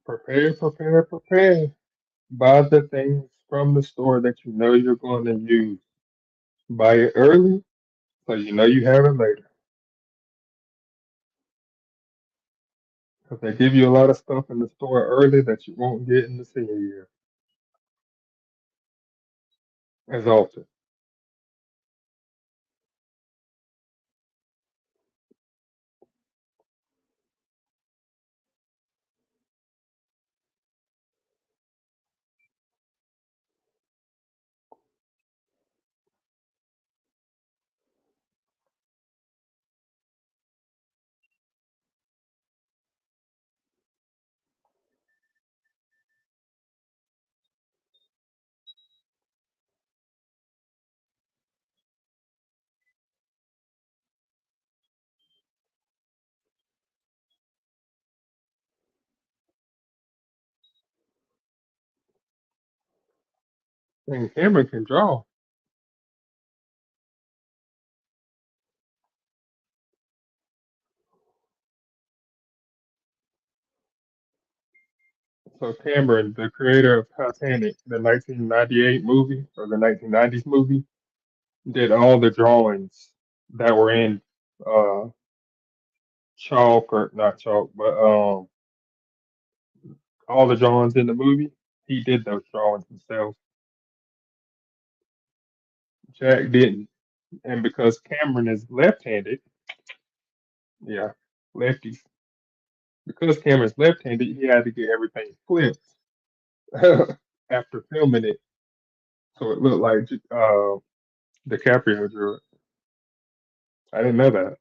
Prepare, prepare, prepare. Buy the things from the store that you know you're going to use. Buy it early so you know you have it later. Because they give you a lot of stuff in the store early that you won't get in the senior year as often. And Cameron can draw. So Cameron, the creator of Titanic, the 1998 movie or the 1990s movie, did all the drawings that were in uh, chalk or not chalk, but all the drawings in the movie. He did those drawings himself. Jack didn't, and because Cameron is left-handed, yeah, lefties. Because Cameron's left-handed, he had to get everything flipped after filming it, so it looked like DiCaprio drew it. I didn't know that.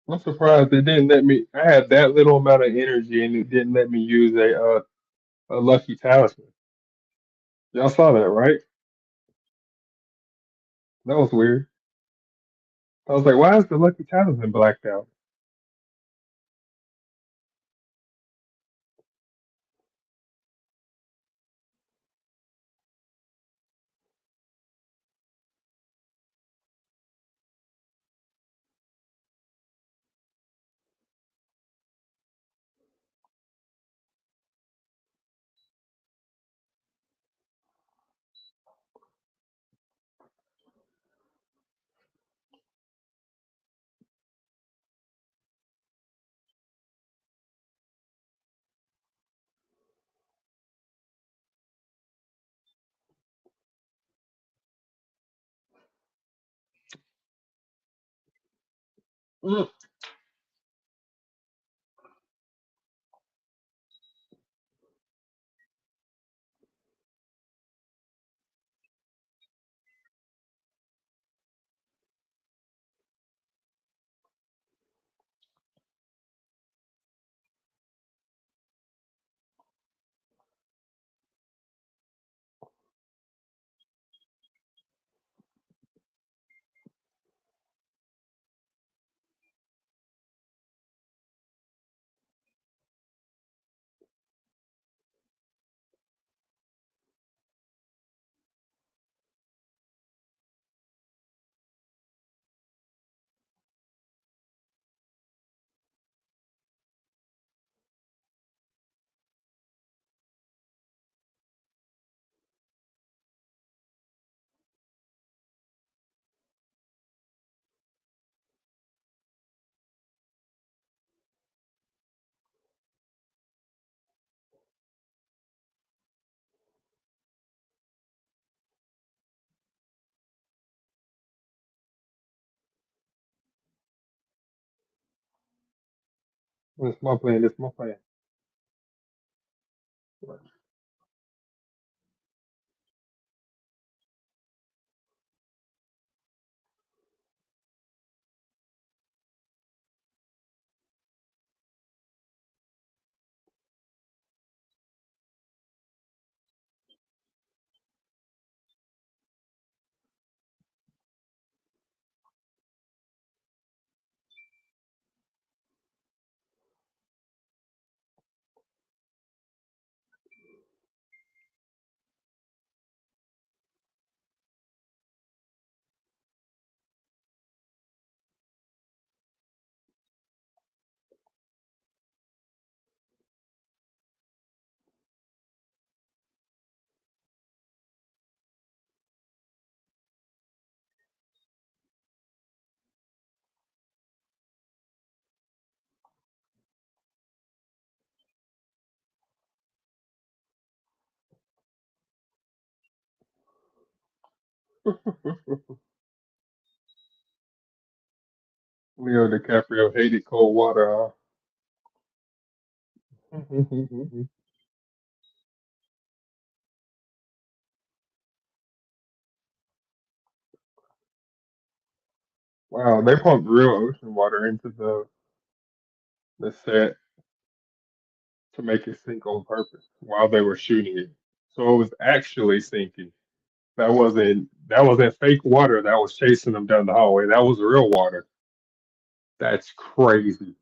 I'm surprised they didn't let me. I had that little amount of energy, and it didn't let me use a lucky talisman. Y'all saw that, right? That was weird. I was like, why is the lucky talisman blacked out? Mm. It's my plan. It's my plan. Leo DiCaprio hated cold water. Huh? Wow, they pumped real ocean water into the set to make it sink on purpose while they were shooting it. So it was actually sinking. That wasn't fake water that was chasing them down the hallway. That was real water. That's crazy.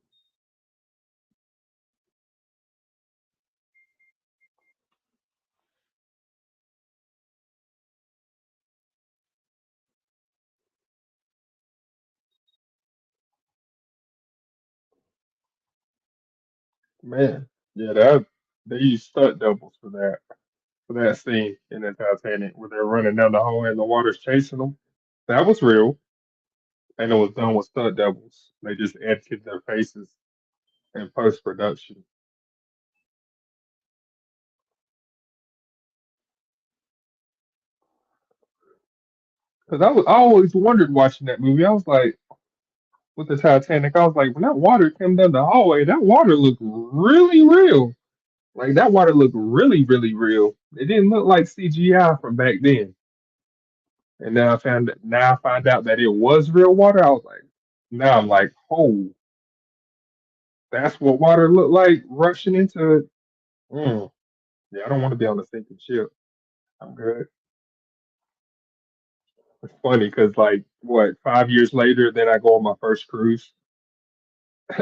Man. Yeah, that they used stunt doubles for that scene in the Titanic where they're running down the hallway and the water's chasing them. That was real. And it was done with stunt doubles. They just edited their faces in post production. Because I always wondered watching that movie. I was like, with the Titanic, I was like, when that water came down the hallway, that water looked really real. Like that water looked really, really real. It didn't look like CGI from back then. And now I find out that it was real water. I was like, now I'm like, oh, that's what water looked like rushing into it. Mm, yeah, I don't want to be on a sinking ship. I'm good. It's funny because like what 5 years later, then I go on my first cruise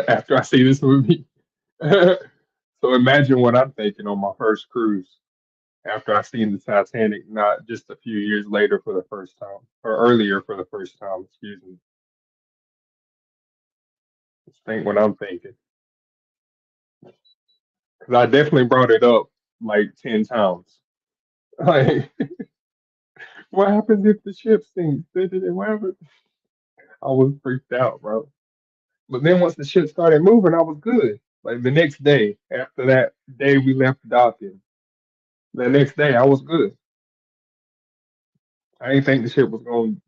after I see this movie. So imagine what I'm thinking on my first cruise after I seen the Titanic, not just a few years later for the first time, or earlier for the first time. Excuse me. Just think what I'm thinking, because I definitely brought it up like 10 times. Like, what happens if the ship sinks? What happens? I was freaked out, bro. But then once the ship started moving, I was good. Like the next day, after that day we left docking, the next day I was good. I didn't think the ship was going.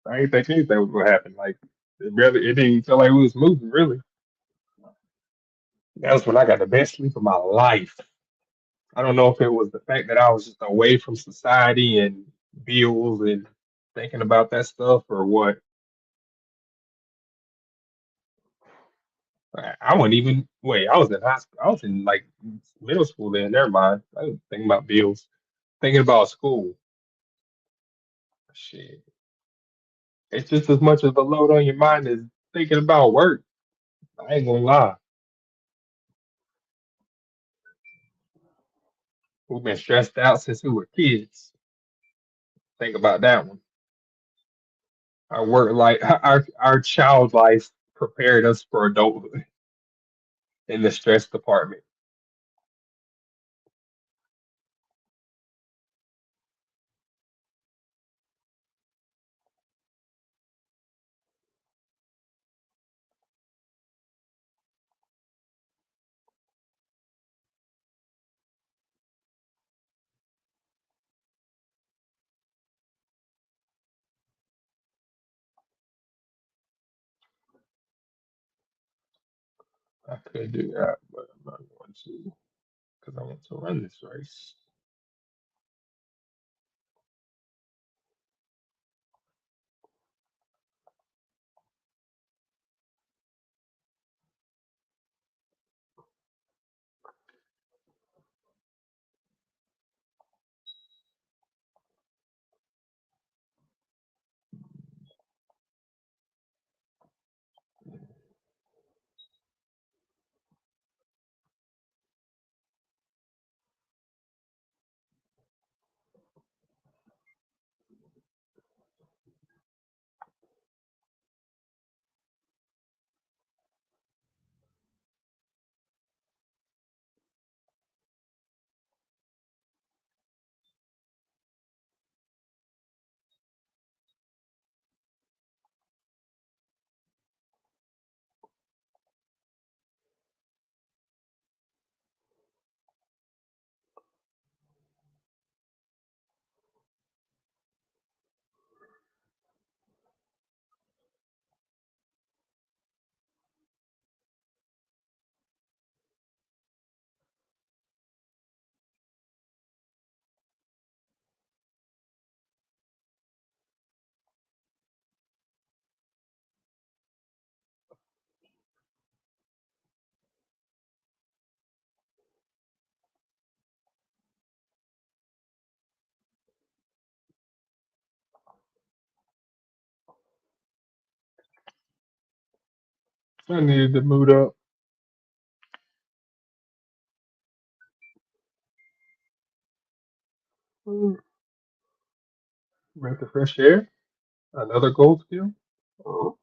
I didn't think anything was gonna happen. Like it didn't even feel like it was moving. Really, that was when I got the best sleep of my life. I don't know if it was the fact that I was just away from society and bills and thinking about that stuff or what. I wasn't even wait. I was in high school. I was in like middle school then. Never mind. I was thinking about bills, thinking about school. Shit, it's just as much of a load on your mind as thinking about work. I ain't gonna lie. We've been stressed out since we were kids. Think about that one. Our work life, our child life prepared us for adulthood in the stress department. I could do that, but I'm not going to because I want to run this race. I needed to mood up. Mm, breath of fresh air. Another gold skill. Oh,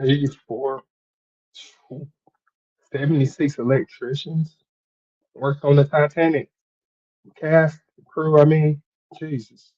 eight four. 76 electricians worked on the Titanic cast crew. I mean, Jesus.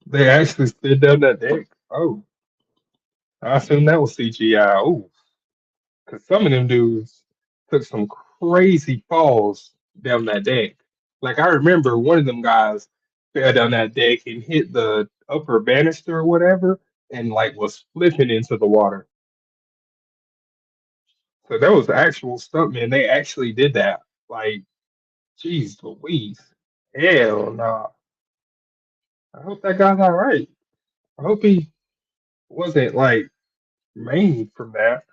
They actually slid down that deck. Oh, I assume that was CGI. Oh, because some of them dudes took some crazy falls down that deck. Like I remember one of them guys fell down that deck and hit the upper banister or whatever, and like was flipping into the water. So that was actual stunt, man. They actually did that. Like, jeez Louise. Hell no. I hope that guy's all right. I hope he wasn't like maimed from that.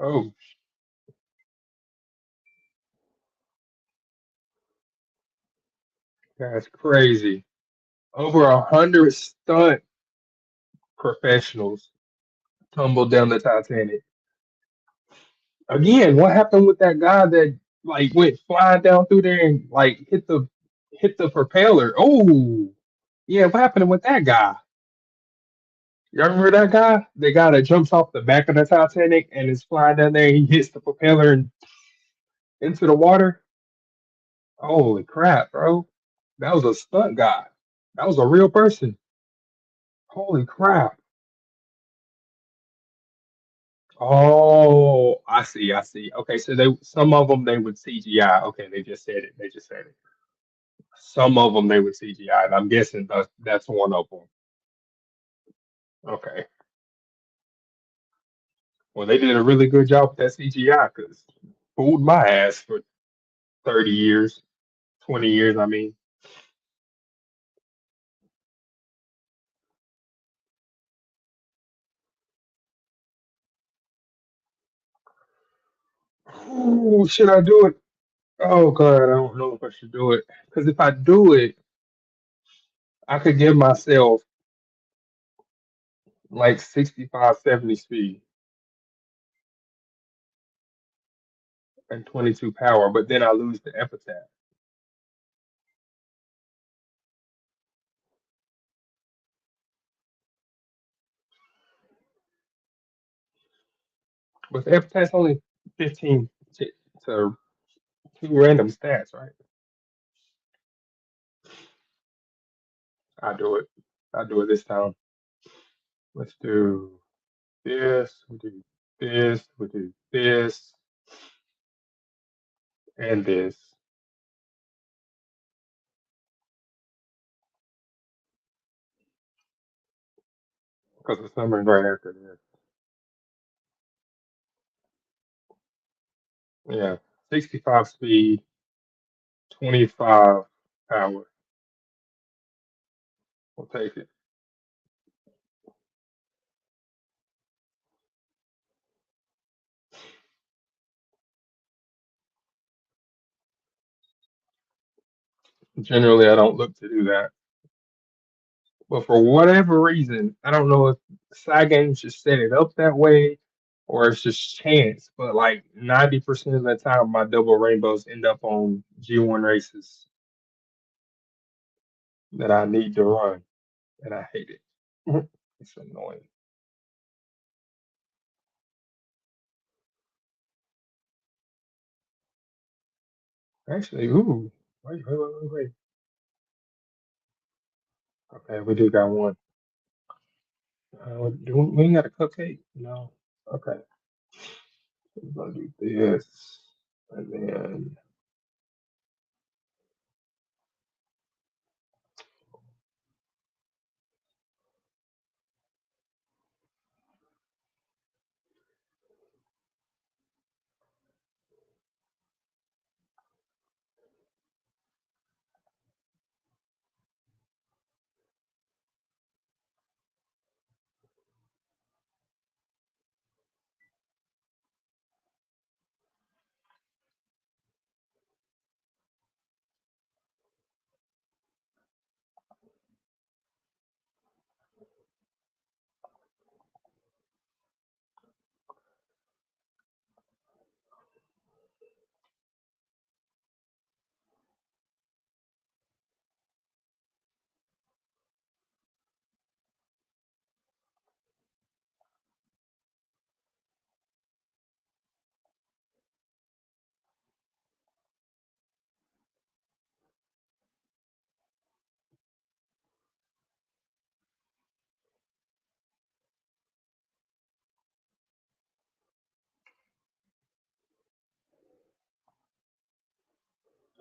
Oh, that's crazy. Over 100 stunt professionals tumbled down the Titanic. Again, what happened with that guy that like went flying down through there and like hit the propeller? Oh, yeah, what happened with that guy? You remember that guy? The guy that jumps off the back of the Titanic and is flying down there. He hits the propeller and into the water. Holy crap, bro! That was a stunt guy. That was a real person. Holy crap! Oh, I see. I see. Okay, so they some of them they would CGI. Okay, they just said it. They just said it. Some of them they would CGI, and I'm guessing that's one of them. Okay. Well, they did a really good job with that CGI because fooled my ass for 30 years, 20 years. I mean, ooh, should I do it? Oh God, I don't know if I should do it because if I do it, I could give myself like 65, 70 speed and 22 power, but then I lose the epitaph. But the epitaph's only 15 to two random stats, right? I do it. I do it this time. Let's do this. We do this. We do this and this because the summer is right after this. Yeah, 65 speed, 25 power. We'll take it. Generally, I don't look to do that. But for whatever reason, I don't know if side games just set it up that way or it's just chance. But like 90% of the time, my double rainbows end up on G1 races that I need to run, and I hate it. It's annoying. Actually, ooh, wait. Okay, we do got one. We ain't got a cupcake? No. Okay, we're gonna do this, and then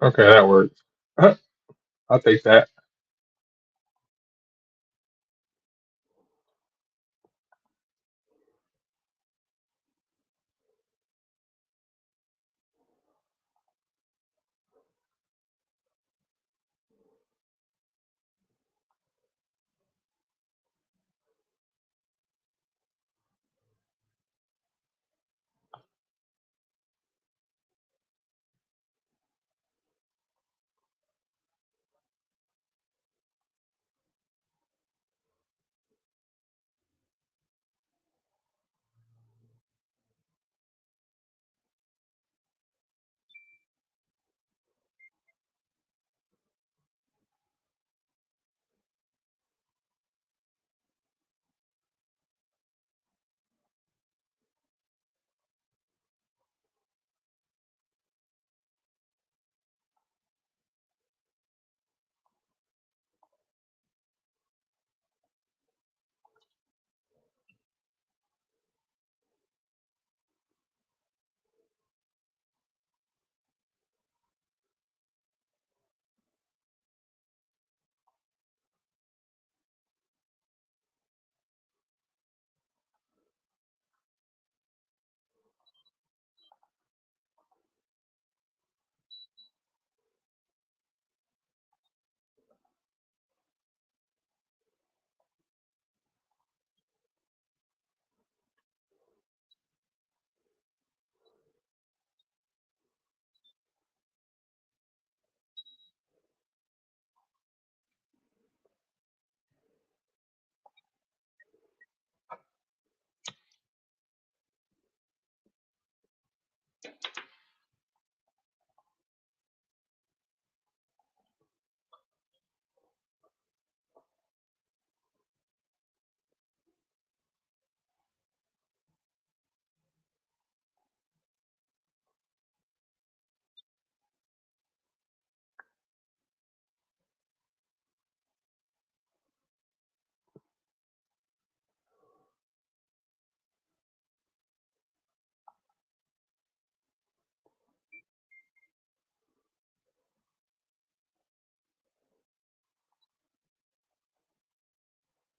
okay, that works. I'll take that.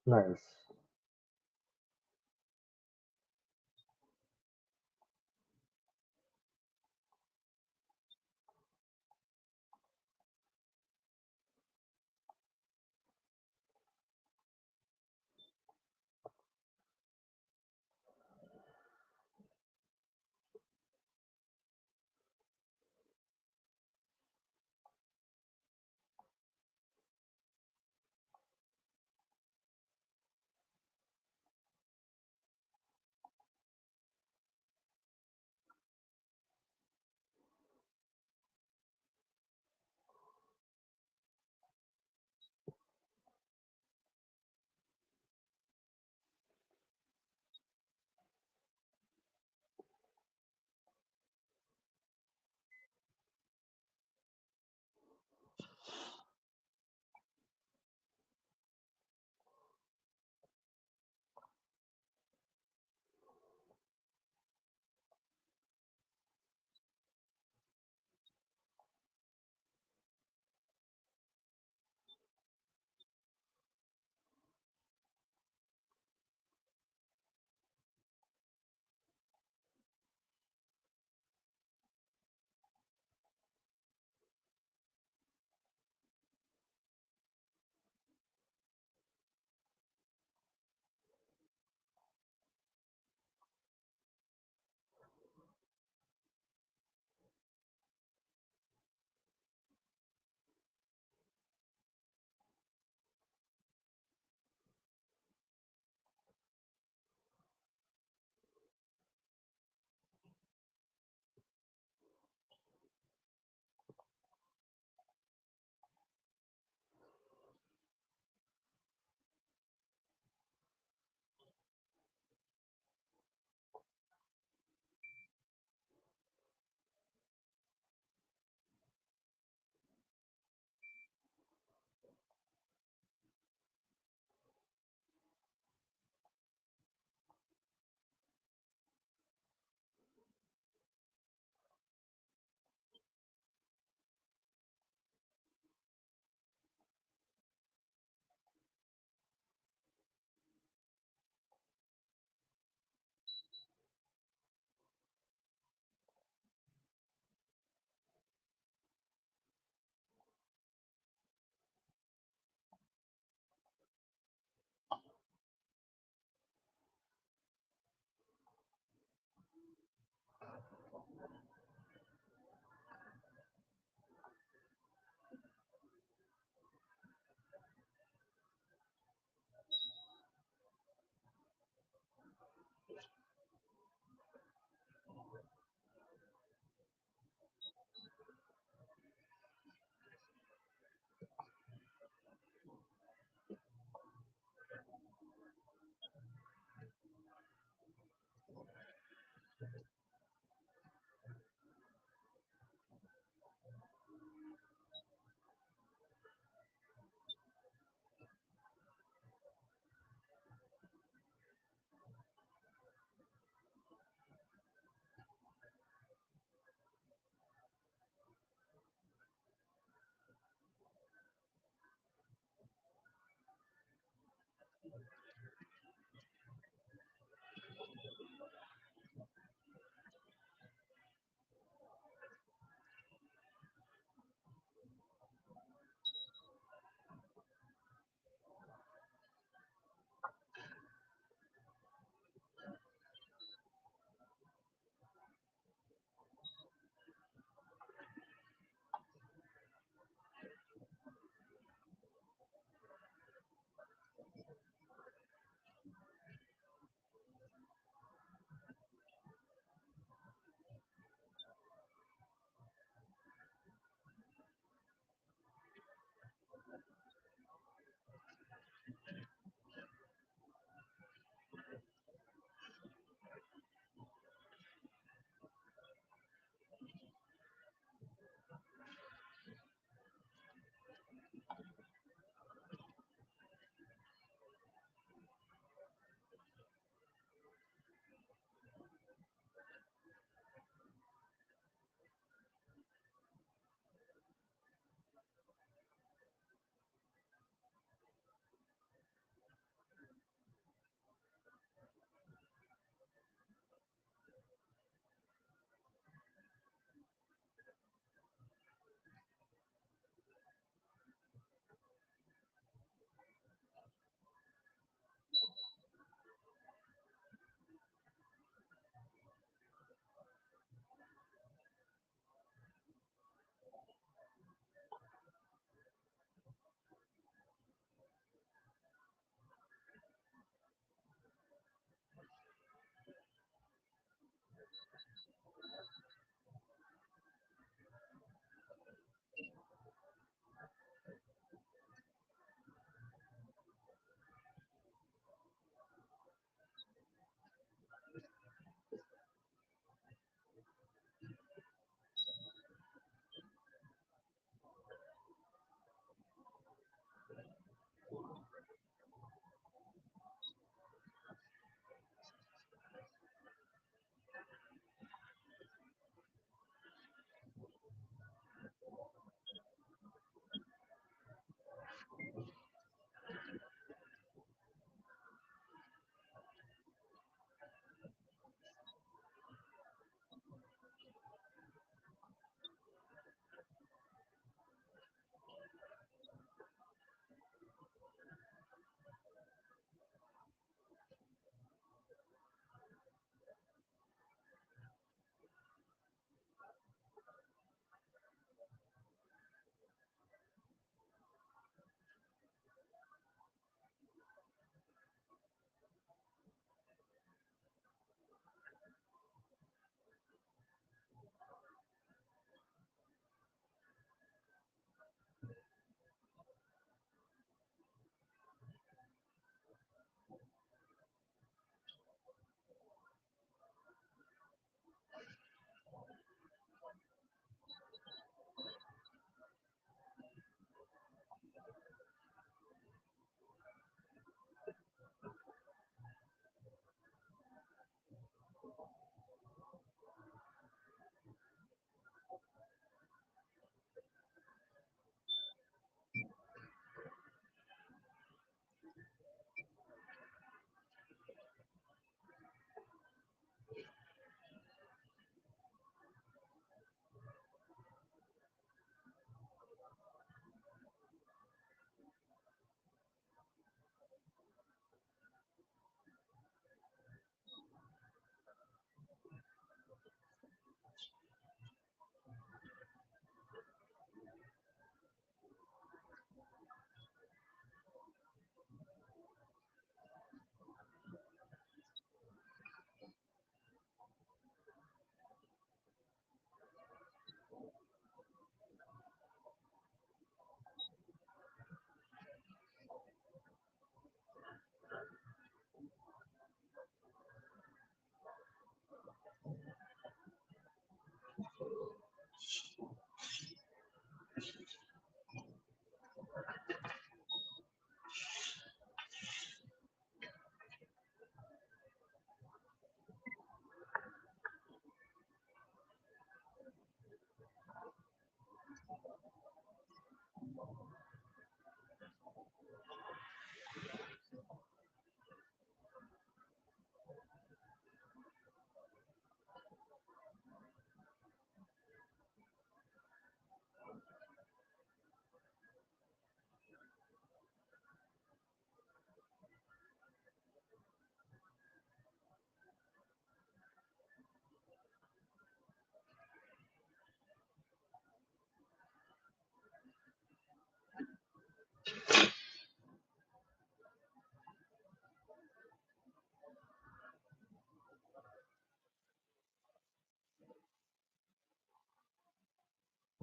Nice.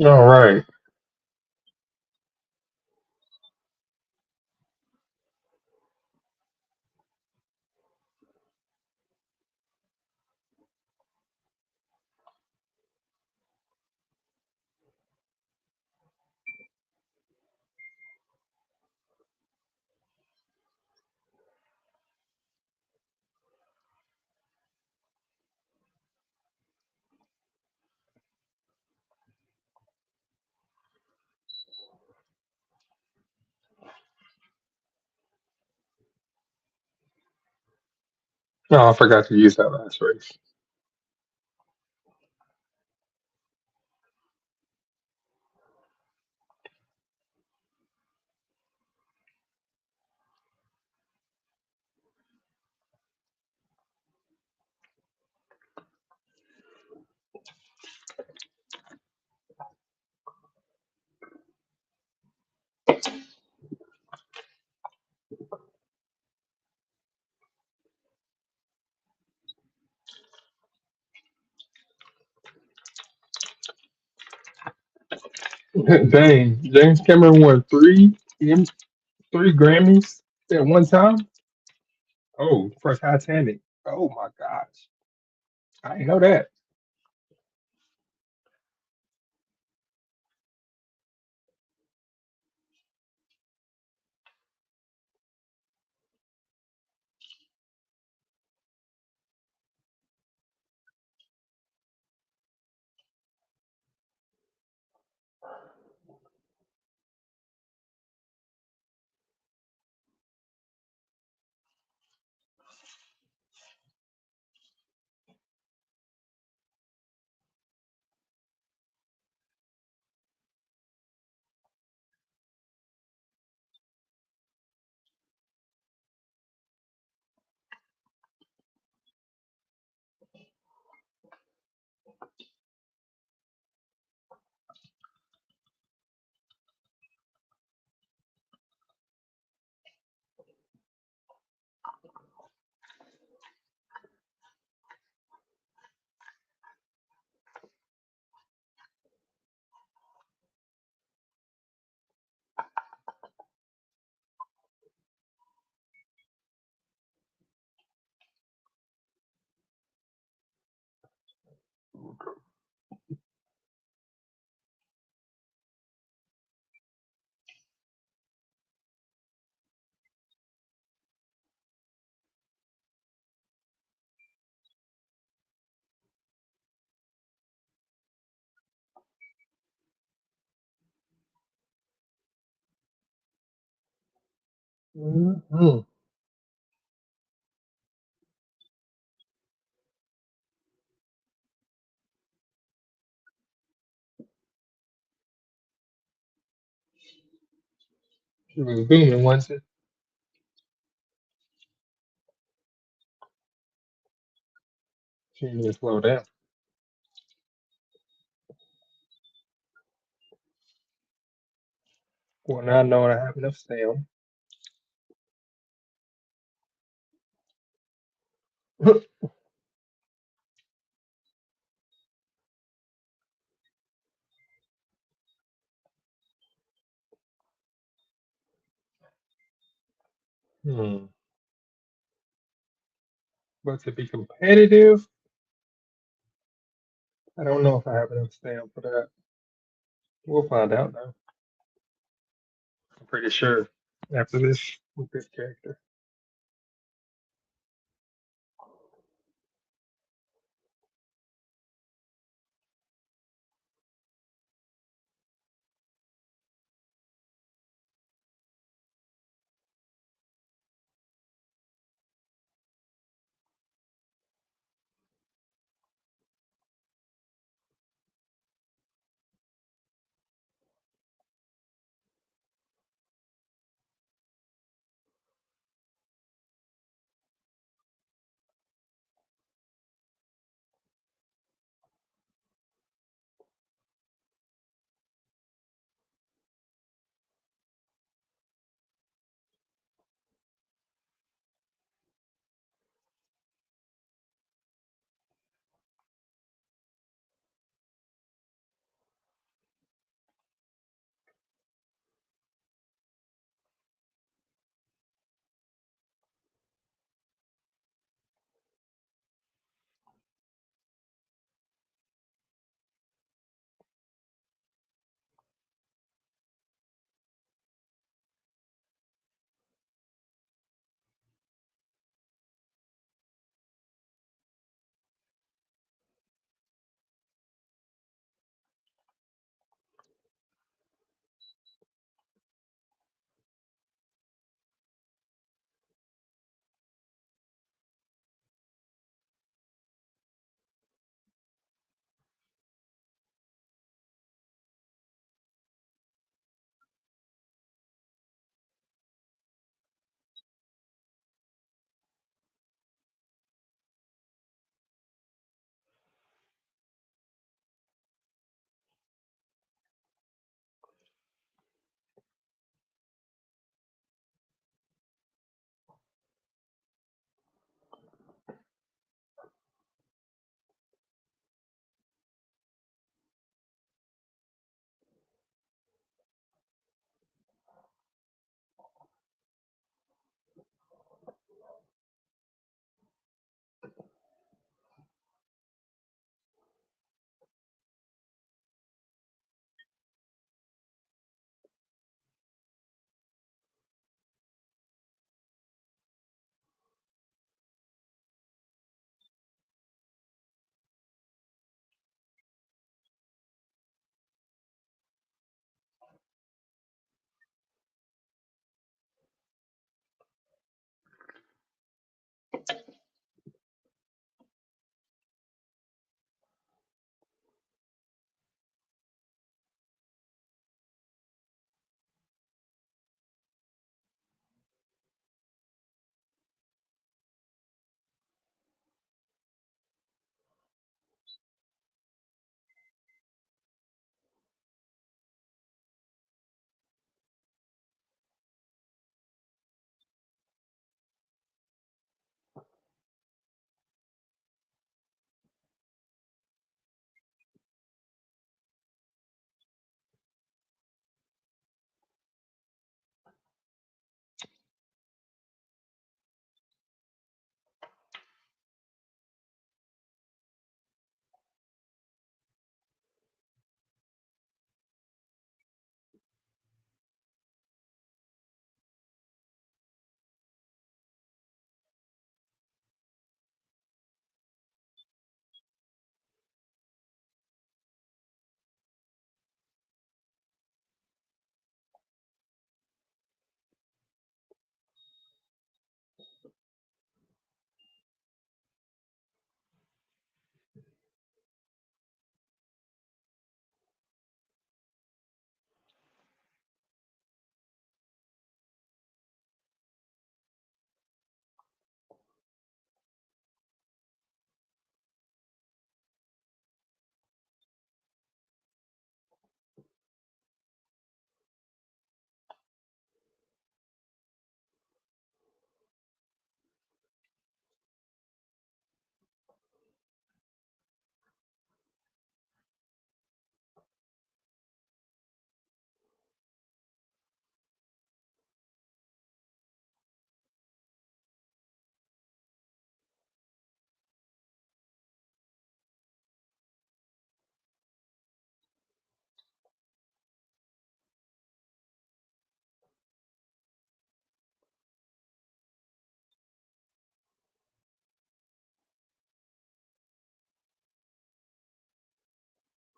All right. Oh, I forgot to use that last race. Dang, James Cameron won three Grammys at one time. Oh, for Titanic. Oh my gosh, I didn't know that. Mm-hmm. She was booming, wasn't she? She need to slow down. Well, now I know I have enough Sam. Hmm. But to be competitive, I don't know if I have enough Sam for that. We'll find out though. I'm pretty sure after this with this character.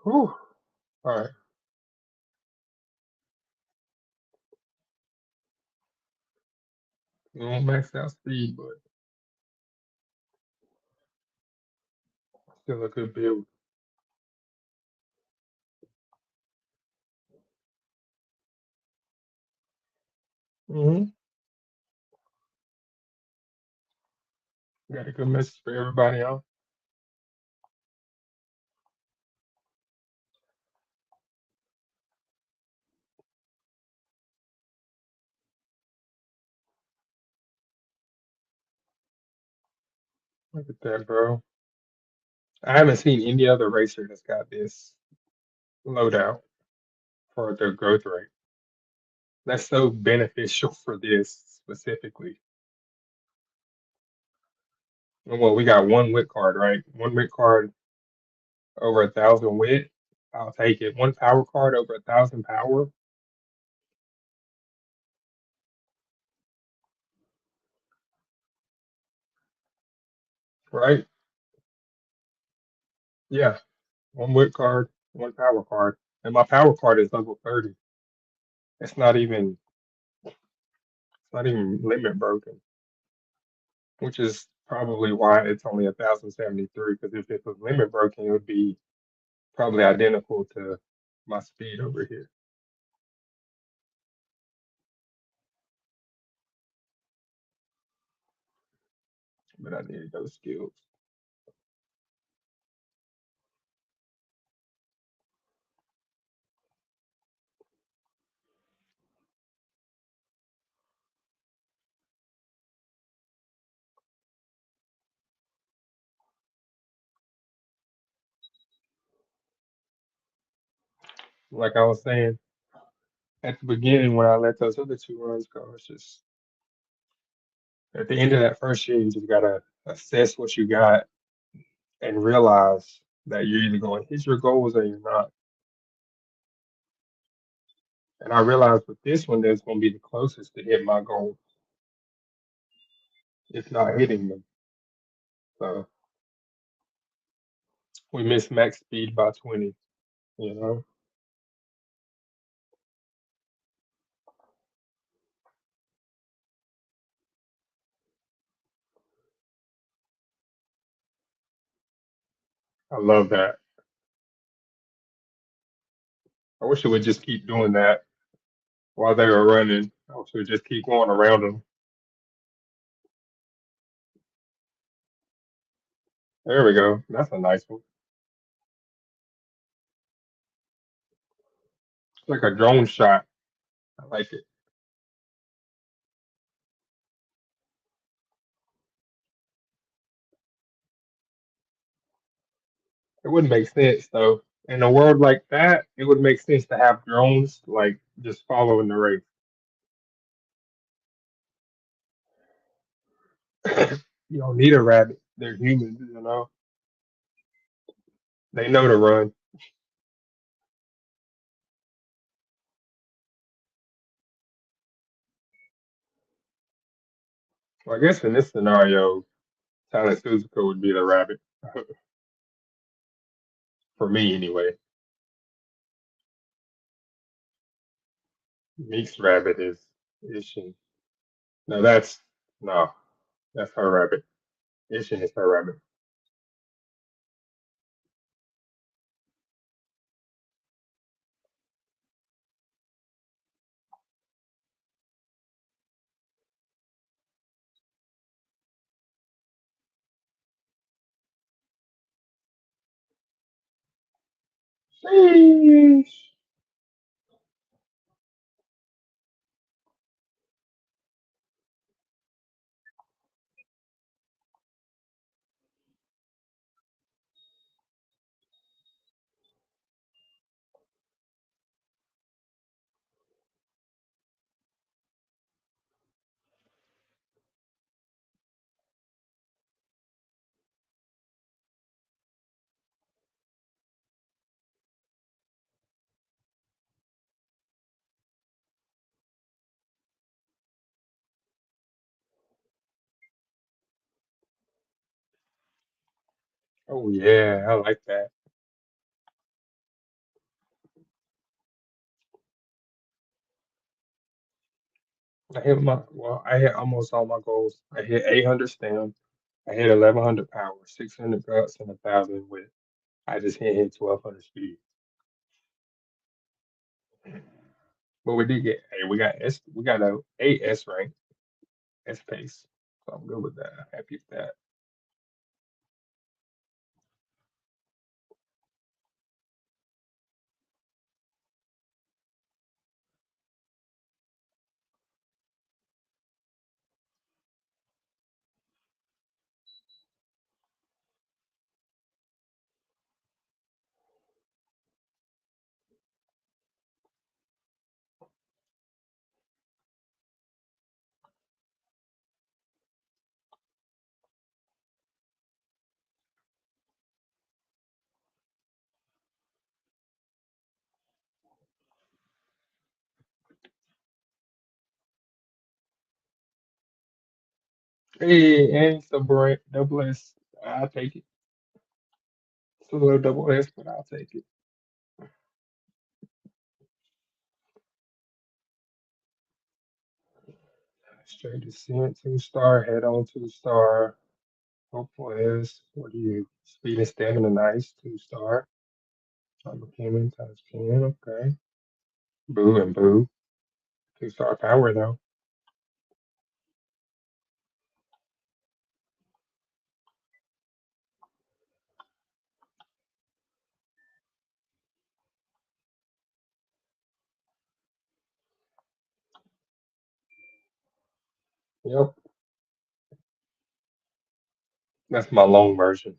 Whew. All right. We won't max out speed, but still a good build. Mm-hmm. Got a good message for everybody else. Look at that, bro. I haven't seen any other racer that's got this loadout for their growth rate. That's so beneficial for this specifically. Well, we got one wit card, right? One wit card over 1,000 wit. I'll take it. One power card over 1,000 power, right? Yeah. One wit card, one power card. And my power card is level 30. It's not even limit broken, which is probably why it's only 1,073. Because if it was limit broken, it would be probably identical to my speed over here. But I need those skills. Like I was saying at the beginning when I let those other two runs go, it's just at the end of that first year, you just gotta assess what you got and realize that you're either going to hit your goals or you're not. And I realized with this one, that's going to be the closest to hit my goal, if not hitting them. So we missed max speed by 20. You know, I love that. I wish it would just keep doing that while they were running. I wish it would just keep going around them. There we go. That's a nice one. It's like a drone shot. I like it. It wouldn't make sense though. In a world like that, it would make sense to have drones like just following the race. You don't need a rabbit. They're humans, you know. They know to run. Well, I guess in this scenario, Talent Suzuka would be the rabbit for me anyway. Meek's rabbit is she? No, no, that's her rabbit. Ishin is her rabbit. Sheesh. Oh yeah, I like that. I hit almost all my goals. I hit 800 stem. I hit 1100 power, 600 guts, and 1000 width. I just hit 1200 speed. But we did get, hey, we got a 8S rank, S pace. So I'm good with that. Happy with that. Hey, and it's a brand double S. I'll take it. It's a little double S, but I'll take it. Straight descent, 2 star, head on 2 star. Hopeful S. What do you? Speed and stamina, nice. 2 star. Human times 10. Okay. Boo and boo. 2 star power though. Yep. That's my long version.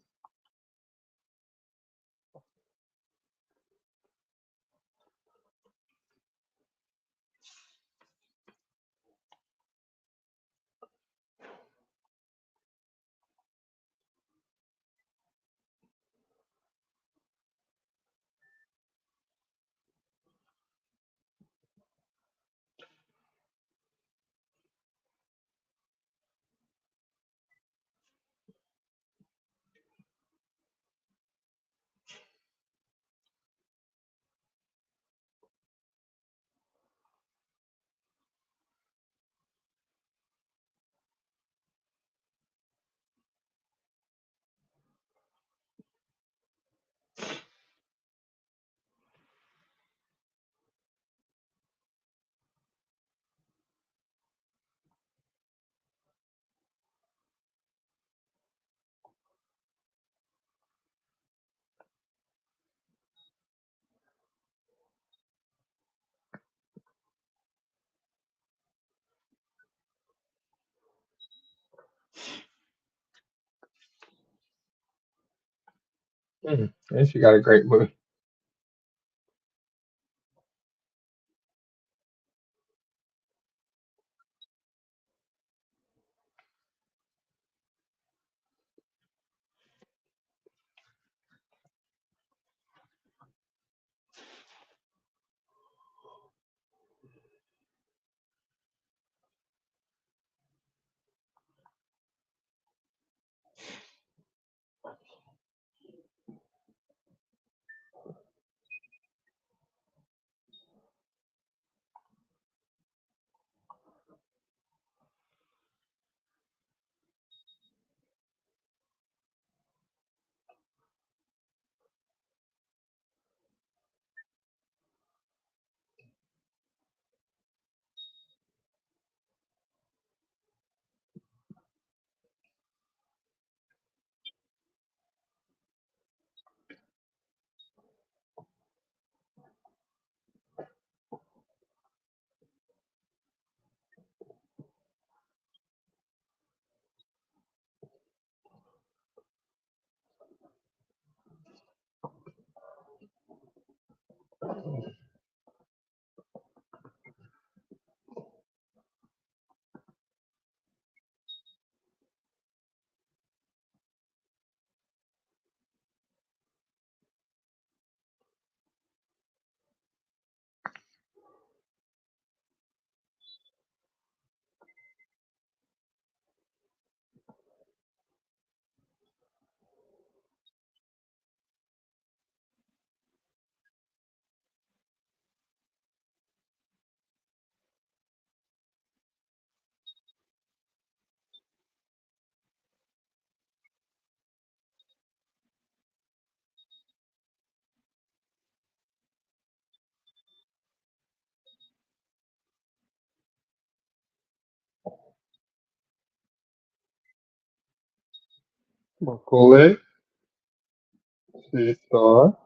And she got a great move. Macaulay, Sea Star.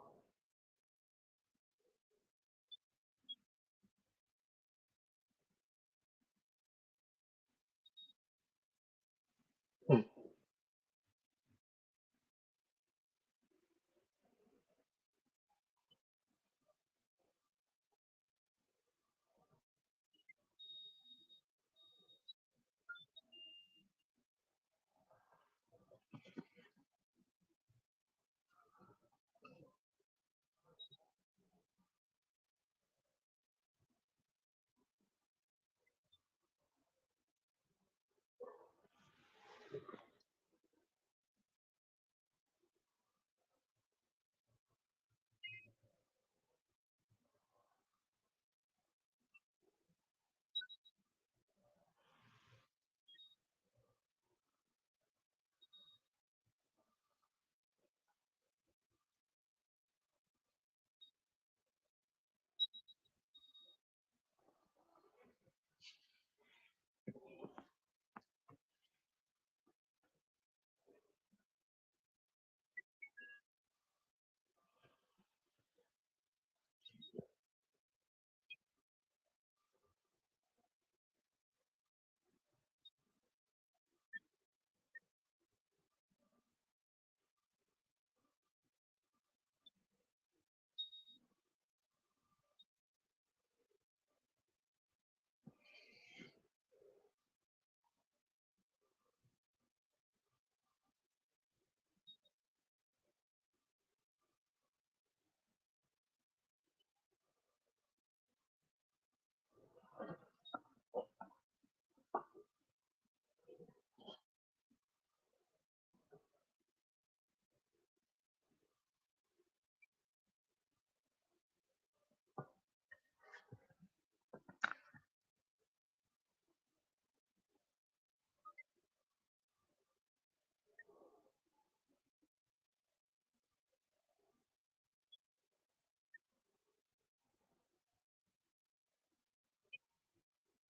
Hmm.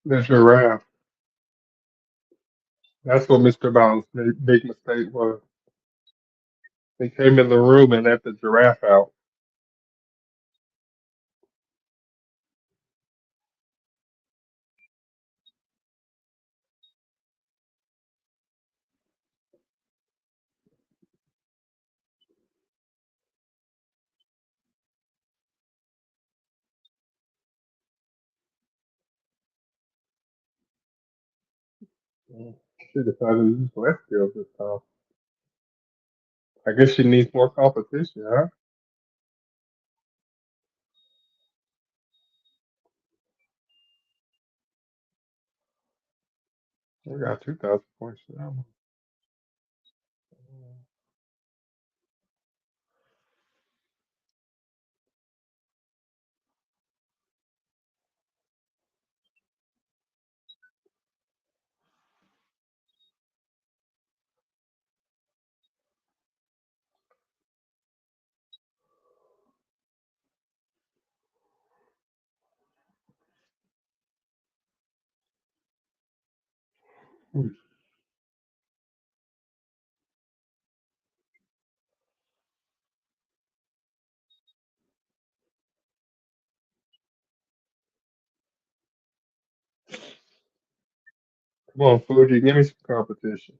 The giraffe. That's what Mr. Brown's big mistake was. He came in the room and let the giraffe out. Mm. She decided to use less skills this time. I guess she needs more competition, huh? We got 2,000 points for that one. Hmm. Come on, Fuji, give me some competition.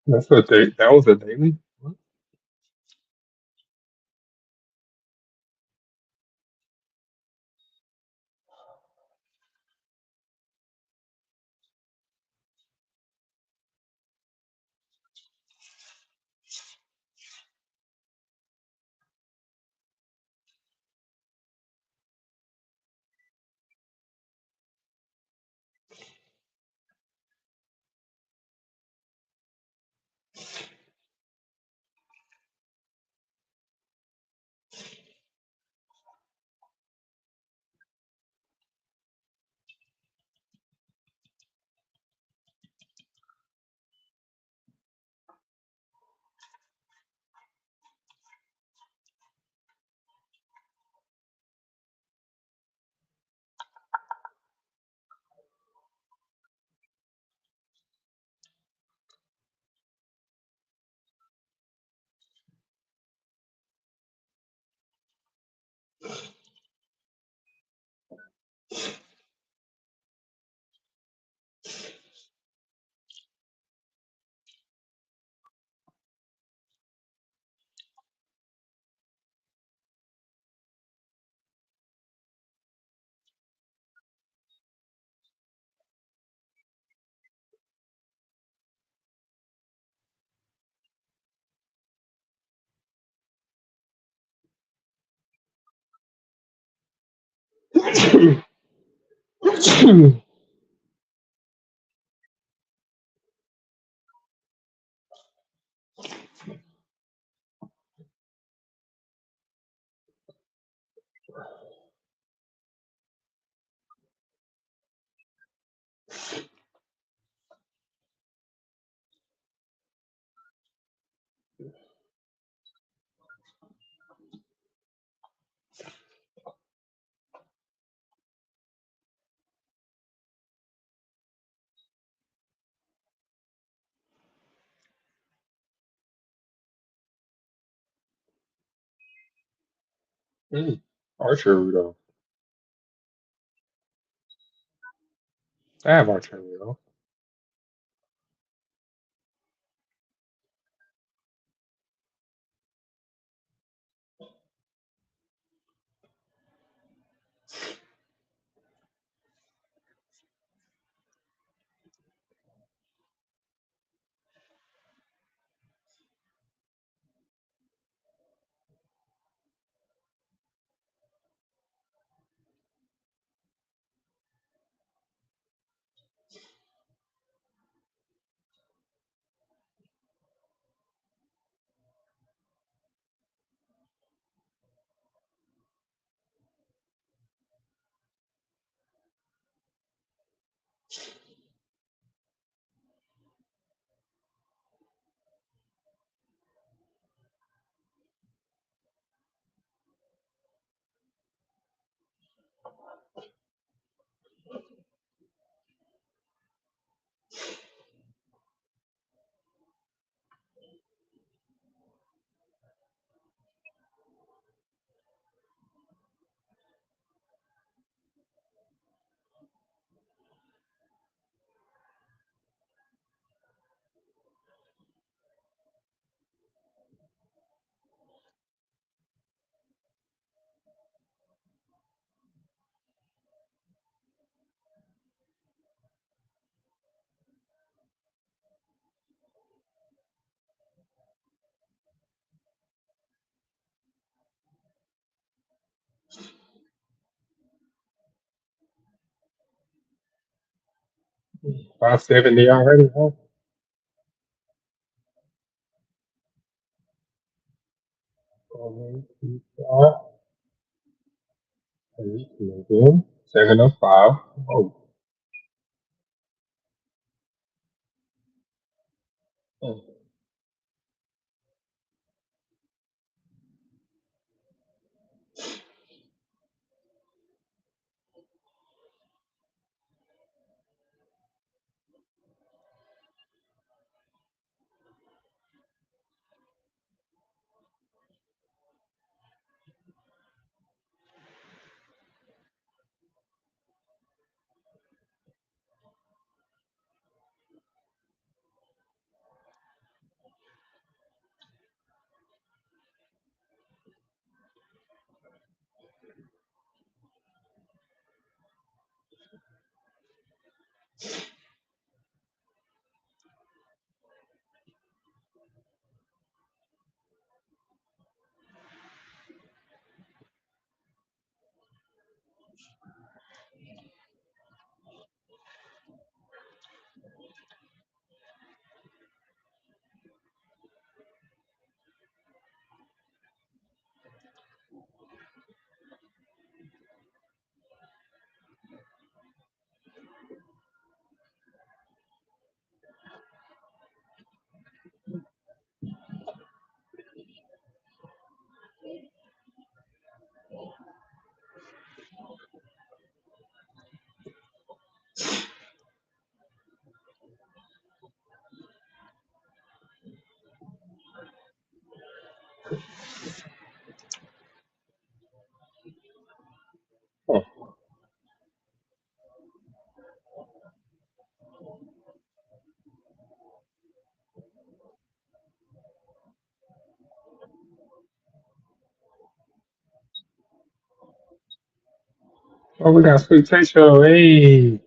That's a day. That was a daily. What? Mm. Archer Rudolph. I have Archer Rudolph. 570 already, huh? Again. 705. Oh. Oh. Oh, we got sweet potato. Hey,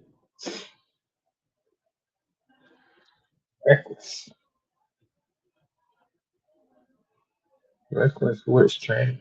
reckless. Reckless witch train.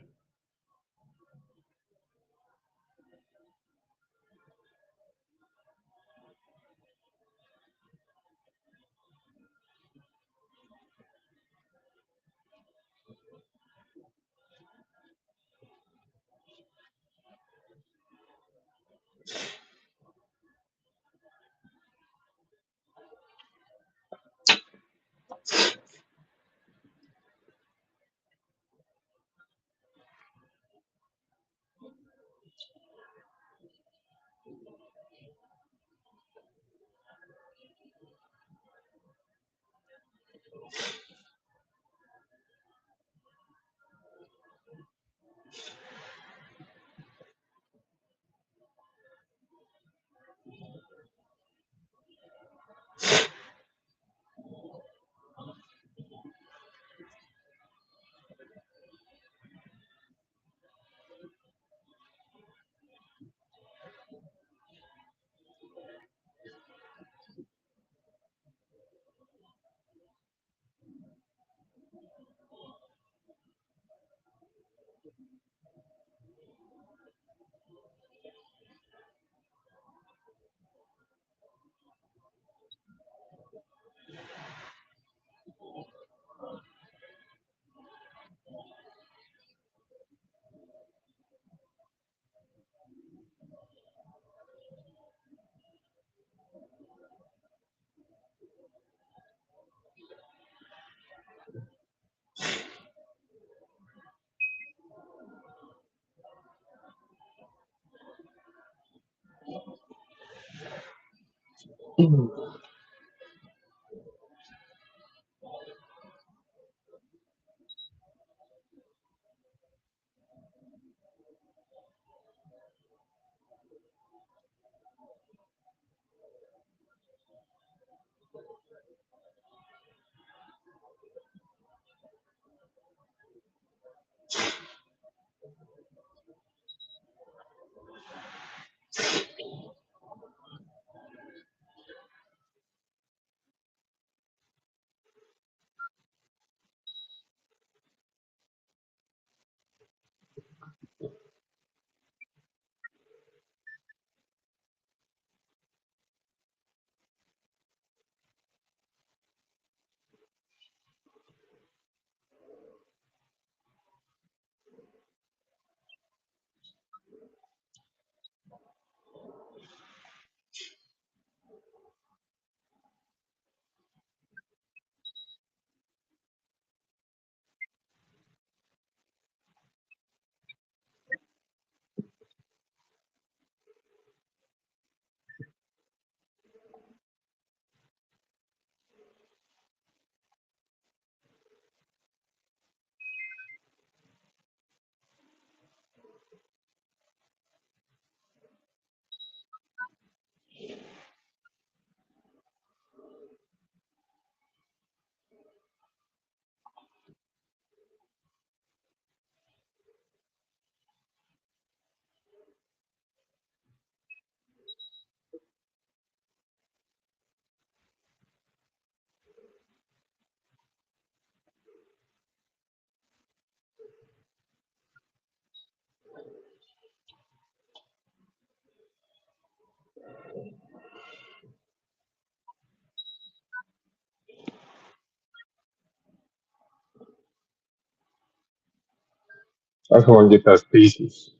I just want to get those pieces.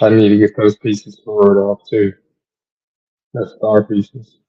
I need to get those pieces sorted off too. The star pieces.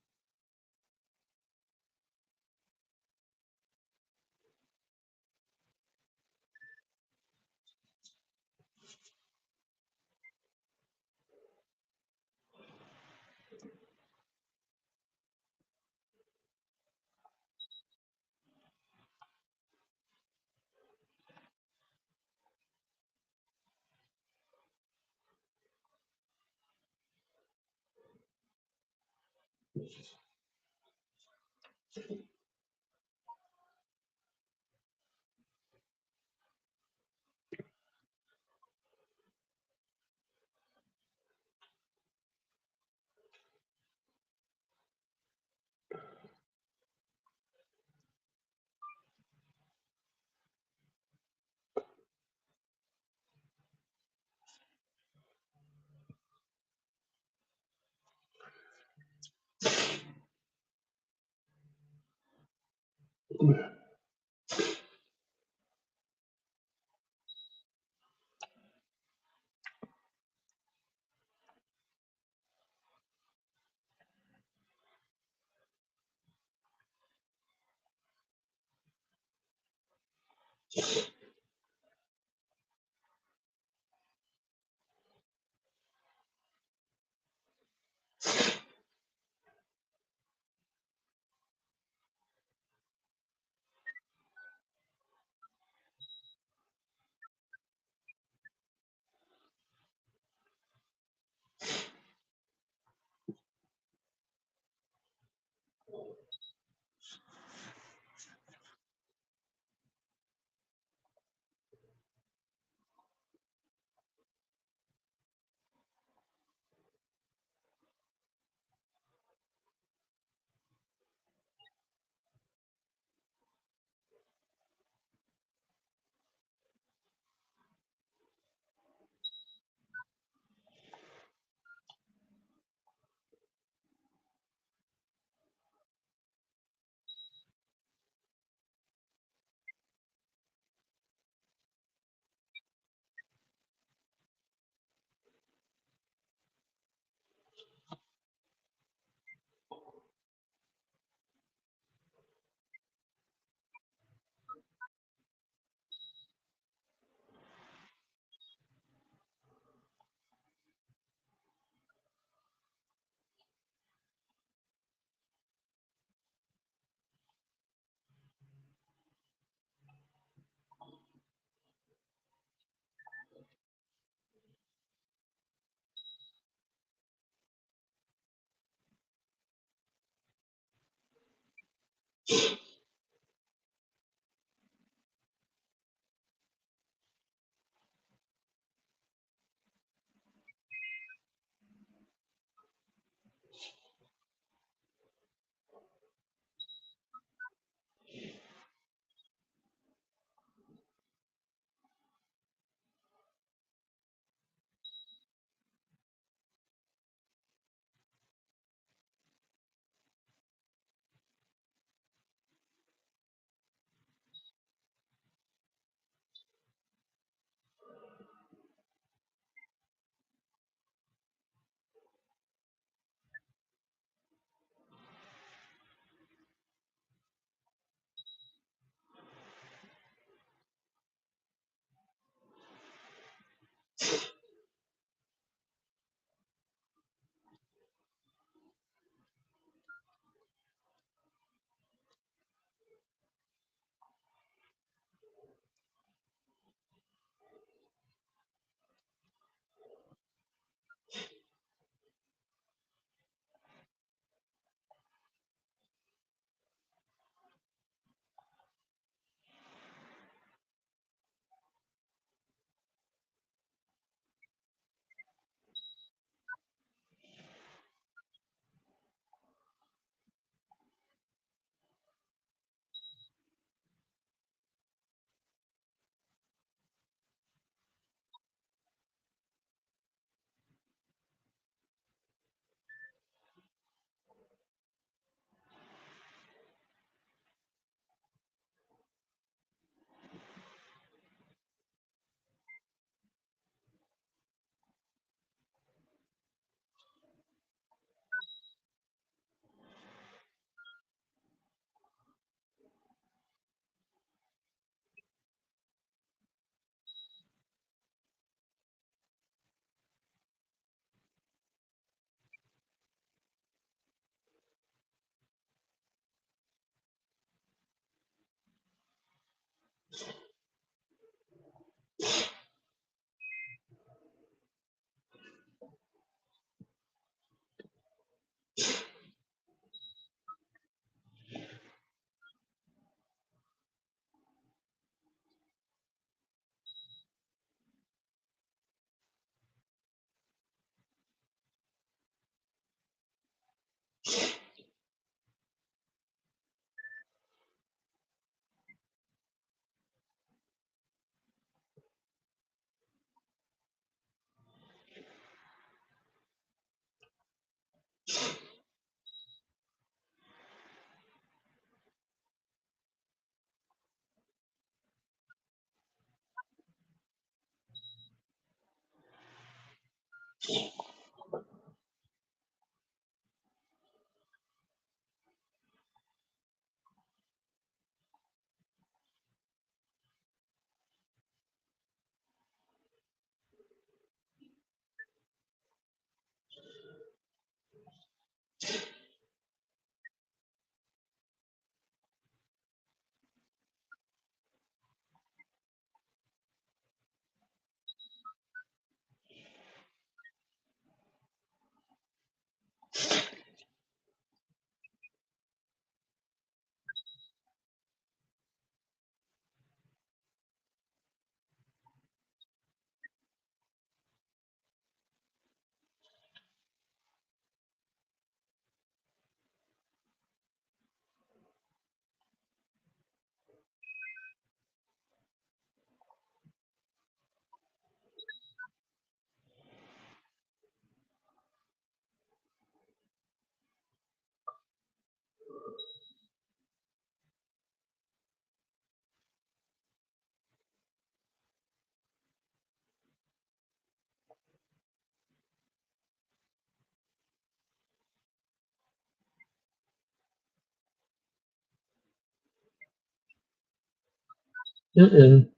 Mm-mm.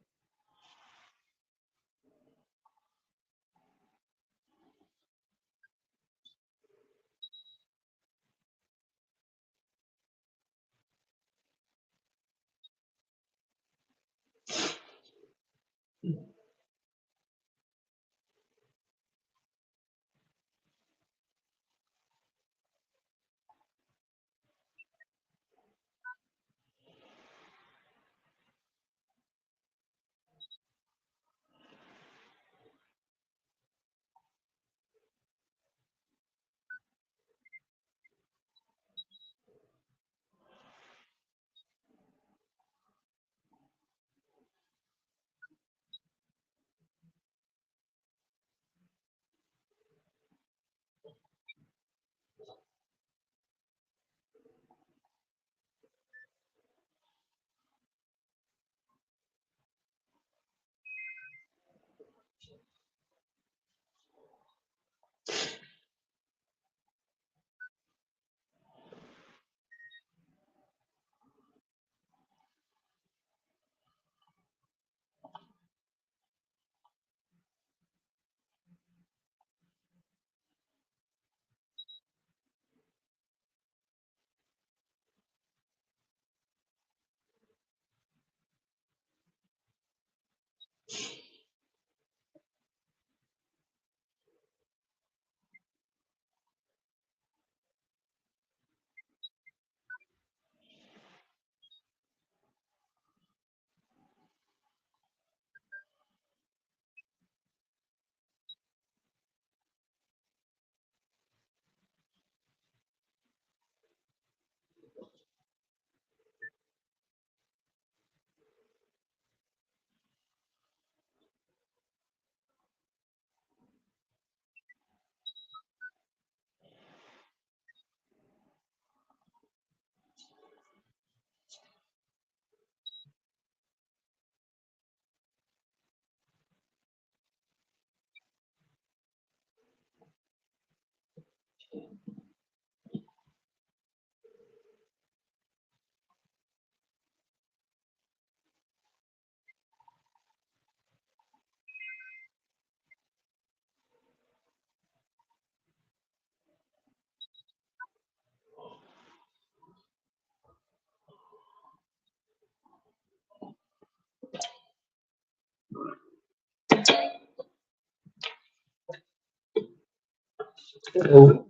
Oh,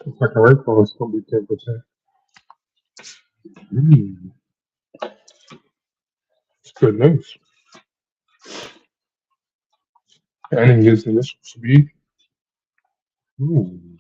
If I can rainfall, it's gonna be 10%. Mm, it's good news. And it gives initial speed. Mm.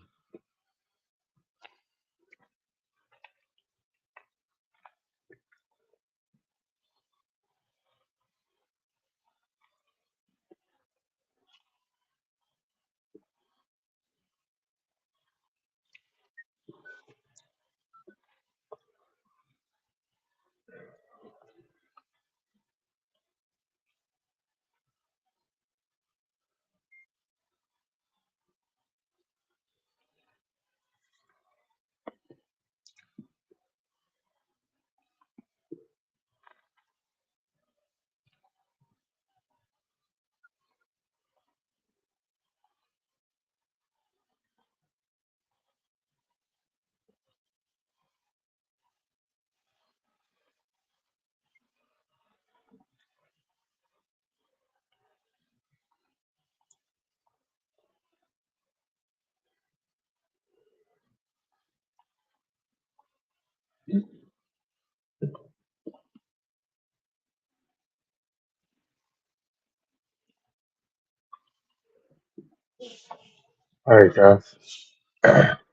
All right, guys.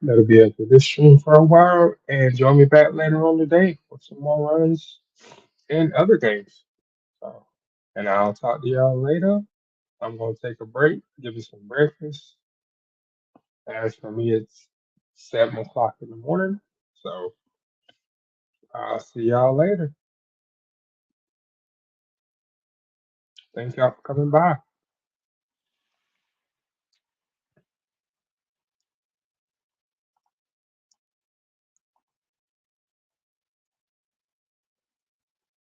That'll be it for this stream for a while. And join me back later on today for some more runs and other games. So, and I'll talk to y'all later. I'm gonna take a break, give you some breakfast. As for me, it's 7 o'clock in the morning. So I'll see y'all later. Thank y'all for coming by.